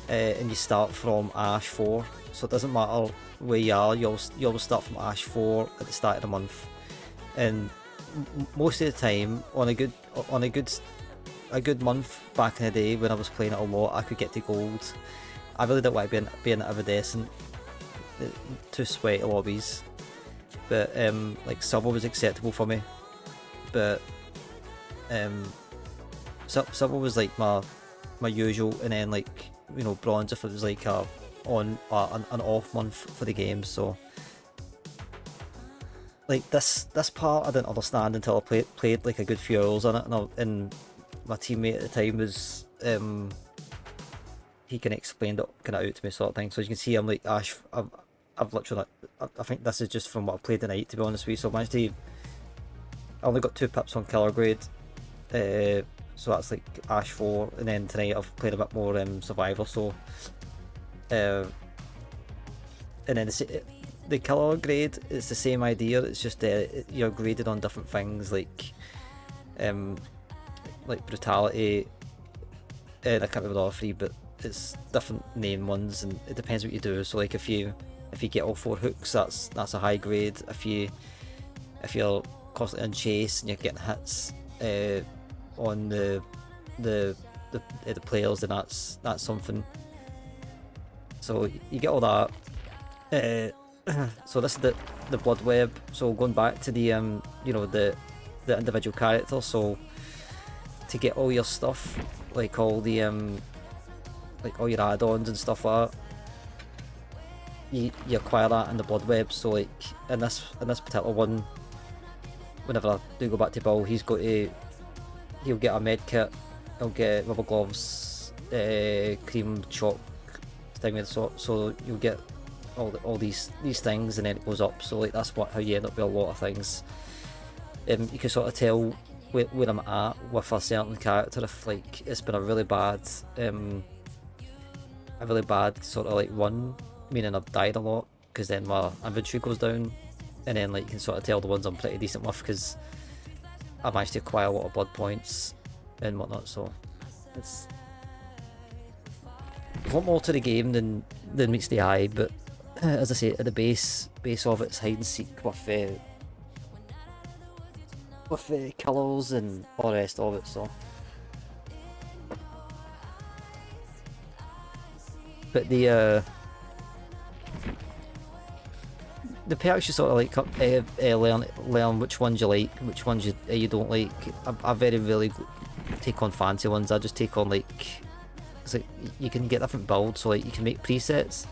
and you start from ash 4, so it doesn't matter where you are, you always start from ash 4 at the start of the month. And most of the time, on a good month back in the day when I was playing it a lot, I could get to gold. I really don't like being iridescent, too sweaty lobbies, but like silver was acceptable for me, but silver was like my usual, and then like, you know, bronze if it was like an off month for the game. So like this part I didn't understand until I played like a good few hours on it, and my teammate at the time was he can explain it kind of out to me, sort of thing. So as you can see, I'm like Ash. I've literally, I think this is just from what I've played tonight, to be honest with you. So I only got 2 pips on killer grade. so that's like Ash 4, and then tonight I've played a bit more Survivor, so and then the killer grade is the same idea, it's just you're graded on different things like brutality, and I can't remember the other 3, but it's different name ones, and it depends what you do. So like if you get all 4 hooks, that's a high grade. If you're constantly in chase and you're getting hits on the players, then that's something. So you get all that. So this is the blood web. So going back to the the individual character. So to get all your stuff, like all the like all your add-ons and stuff like that, you acquire that in the blood web. So like in this particular one, whenever I do go back to Bill, he'll get a med kit, he'll get rubber gloves, cream chalk thing, so you'll get all these things, and then it goes up. So like that's how you end up with a lot of things. You can sort of tell where I'm at with a certain character if like it's been a really bad sort of like run, meaning I've died a lot, because then my inventory goes down, and then like you can sort of tell the ones I'm pretty decent with because I managed to acquire a lot of blood points and whatnot. So it's a lot more to the game than meets the eye, but as I say, at the base of it, it's hide and seek with killers and all the rest of it. So, but the perks you sort of like learn which ones you like, which ones you don't like. I very rarely take on fancy ones. I just take on like you can get different builds, so like you can make presets.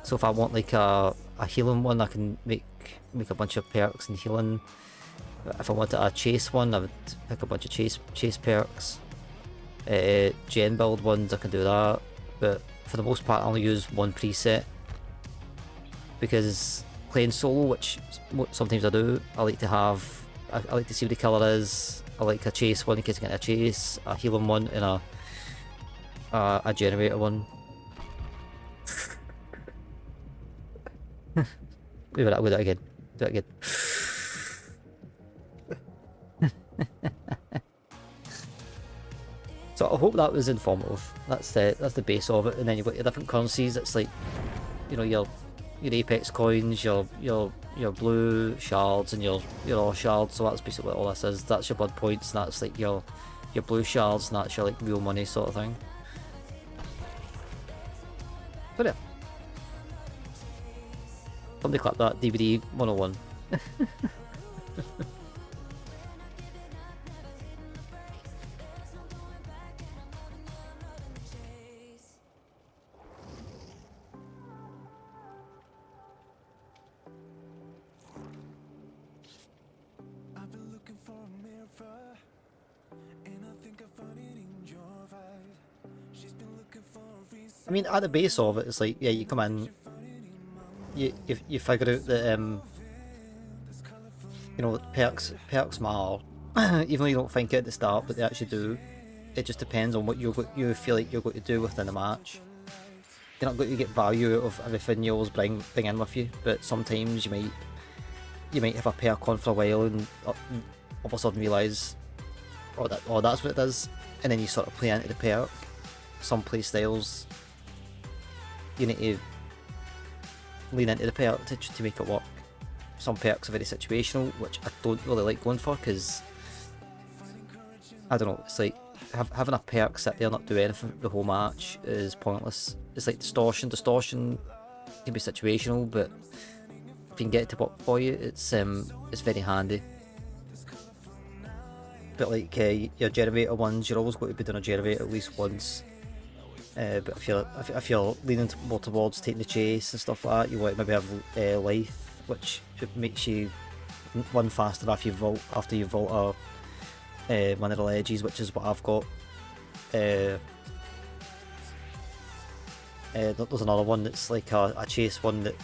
So if I want like a healing one, I can make a bunch of perks and healing. If I wanted a chase one, I would pick a bunch of chase perks. Gen build ones, I can do that, but for the most part I only use one preset, because playing solo, which sometimes I do, I like to see what the killer is. I like a chase one in case I get a chase, a healing one, and a generator one. We'll do that again. Do it again. So I hope that was informative. That's the base of it, and then you've got your different currencies. It's like, you know, your Apex coins, your blue shards, and your raw shards. So that's basically what all this is. That's your blood points, and that's like your blue shards, and that's your like real money sort of thing. So yeah. Somebody clap that, DVD 101. I mean, at the base of it, it's like, yeah, you come in, you figure out that you know, perks matter, even though you don't think it at the start, but they actually do. It just depends on what you feel like you're going to do within a match. You're not going to get value out of everything you always bring in with you, but sometimes you might have a perk on for a while and all of a sudden realise, oh that's what it is, and then you sort of play into the perk. Some play styles, you need to lean into the perk to make it work. Some perks are very situational, which I don't really like going for, because I don't know, it's like having a perk sit there and not do anything the whole match is pointless. It's like distortion can be situational, but if you can get it to work for you, it's very handy. But like your generator ones, you're always going to be doing a generator at least once. But if you're leaning more towards taking the chase and stuff like that, you want to maybe have life, which makes you run faster after you vault one of the ledges, which is what I've got. There's another one that's like a chase one that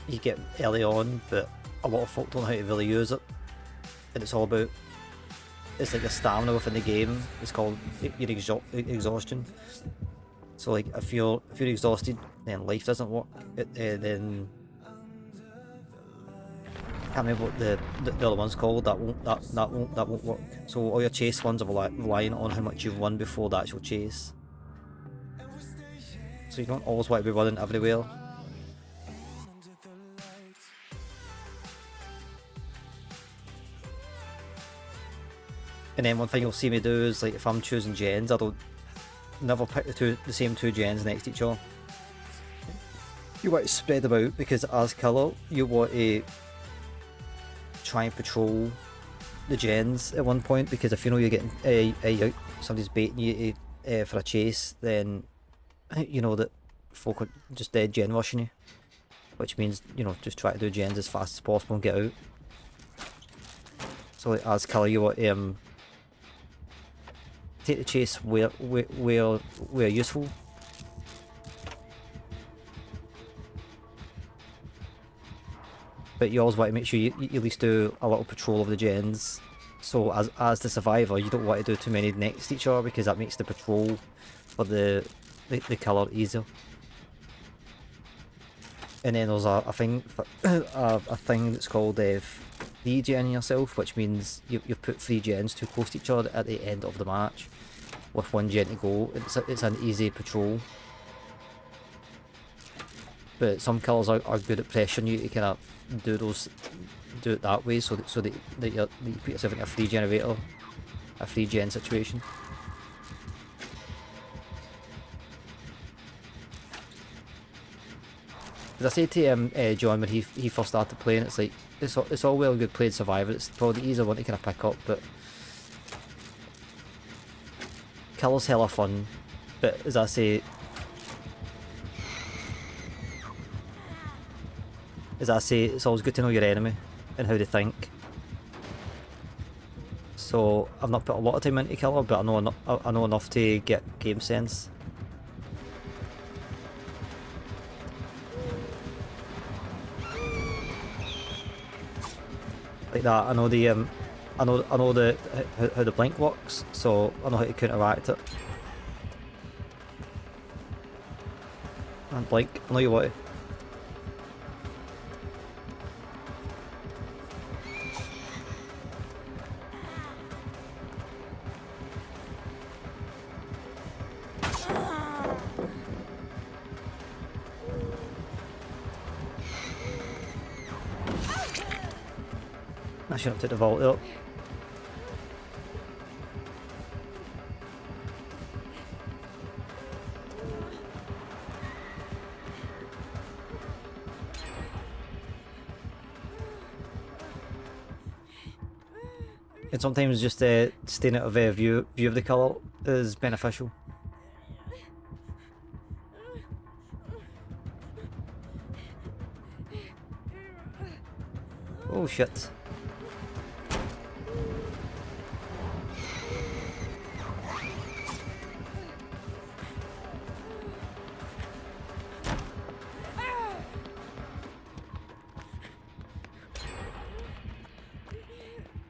you get early on, but a lot of folk don't know how to really use it, and it's all about it's like a stamina within the game. It's called your exhaustion. So like if you're exhausted, then life doesn't work. Then can't remember what the other one's called. That won't work. So all your chase ones are relying on how much you've won before the actual chase. So you don't always want to be running everywhere. And then one thing you'll see me do is, like, if I'm choosing gens, I don't never pick the same two gens next to each other. You want to spread them out, because as killer, you want to try and patrol the gens at one point, because if you know you're getting somebody's baiting you for a chase, then you know that folk are just dead gen rushing you, which means, you know, just try to do gens as fast as possible and get out. So like, as killer, you want to take the chase where useful. But you always want to make sure you at least do a little patrol of the gens. So as the survivor, you don't want to do too many next to each other, because that makes the patrol for the killer easier. And then there's a thing that's called free gen yourself, which means you've put 3 gens too close to each other at the end of the match with 1 gen to go. It's an easy patrol. But some killers are good at pressuring you to kind of do it that way, so that you put yourself in a free generator, a free gen situation. As I said to John when he first started playing, it's like it's all well and good playing Survivor. It's probably the easier one to kind of pick up, but killer's hella fun. But as I say, it's always good to know your enemy and how they think. So I've not put a lot of time into killer, but I know enough to get game sense. Like that, I know how the blink works, so I know how to counteract it. And blink, I know you want to. I shouldn't have took the vault up. And sometimes just staying out of view of the killer is beneficial. Oh shit.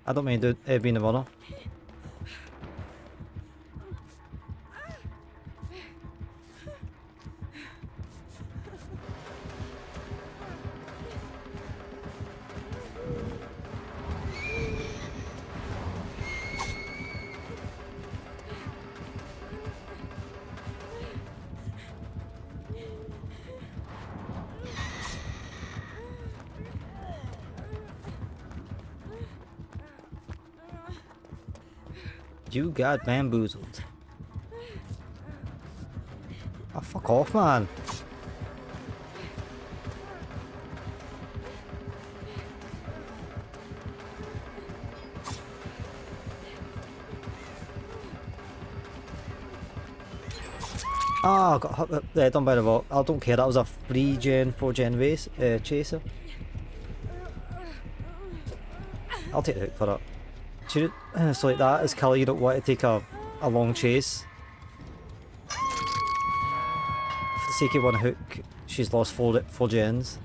I don't mind being a runner. You got bamboozled. Oh, fuck off, man. Ah, I got hit done by the vault. I don't care, that was a 3-gen, 4-gen race, chaser. I'll take the hook for that. So like that, as killer, you don't want to take a long chase. For the sake of one hook, she's lost 4 gens.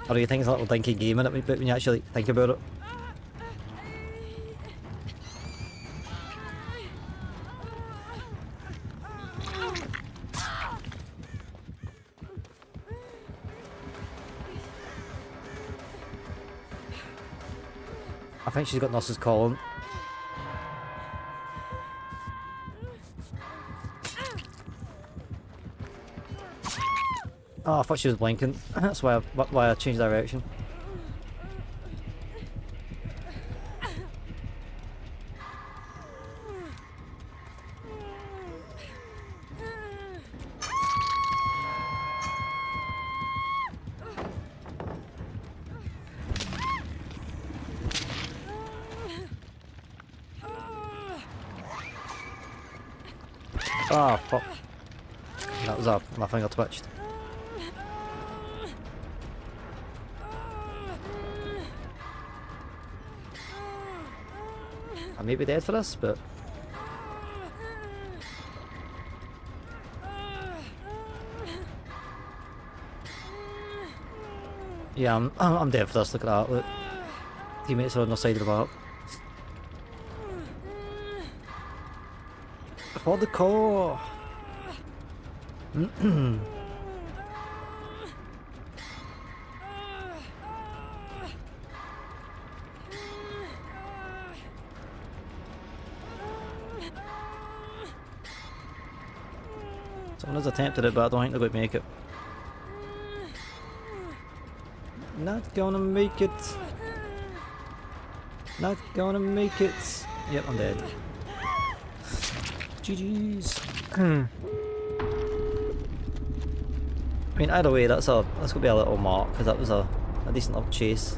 Or you think it's a little dinky game in it, but when you actually think about it. I think she's got nurses calling. Oh, I thought she was blinking. That's why I changed direction. Oh, fuck. That was up. My finger twitched. I may be dead for this, but... yeah, I'm dead for this. Look at that. Look. Teammates are on the side of the map. For the core! Someone has attempted it, but I don't think they're going to make it. Not gonna make it. Not gonna make it. Yep, I'm dead. GG's. I mean, either way, that's gonna be a little mark because that was a decent little chase.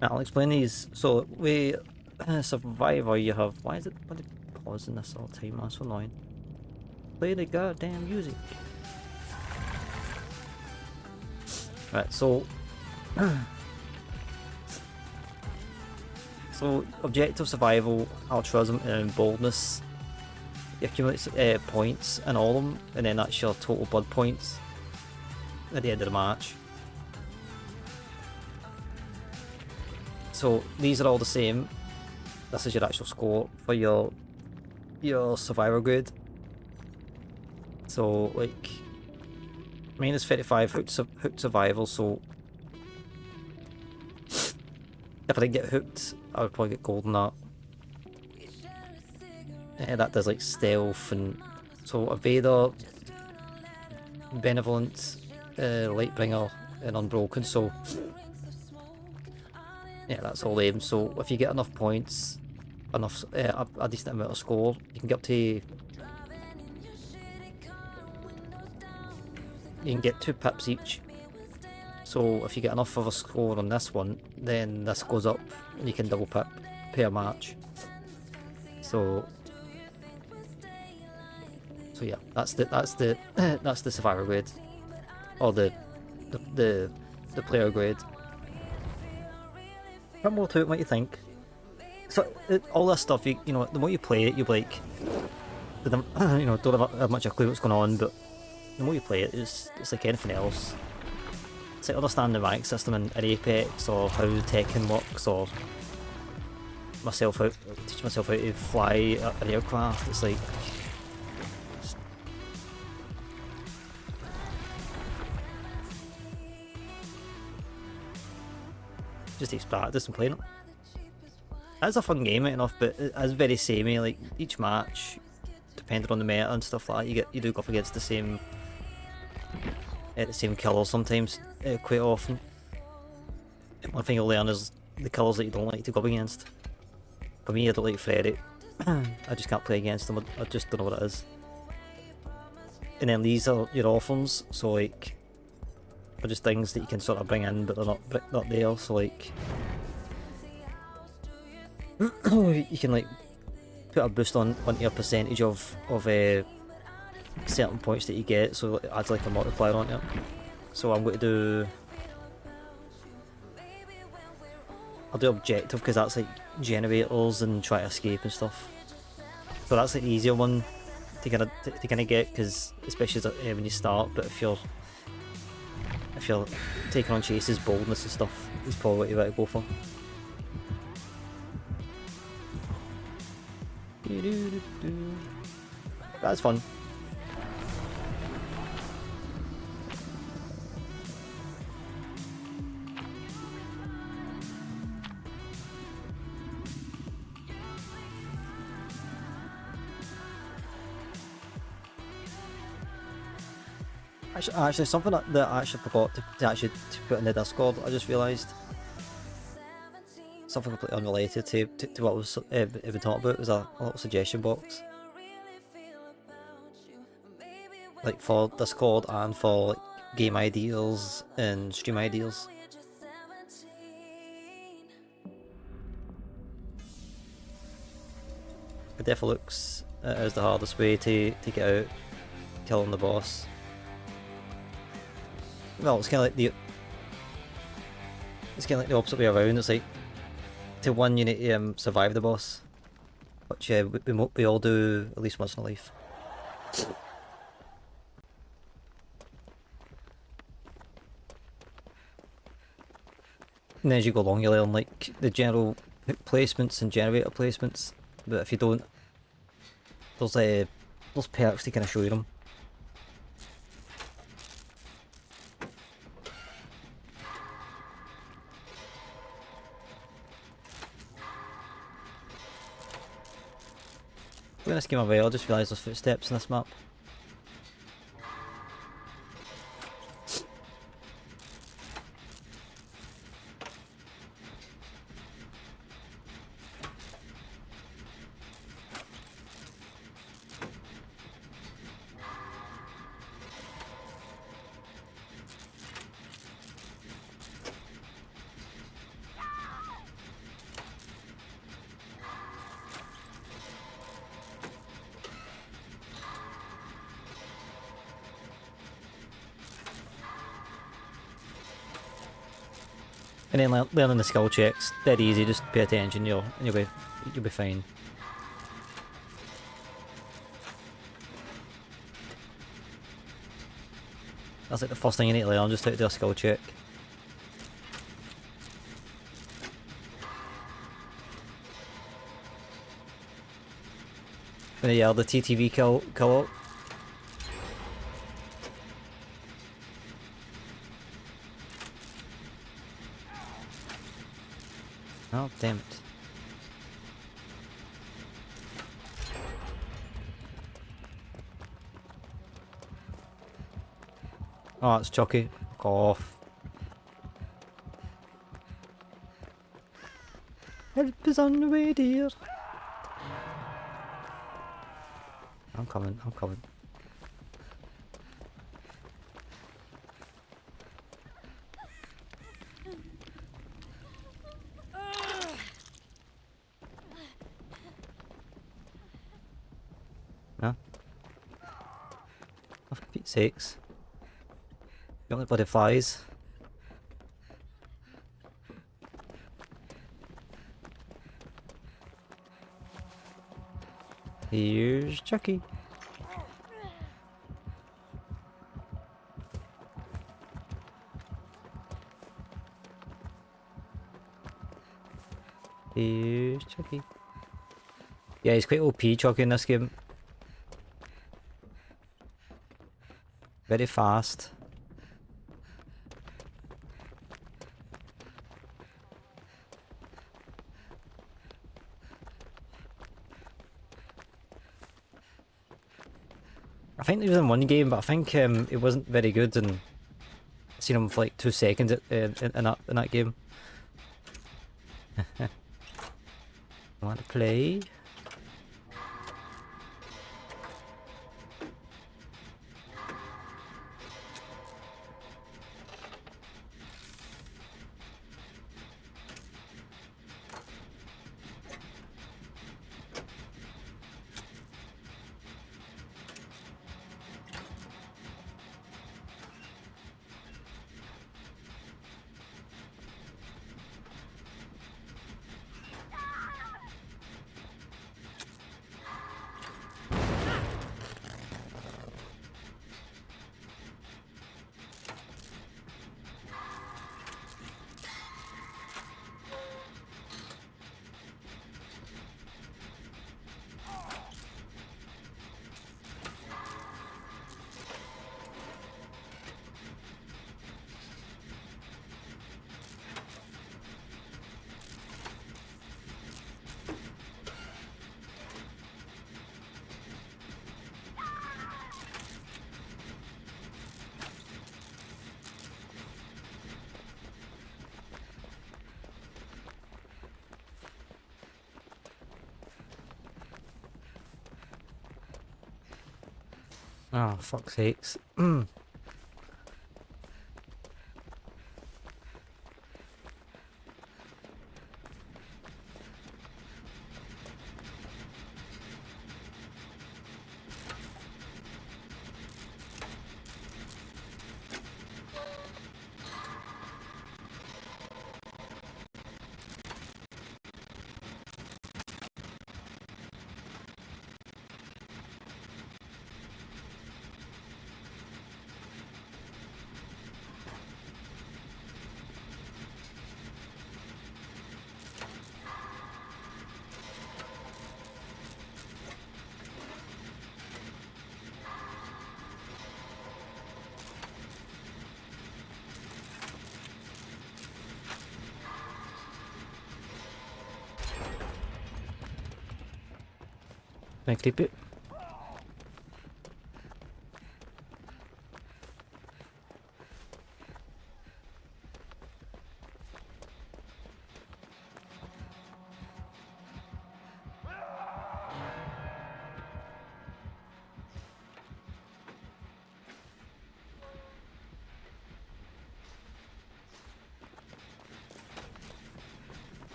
Now, I'll explain these. So, we Survivor, you have. Why is it pausing this all the time? That's so annoying. Play the goddamn music. Right, so. So, objective, survival, altruism, and boldness. You accumulate points in all of them, and then that's your total blood points at the end of the match. So these are all the same. This is your actual score for your survivor grade. So like, mine is 35 hooked survival. So if I didn't get hooked, I would probably get gold in that. That does like stealth and so evader, benevolent, lightbringer, and unbroken. So. Yeah, that's all them. So if you get enough points, a decent amount of score, you can get up to. You can get 2 pips each. So if you get enough of a score on this one, then this goes up, and you can double pip per match. So yeah, that's the survivor grade, or the player grade. What more to it? What you think? So all this stuff, you know, the more you play it, you're like, you know, don't have much of a clue what's going on, but the more you play it, it's like anything else. It's like understanding the rank system in Apex, or how Tekken works, or teach myself how to fly an aircraft. It's like. Just takes practice and playing it. It's a fun game enough, but it's very samey. Like each match, depending on the meta and stuff like that, you do go up against the same killers sometimes, quite often. One thing you'll learn is the killers that you don't like to go up against. For me, I don't like Freddy. I just can't play against them. I just don't know what it is. And then these are your orphans, so like. They're just things that you can sort of bring in, but they're not there. So like, you can like put a boost onto your percentage of certain points that you get, so it adds like a multiplier onto it. So I'm going to do I'll do objective because that's like generators and try to escape and stuff. So that's like the easier one to kind of get, because especially when you start. But if you're taking on chases, boldness and stuff, is probably what you want to go for. That's fun. Actually, something that I actually forgot to put in the Discord. I just realised something completely unrelated to what was been talked about. Was a little suggestion box, like for Discord and for like, game ideas and stream ideas. It definitely looks as the hardest way to get out, killing the boss. Well, it's kind of like the opposite way around. It's like to win you need to survive the boss, which we all do at least once in a life. And then as you go along, you learn like the general placements and generator placements. But if you don't, there's perks to kind of show you them. When this game away, I just realised there's footsteps in this map. And then learning the skill checks, dead easy. Just pay attention, you'll be fine. That's like the first thing you need to learn, just how to do a skill check. And yeah, the TTV kill up. Oh, damn it. Oh, it's Chucky. Fuck off. Help is on the way, dear. I'm coming, I'm coming. No? Oh, for Pete's sakes. You only bloody flies. Here's Chucky. Here's Chucky. Yeah, he's quite OP, Chucky, in this game. Very fast. I think he was in one game, but I think he wasn't very good, and I've seen him for like 2 seconds in that game. Want to play? Oh, fuck's sakes. Can I keep it?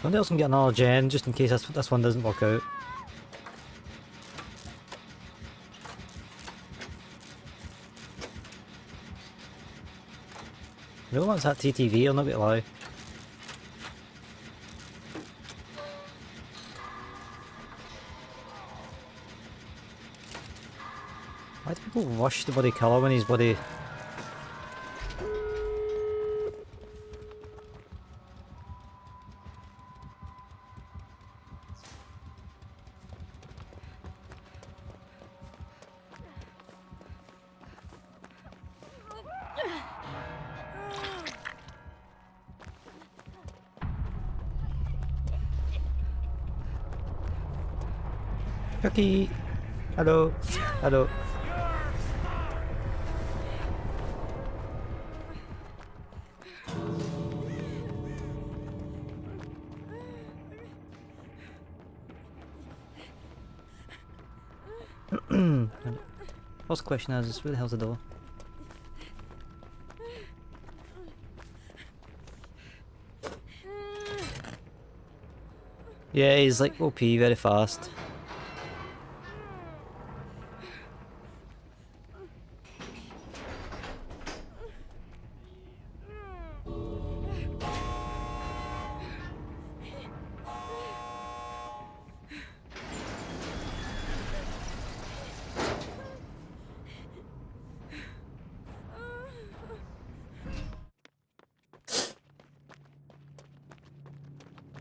Somebody else can get another gen, just in case this one doesn't work out. No one's at TTV, I'll not be lie. Why do people rush the bloody killer when he's bloody... Chucky! Hello! Hello! First question is, where the hell's the door? Yeah, he's like OP very fast.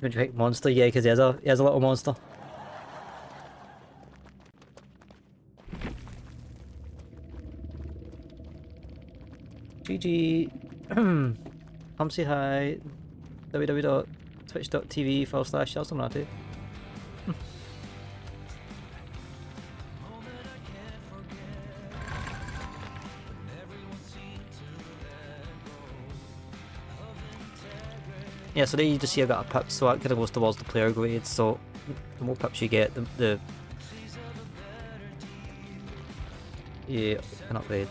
Would you pick monster? Yeah, because he has a little monster. GG. Come say hi. www.twitch.tv/Sheltermanati. Yeah, so there you just see I got a pip, so that kind of goes towards the player grade, so the more pips you get, the yeah, an upgrade.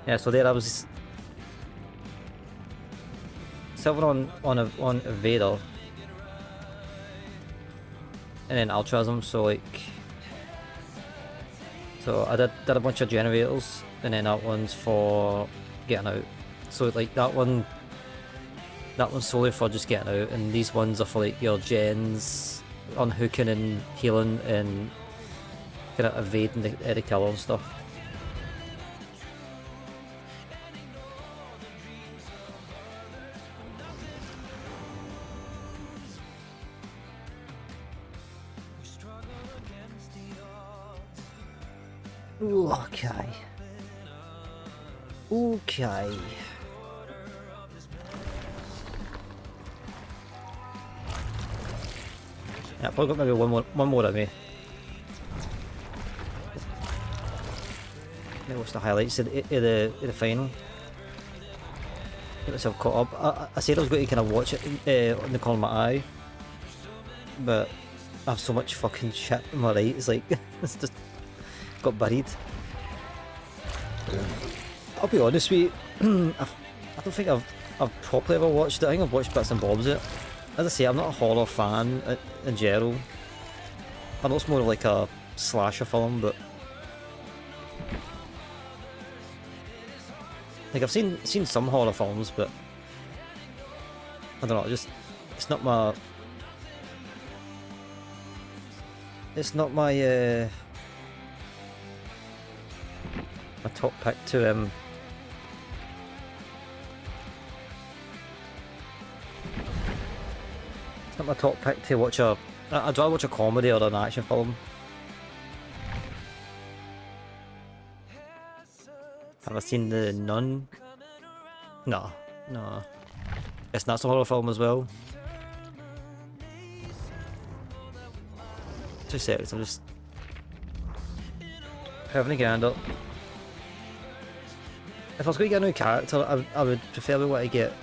Yeah, so there I was silver on Vader, and then Altruism, so like, so I did a bunch of generators, and then that one's for getting out. So like that one's solely for just getting out, and these ones are for like your gens, unhooking and healing and kind of evading the killer and stuff. Okay. Okay. Yeah, probably got maybe one more of me. Maybe watch the highlights of the final. Get myself caught up. I said I was going to kind of watch it on the corner of my eye, but I have so much fucking shit on my right. It's like it's just got buried. I'll be honest with you. I don't think I've properly ever watched it. I think I've watched bits and bobs of it. As I say, I'm not a horror fan in general. I know it's more like a slasher film, but like I've seen some horror films, but I don't know. It's not my my top pick to It's not my top pick to watch I'd rather watch a comedy or an action film. Have I seen The Nun? No. Guess that's a horror film as well. 2 seconds, I'm just having a gander. If I was going to get a new character, I would prefer what I get.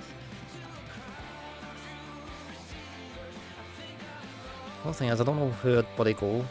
The thing is, I don't know who I'd bloody go.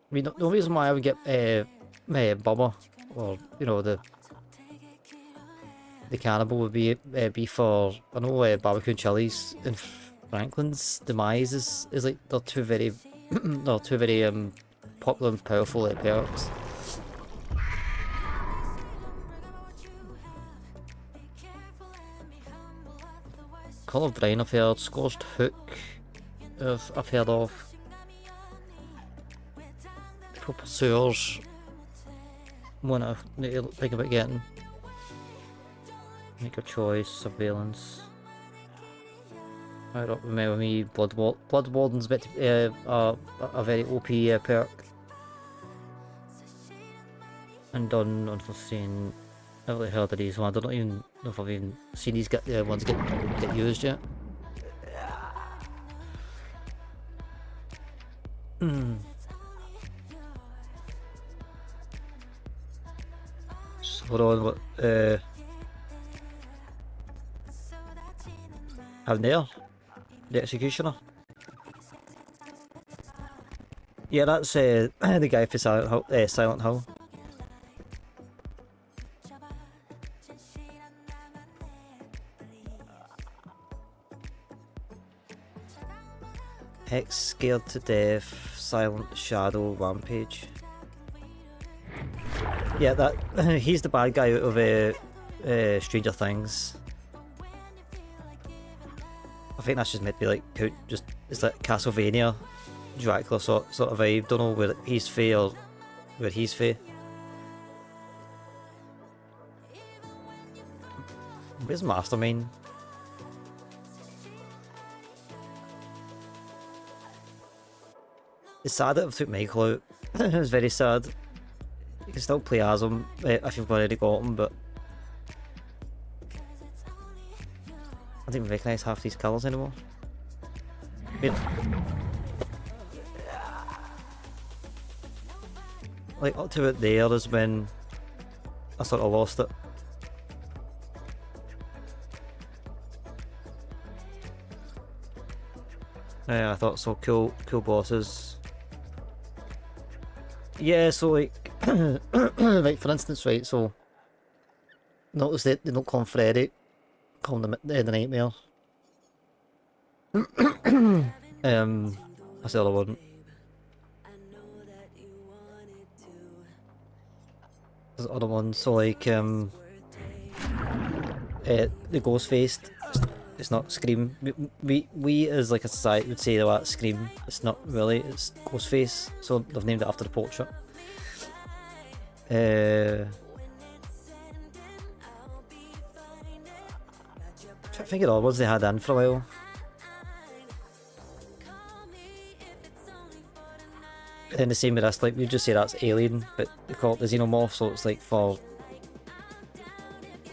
I mean, the reason why I would get Bubba, or you know the cannibal, would be for, I know barbecue and chilies and Franklin's demise is like they're two very popular and powerful perks. Call of Brine I've heard, Scorched Hook I've heard of. Pursuers, one I need to think about getting. Make a choice. Surveillance. I don't remember me. Blood Warden's a very OP perk. And done unforeseen. I've really heard of these ones. I don't even know if I've even seen these ones get used yet. Hold on, what have there? The Executioner? Yeah, that's the guy for Silent Hill. Hex Scared to Death, Silent Shadow, Rampage. Yeah, that he's the bad guy out of Stranger Things. I think that's just meant to be like it's like Castlevania, Dracula sort of vibe. Don't know where he's fair or where he's fair. Where's Mastermind? It's sad that I've took Michael out. It's very sad. You can still play as him if you've already got him, but I don't even recognise half these colours anymore. Wait. Like up to it there is when I sort of lost it. Yeah, I thought so. Cool bosses. Yeah, so like, like for instance, right, so notice that they don't call him Freddy, call him the Nightmare. What's the other one? There's other one, so like the Ghostfaced, it's not Scream. We as like a society would say that Scream. It's not really. It's Ghostface. So they've named it after the portrait. I'm trying to think of all the ones they had in for a while. And then the same with this, like we just say that's Alien, but they call it the Xenomorph, so it's like for.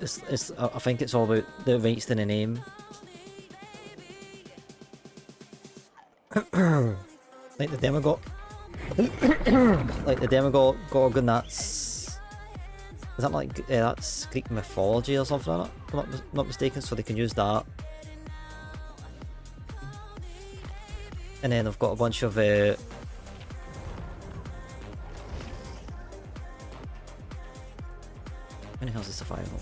I think it's all about the rights to the name. Like the Demogorgon. Like the Demogorgon, that's. Is that like. That's Greek mythology or something like that? If I'm not mistaken, so they can use that. And then I've got a bunch of. How many hell's the survival?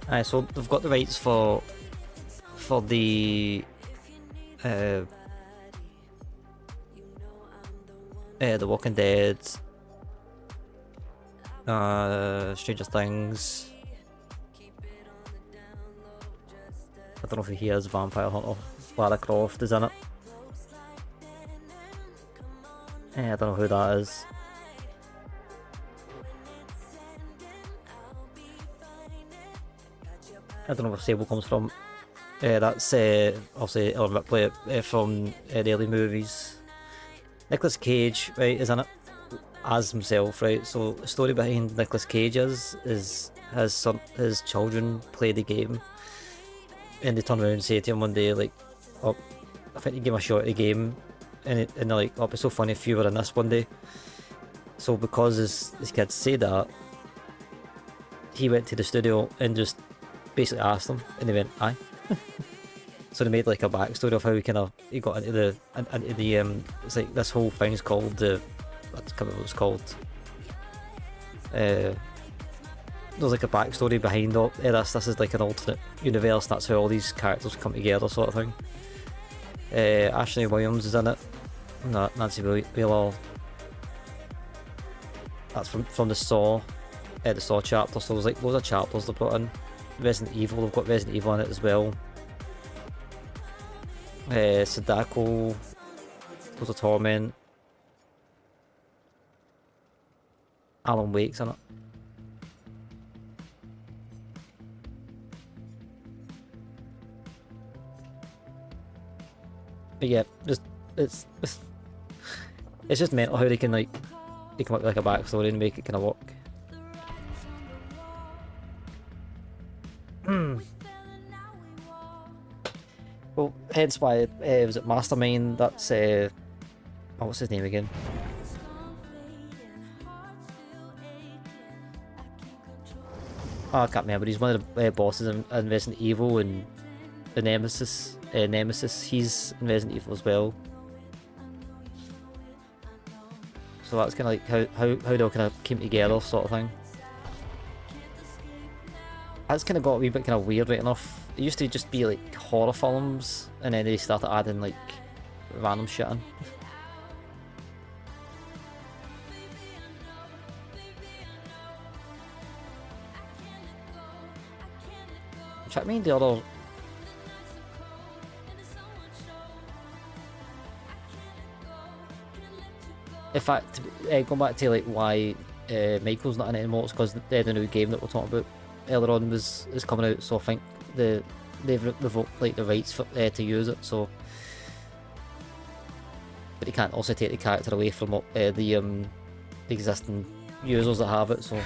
Alright, so they've got the rights for the Walking Dead, Stranger Things. I don't know if he has Vampire Hunter. Lara Croft is in it. I don't know who that is. I don't know where Sable comes from. That's obviously Ellen Ripley from the early movies. Nicolas Cage, right, is in it as himself, right? So the story behind Nicolas Cage is his children play the game, and they turn around and say to him one day like, "Oh, I think you give him a shot at the game," and they're like, "Oh, it'd be so funny if you were in this one day." So because his kids say that, he went to the studio and just basically asked them, and they went, "Aye." So they made like a backstory of how he got into the it's like this whole thing's called the I can't remember what it's called. There's like a backstory behind all this. This is like an alternate universe. That's how all these characters come together, sort of thing. Ashley Williams is in it. Nancy Wheeler. That's from the Saw chapter. So there's like loads of chapters they put in. Resident Evil, they've got Resident Evil in it as well. Sadako, Tales of Torment. Alan Wake's in it. But yeah, it's just mental how they can like come up with like a backstory and make it kind of work. Well, hence why was it Mastermind? That's oh, what's his name again? Oh, I can't remember. He's one of the bosses in Resident Evil, and the Nemesis. He's in Resident Evil as well. So that's kind of like how they all kind of came together, sort of thing. That's kind of got a wee bit kind of weird right enough. It used to just be like horror films, and then they started adding like random shit in. Check me the other. In fact, going back to like why Michael's not in it anymore, it's because the new game that we're talking about earlier on is coming out. So I think they've revoked like the rights for, to use it. So, but they can't also take the character away from the existing users that have it. So.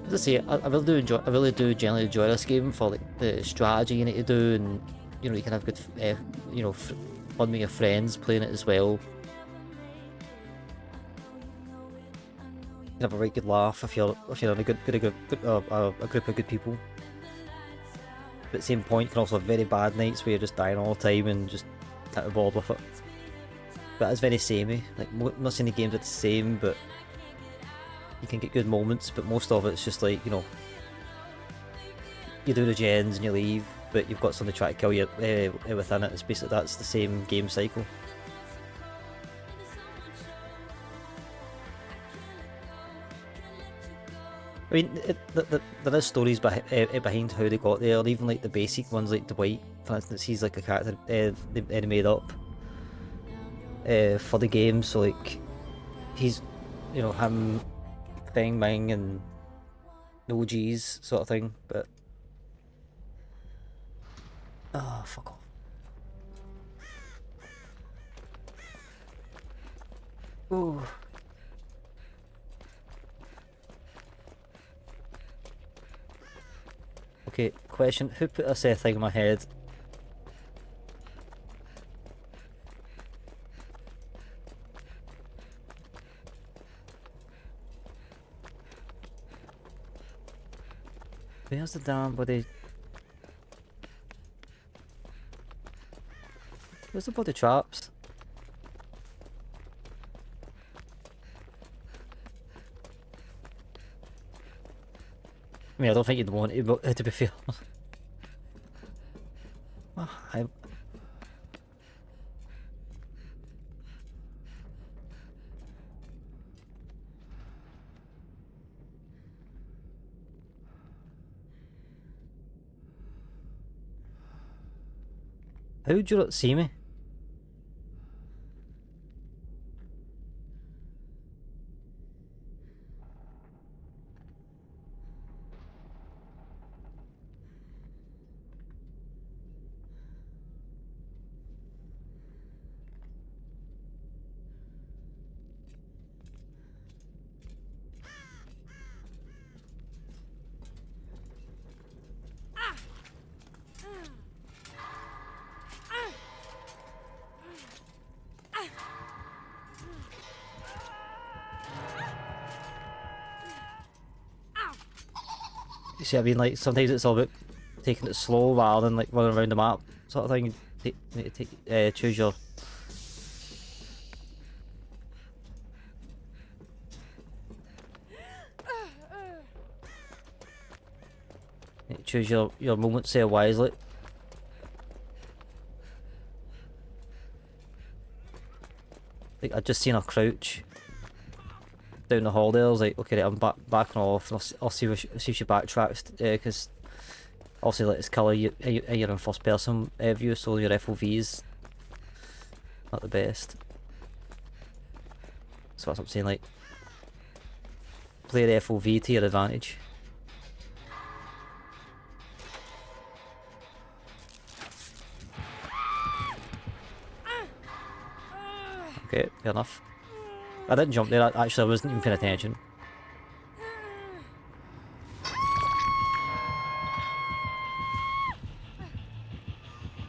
As I say, I really do generally enjoy this game for like the strategy you need to do, and you know you can have good, fun with your friends playing it as well. You can have a right good laugh if you're in a group of good people. But at the same point, you can also have very bad nights where you're just dying all the time and just hit a board with it. But it's very samey. Like, not saying the games are the same, but you can get good moments, but most of it's just like, you know, you do the gens and you leave, but you've got something to try to kill you within it. It's basically, that's the same game cycle. I mean, there is stories behind how they got there, even like the basic ones, like Dwight, for instance. He's like a character they made up for the game, so like he's, you know, him, Bang Bang, and no G's sort of thing. But oh, fuck off. Ooh. Okay, question. Who put this thing in my head? Where's the damn bloody... Where's the bloody traps? I mean, I don't think you'd want it, to be fair. Oh, how would you not see me? You see what I mean? Like, sometimes it's all about taking it slow rather than like running around the map sort of thing. You need to choose your... You need to choose your moments there wisely. Like, I just seen her crouch down the hall there. I was like, okay, right, I'm backing off, and I'll see if she backtracks, because obviously, like, it's colour, you're in first person view, so your FOV's not the best. So that's what I'm saying, like, play the FOV to your advantage. Okay, fair enough. I didn't jump there, actually I wasn't even paying attention.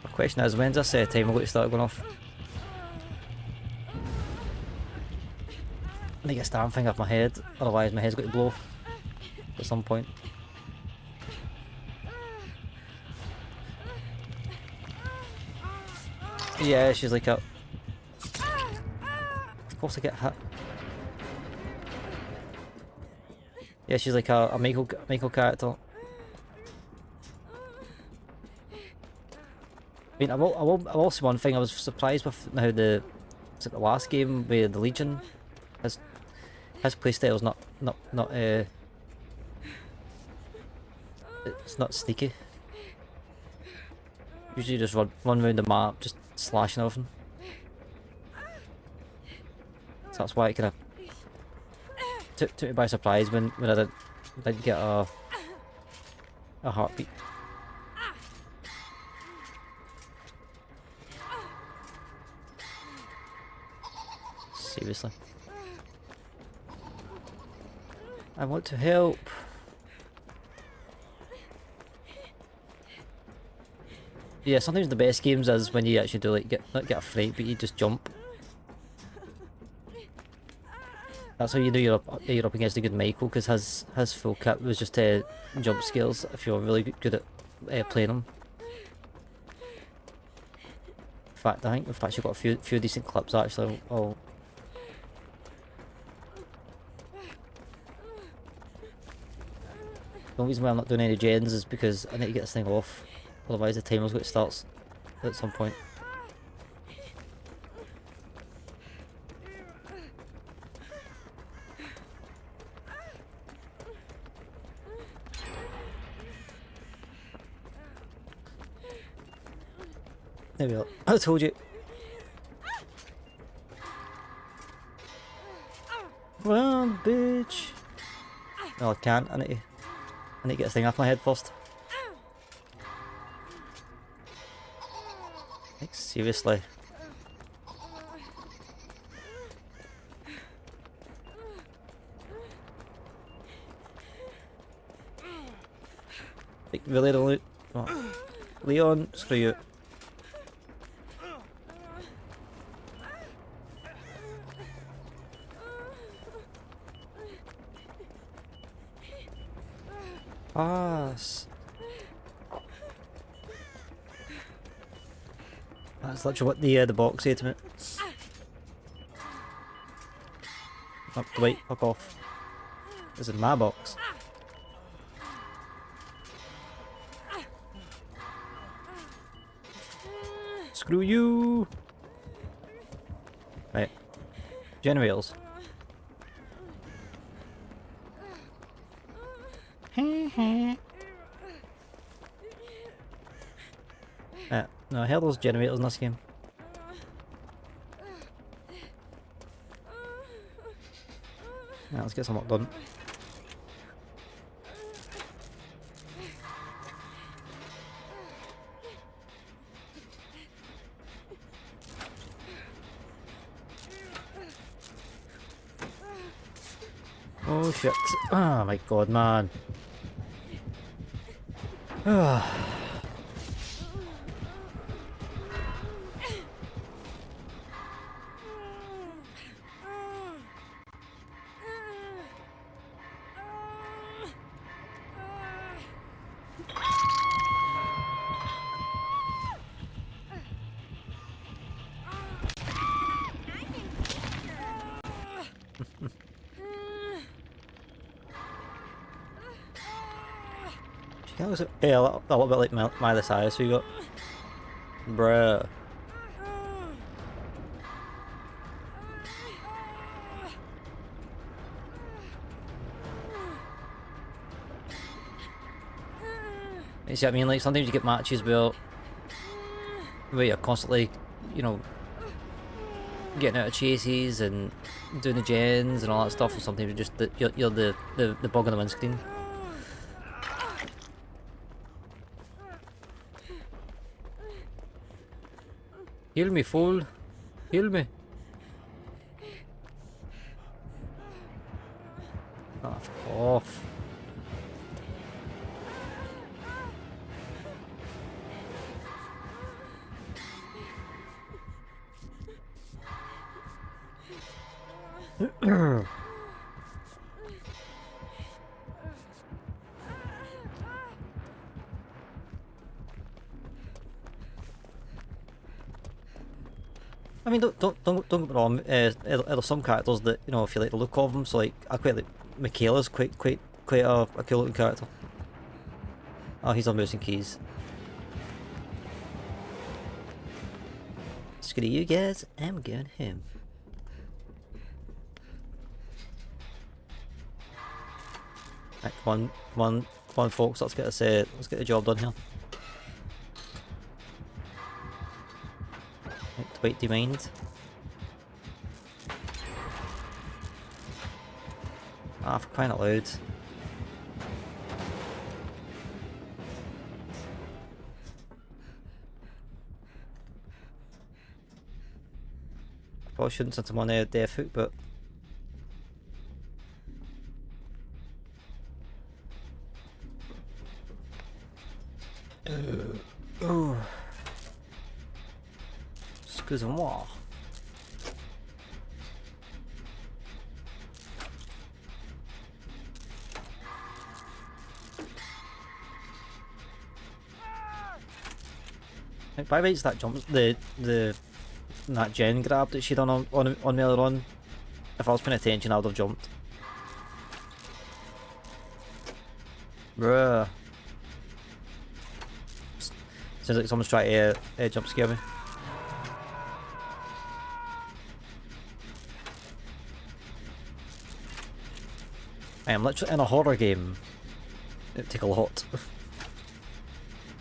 The question is, when's this timer going to start going off? I need to get a damn thing off my head, otherwise my head's going to blow at some point. Yeah, she's like a... Of course I get hit. Yeah, she's like a Michael character. I mean, I will say one thing. I was surprised with how the last game with the Legion, his playstyle's not it's not sneaky. Usually just run around the map, just slashing everything. So that's why it kind of took me by surprise when I didn't get a heartbeat. Seriously. I want to help. Yeah, sometimes the best games is when you actually do like not get a fright, but you just jump. That's how you know you're up against a good Michael, because his full kit was just jump skills if you're really good at playing them. In fact, I think we've actually got a few decent clips actually. The only reason why I'm not doing any gens is because I need to get this thing off. Otherwise the timer's going to start at some point. There we go. I told you. Run, bitch. No, I can't. I need to get this thing off my head first. Like, seriously. Like, really don't. Oh. Leon, screw you. Pass. That's literally what the box said to me. Oh, wait, fuck off. This is my box. Screw you! Right. Generators. No, hell those generators in this game. Right, let's get some work done. Oh shit. Oh my god, man. Yeah, a little bit like Miley Cyrus, who you got? Bruh. You see what I mean? Like, sometimes you get matches where you're constantly, you know, getting out of chases and doing the gens and all that stuff, and sometimes you're just you're the bug on the windscreen. Heal me, fool. Heal me. Oh, fuck off. I mean, don't get me wrong. There's some characters that, you know, if you like the look of them. So like, I quite like Michaela's quite a cool looking character. Oh, he's on mouse and keys. Screw you guys, I'm going home. Right, come on, folks. Let's get the job done here. Right, wait, do you mind? Ah, for crying out loud. Probably shouldn't send him on a deaf hook, but oh, excusez-moi. by rights that jumps the that gen grab that she done on me earlier on. If I was paying attention, I would have jumped. Bruh. Sounds like someone's trying to jump scare me. I am literally in a horror game. It would take a lot.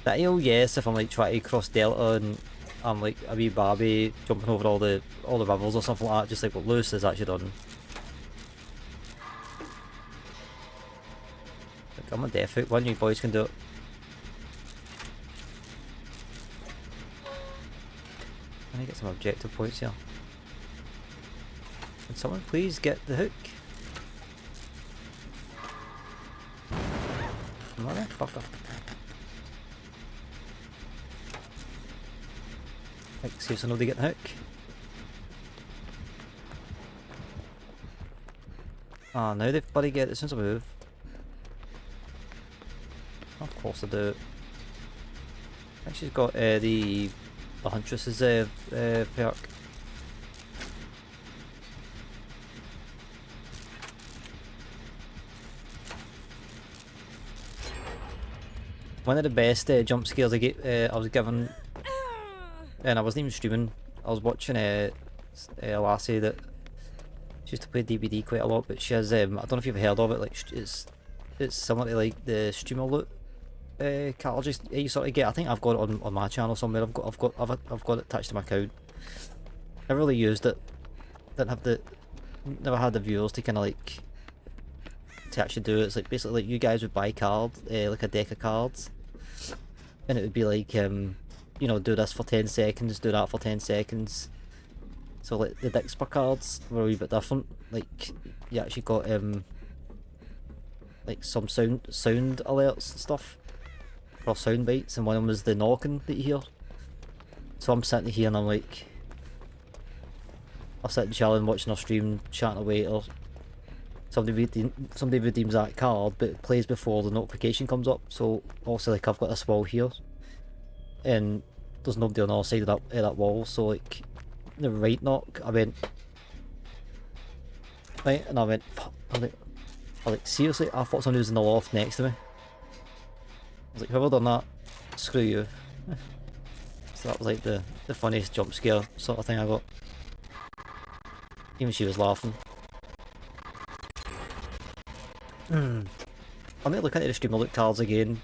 That AO, yes, if I'm like trying to cross Delta and I'm like a wee Barbie jumping over all the rivers or something like that, just like what Lewis has actually done. Like, I'm a deaf hook, one of you boys can do it. I need to get some objective points here. Can someone please get the hook? Motherfucker. Like, see if nobody get the hook. Ah, now they've bloody get it as soon as I move. Of course I do. I think she's got the Huntress's perk. One of the best jump scares I was given, and I wasn't even streaming. I was watching a lassie that she used to play DBD quite a lot, but she has I don't know if you've heard of it. Like it's similar to like the streamer loot cartridges you sort of get. I think I've got it on my channel somewhere. I've got it attached to my account. I really used it. Never had the viewers to kind of like to actually do it. It's like basically like you guys would buy like a deck of cards, and it would be like you know, do this for 10 seconds, do that for 10 seconds. So like the Dixper cards were a wee bit different. Like you actually got like some sound alerts and stuff, or sound bites, and one of them was the knocking that you hear. So I'm sitting here and I'm like, I'll sit and chilling, watching our stream, chatting away, or somebody redeems that card, but it plays before the notification comes up. So also like I've got this wall here, and there's nobody on the other side of that wall. So like the right knock, I went right, and I went, I like seriously, I thought somebody was in the loft next to me. I was like, whoever done that, screw you. So that was like the funniest jump scare sort of thing I got. Even she was laughing. I might look into the streamer look cards again.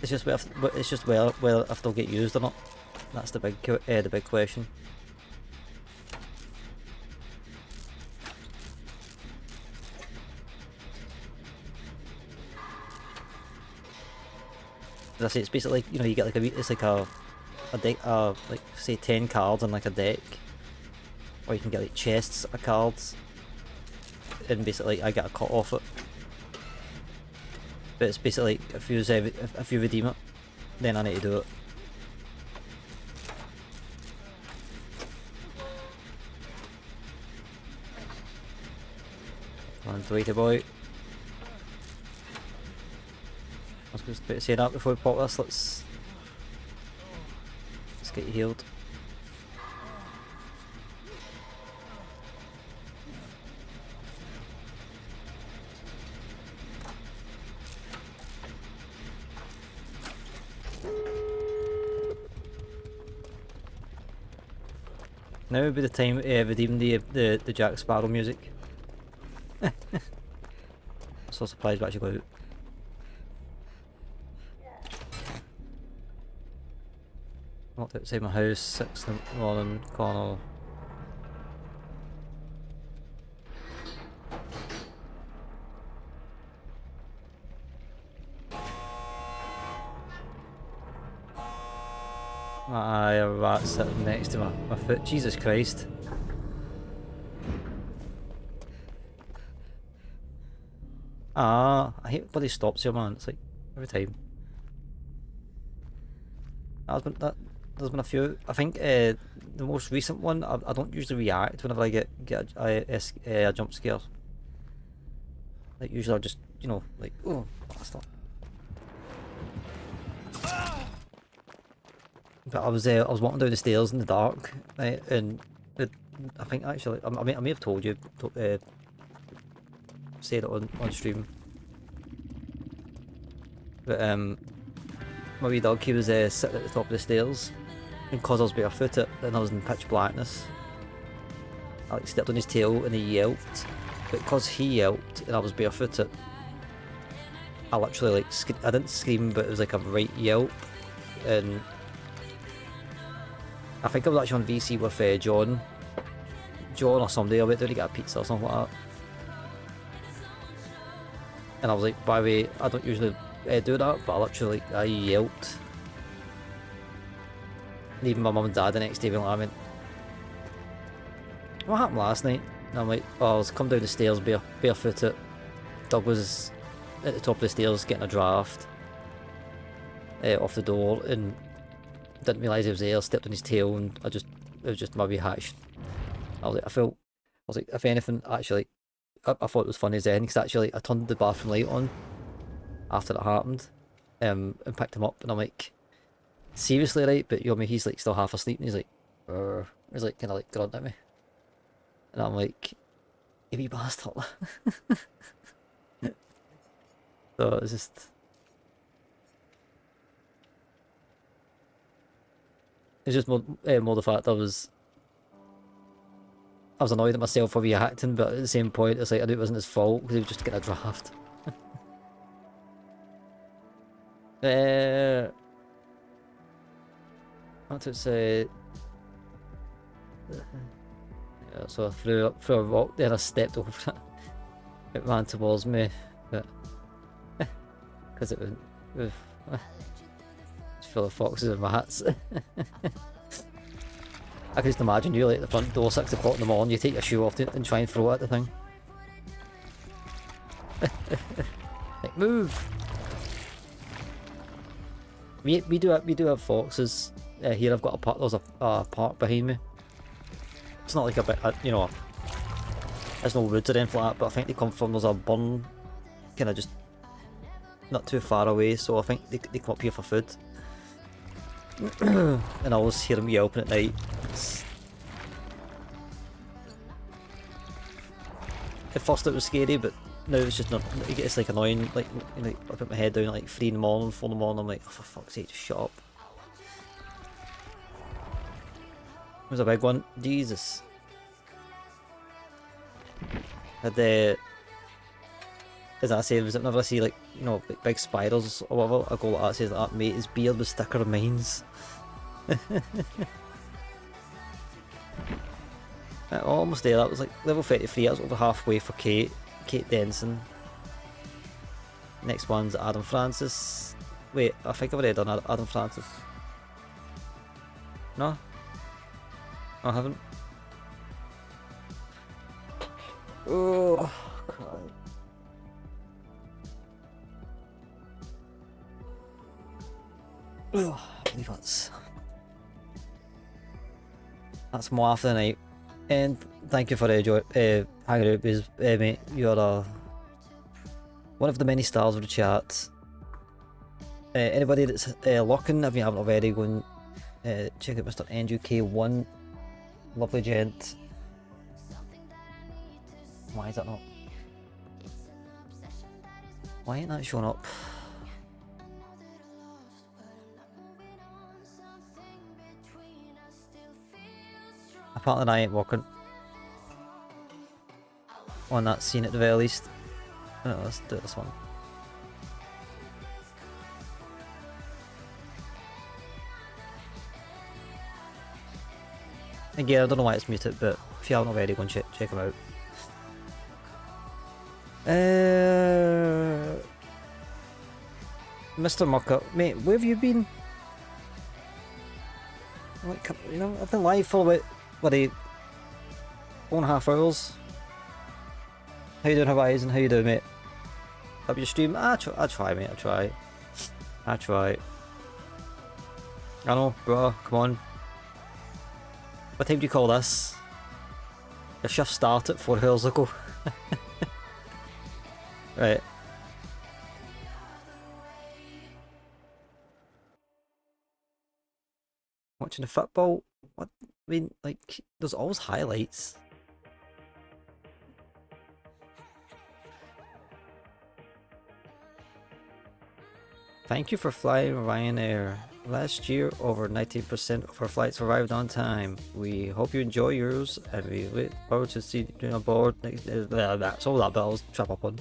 It's just whether if they'll get used or not. That's the big question. As I say, it's basically, you know, you get like it's like a deck, like say 10 cards on like a deck, or you can get like chests of cards, and basically I get a cut off it. But it's basically like if you redeem it, then I need to do it. Come on, Dwighty boy. I was just about to say that before we pop this. Let's get you healed. Now would be the time to redeem the Jack Sparrow music. So supplies actually go out. Walked outside my house, 6 in the morning, corner. Aye, a rat sitting next to my foot. Jesus Christ. Ah, I hate bloody stops here, man. It's like every time. There's been a few. I think the most recent one, I don't usually react whenever I get a jump scare. Like usually I just, you know, like, oh, bastard. But I was walking down the stairs in the dark, right, and I think actually I may have told you, said it on stream, but my wee dog, he was sitting at the top of the stairs, and cause I was barefooted and I was in pitch blackness, I like stepped on his tail and he yelped, but because he yelped and I was barefooted, I literally like I didn't scream, but it was like a right yelp, and I think I was actually on VC with John or somebody. I went down to get a pizza or something like that, and I was like, by the way, I don't usually do that, but I literally I yelped. And even my mum and dad the next day were like, I went, what happened last night? And I'm like, oh, I was coming down the stairs barefooted. Dog was at the top of the stairs getting a draft off the door, and didn't realise he was there, stepped on his tail, and it was just my wee hatch. I was like, if anything, actually, I thought it was funny as then, because actually I turned the bathroom light on after it happened, and picked him up, and I'm like, seriously, right? But you know, I mean, he's like still half asleep, and he's like, he's like kind of like grunting at me, and I'm like, you wee bastard. So it's just, it's just more the fact I was annoyed at myself for reacting, but at the same point, it's like I knew it wasn't his fault because he was just getting a draft. What to say? Yeah, so I threw a rock there, I stepped over it. It ran towards me, but because it was it's full of foxes and rats. I can just imagine you like at the front door, 6 o'clock in the morning, you take your shoe off and try and throw it at the thing. Like, move! We do have foxes here. I've got a park. There's a park behind me. It's not like a bit, you know, there's no woods or anything like that, but I think they come from, there's a burn kind of just not too far away, so I think they come up here for food. And I always hear them yelping at night. At first it was scary, but now it's just not, it's like annoying, like, you know, I put my head down at like 3 in the morning, 4 in the morning, I'm like, oh, for fuck's sake, just shut up. It was a big one, Jesus. Had as I say, whenever I see like, you know, big spiders or whatever, I go like that, says like, mate, his beard was thicker than mine's. Almost there, that was like level 33, that was over halfway for Kate Denson. Next one's Adam Francis. Wait, I think I've already done Adam Francis. No? I haven't. Oh, God. Oh, I believe that's more after the night. And thank you for hanging out with mate. You're one of the many stars of the chat. Anybody that's looking, if you haven't already, go and check out Mr. NUK1. Lovely gent. Why is that not? Why ain't that showing up? Apparently I ain't working on that scene at the very least. Oh, let's do this one. Again, I don't know why it's muted, but if you haven't already, go and check them out. Mr. Mucker, mate, where have you been? Like, you know, I've been live for about bloody 4.5 hours. How you doing, Horizon? How you doing, mate? Up your stream? I try, mate. I try. I know, bro. Come on. What time do you call this? Your shift started 4 hours ago. Right. Watching the football, what? I mean, like, there's always highlights. Thank you for flying Ryanair. Last year, over 90% of our flights arrived on time. We hope you enjoy yours, and we look forward to seeing you aboard next. That's all that bit I was trap up on.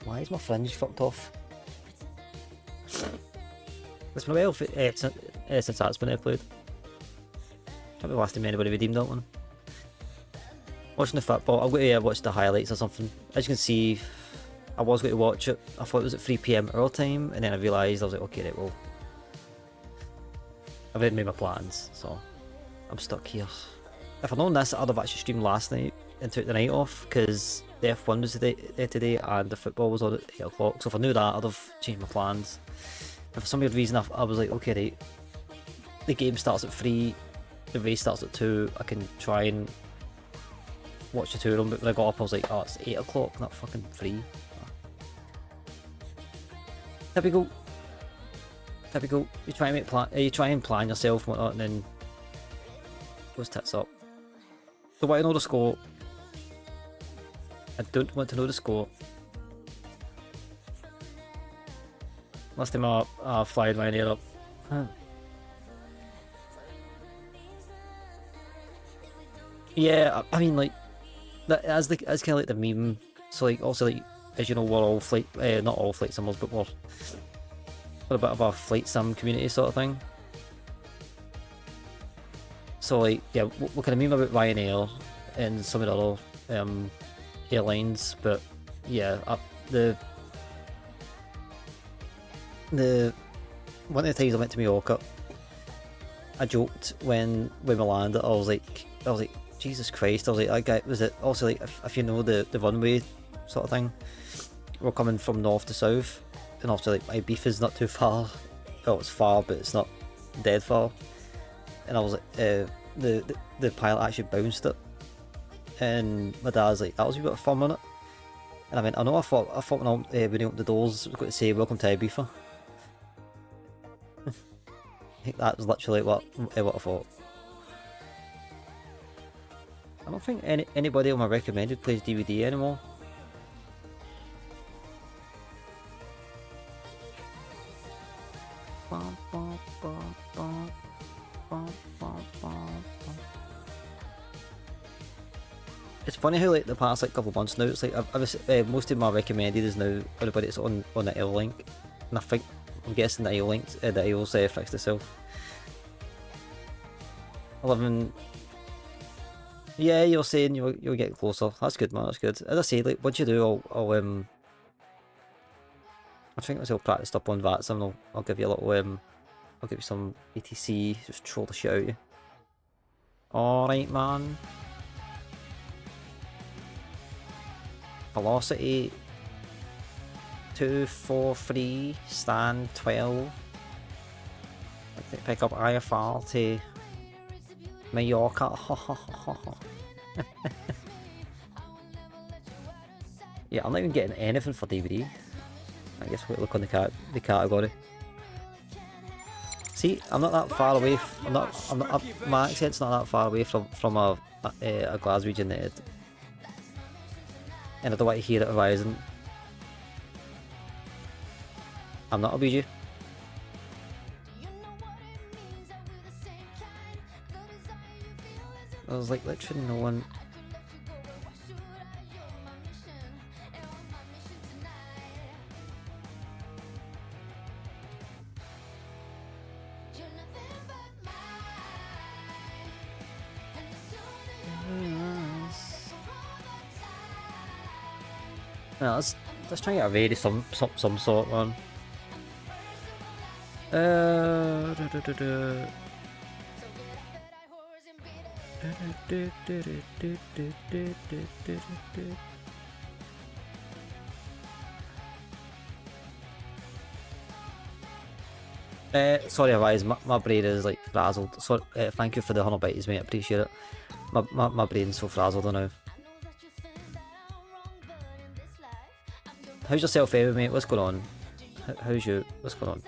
Why is my fringe fucked off? It's been a while since that's been played. Can't be the last time anybody redeemed that one. Watching the football, I've got to watch the highlights or something. As you can see, I was going to watch it. I thought it was at 3 PM our time, and then I realised I was like, okay, right, well, I've already made my plans, so I'm stuck here. If I'd known this, I'd have actually streamed last night and took the night off, because the F1 was today and the football was on at 8 o'clock, so if I knew that, I'd have changed my plans. But for some weird reason, I was like, okay, right, the game starts at 3, the race starts at 2, I can try and watch the two of them, but when I got up, I was like, oh, it's 8 o'clock, not fucking 3. Typical. Typical. You try and plan yourself and whatnot, and then goes tits up. So I want to know the score. I don't want to know the score. Last time I flying my air up. Yeah, I mean, like, that's kind of like the meme. So like, also like, as you know, we're all flight, not all flight simmers, but we're a bit of a flight sim community sort of thing. So like, yeah, we kind of meme about Ryanair and some of the other airlines, but yeah, the one of the times I went to Mallorca, I joked when we landed. I was like, Jesus Christ! I was like, that guy was it. Also, like, if you know the runway sort of thing, we're coming from north to south, and also like my beef is not too far. Oh, it's far, but it's not dead far. And I was like, the pilot actually bounced it, and my dad's like, that was a bit of fun on it. And I mean, I know I thought when he opened the doors, I was going to say welcome to Ibiza. That was literally what I thought. I don't think anybody on my recommended plays DVD anymore. It's funny how like the past like couple of months now, it's like most of my recommended is now everybody that's on the L link, and I think I'm guessing the L links the L's fixed itself. 11. Yeah, you're saying you'll get closer. That's good, man. That's good. As I say, like once you do, I'll think myself practiced up on VATS, and I'll give you a little I'll give you some ATC, just troll the shit out of you. Alright, man. Velocity 243, stand 12. I pick up IFR to Mallorca. Yeah, I'm not even getting anything for DVD. I guess we'll look on the category. See, I'm not that far away. My accent's not that far away from a Glaswegian United, and I don't want to hear it arising. I'm not a BG. There's like literally no one. No, let's try and get a raid of some sort, man. Sorry, guys, my brain is like frazzled. So thank you for the 100 bytes, mate. I appreciate it. My brain's so frazzled now. How's yourself, mate? What's going on? How's you? What's going on?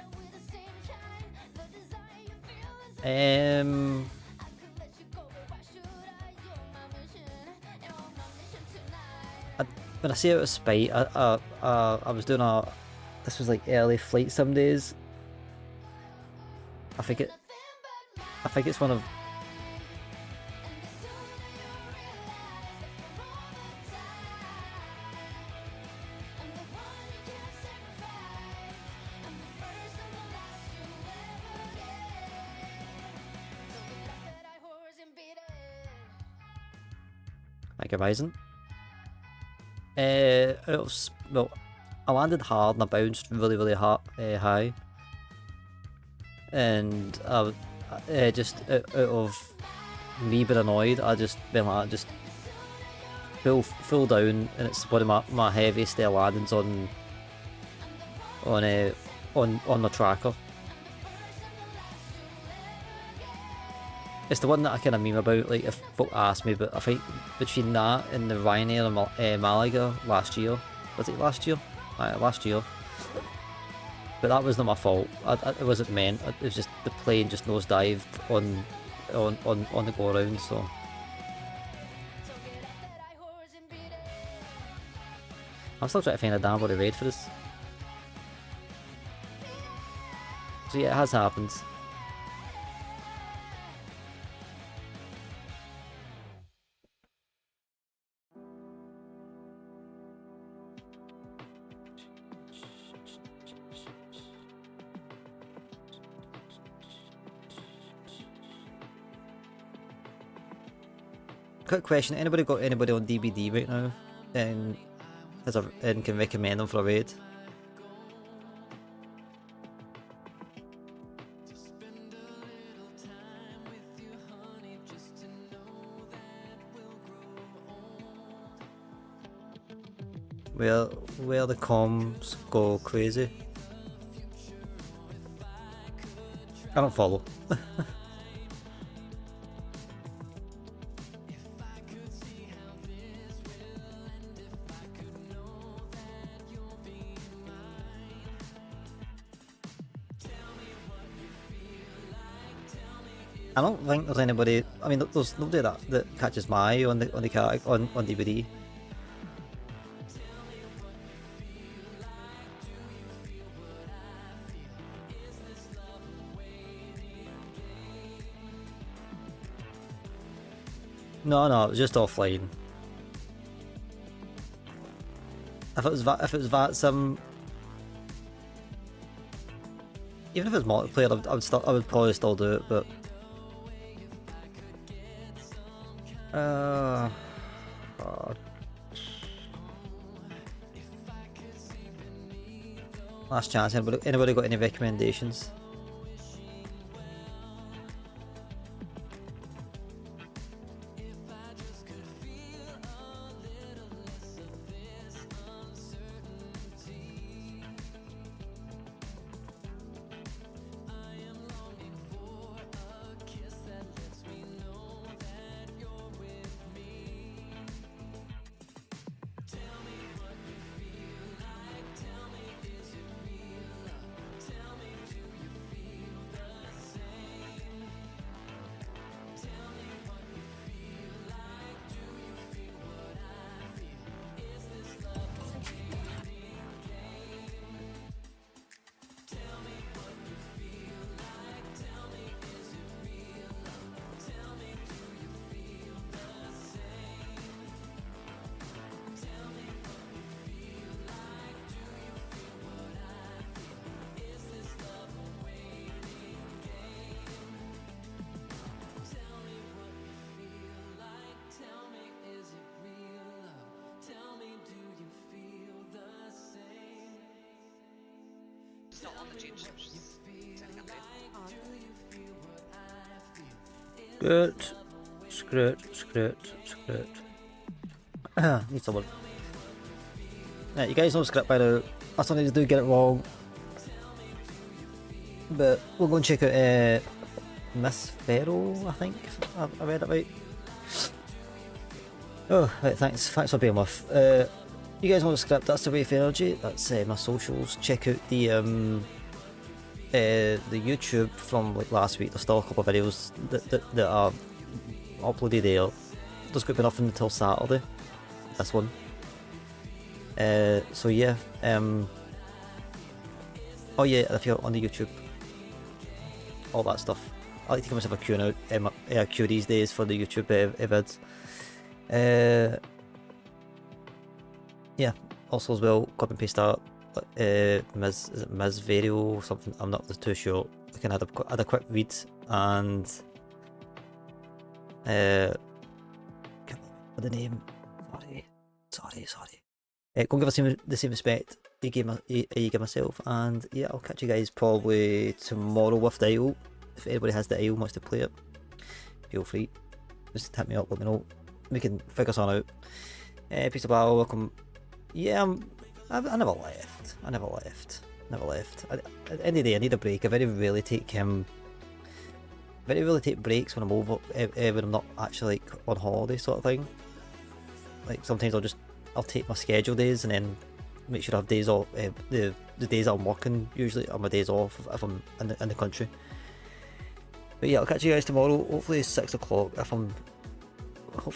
When I say it was spite, I was doing a. This was like early flight some days. I think it's one of. Like Horizon. Well, I landed hard and I bounced really high, and I just out of me being annoyed, I just been like just full down, and it's one of my heaviest landings on the tracker. It's the one that I kind of meme about, like, if folk ask me, but I think between that and the Ryanair and Malaga last year, was it last year? Last year. But that was not my fault. It wasn't meant. It was just the plane just nosedived on the go around. So I'm still trying to find a damn body raid for this. So yeah, it has happened. Quick question: anybody got anybody on DBD right now, and can recommend them for a raid? Where the comms go crazy. I don't follow. I don't think there's anybody. I mean, there's nobody that catches my eye on DVD. No, it was just offline. If it was VATSIM, even if it was multiplayer, I would probably still do it, but. God. Last chance. Anybody got any recommendations? Script. Need someone. Right, you guys know script by now. I sometimes do get it wrong, but we'll go and check out Miss Pharaoh. I think I read it right. Oh, right, thanks for being with. You guys know the script. That's the Wave Energy. That's my socials. Check out the the YouTube from like last week, there's still a couple of videos that are uploaded there. There's going to be nothing until Saturday. This one. So yeah. Oh yeah, if you're on the YouTube, all that stuff. I like to give myself a queue these days for the YouTube vids. Yeah. Also as well, copy and paste that. Is it Ms. Video or something? I'm not too sure. I can add a quick read and the name. Sorry. Go and give us the same respect you give myself, and yeah, I'll catch you guys probably tomorrow with the IO. If anybody has the IO and wants to play it, feel free. Just hit me up, let me know. We can figure something out. Peace of battle, welcome. Yeah, I never left. Never left. At the end of the day, I need a break. I very rarely take breaks when I'm over, when I'm not actually like on holiday sort of thing. Like sometimes I'll take my schedule days and then make sure I have days off. The days that I'm working usually are my days off if I'm in the country. But yeah, I'll catch you guys tomorrow. Hopefully it's 6 o'clock. Hopefully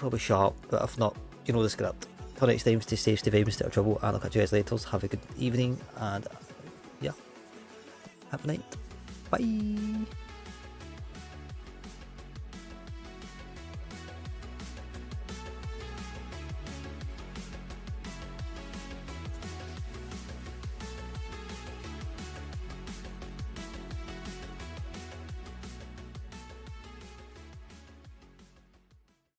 I'll be sharp. But if not, you know the script. Till next time, stay safe, stay vibe, and stay out of trouble. And I'll catch you guys later. Have a good evening and yeah, have a night. Bye.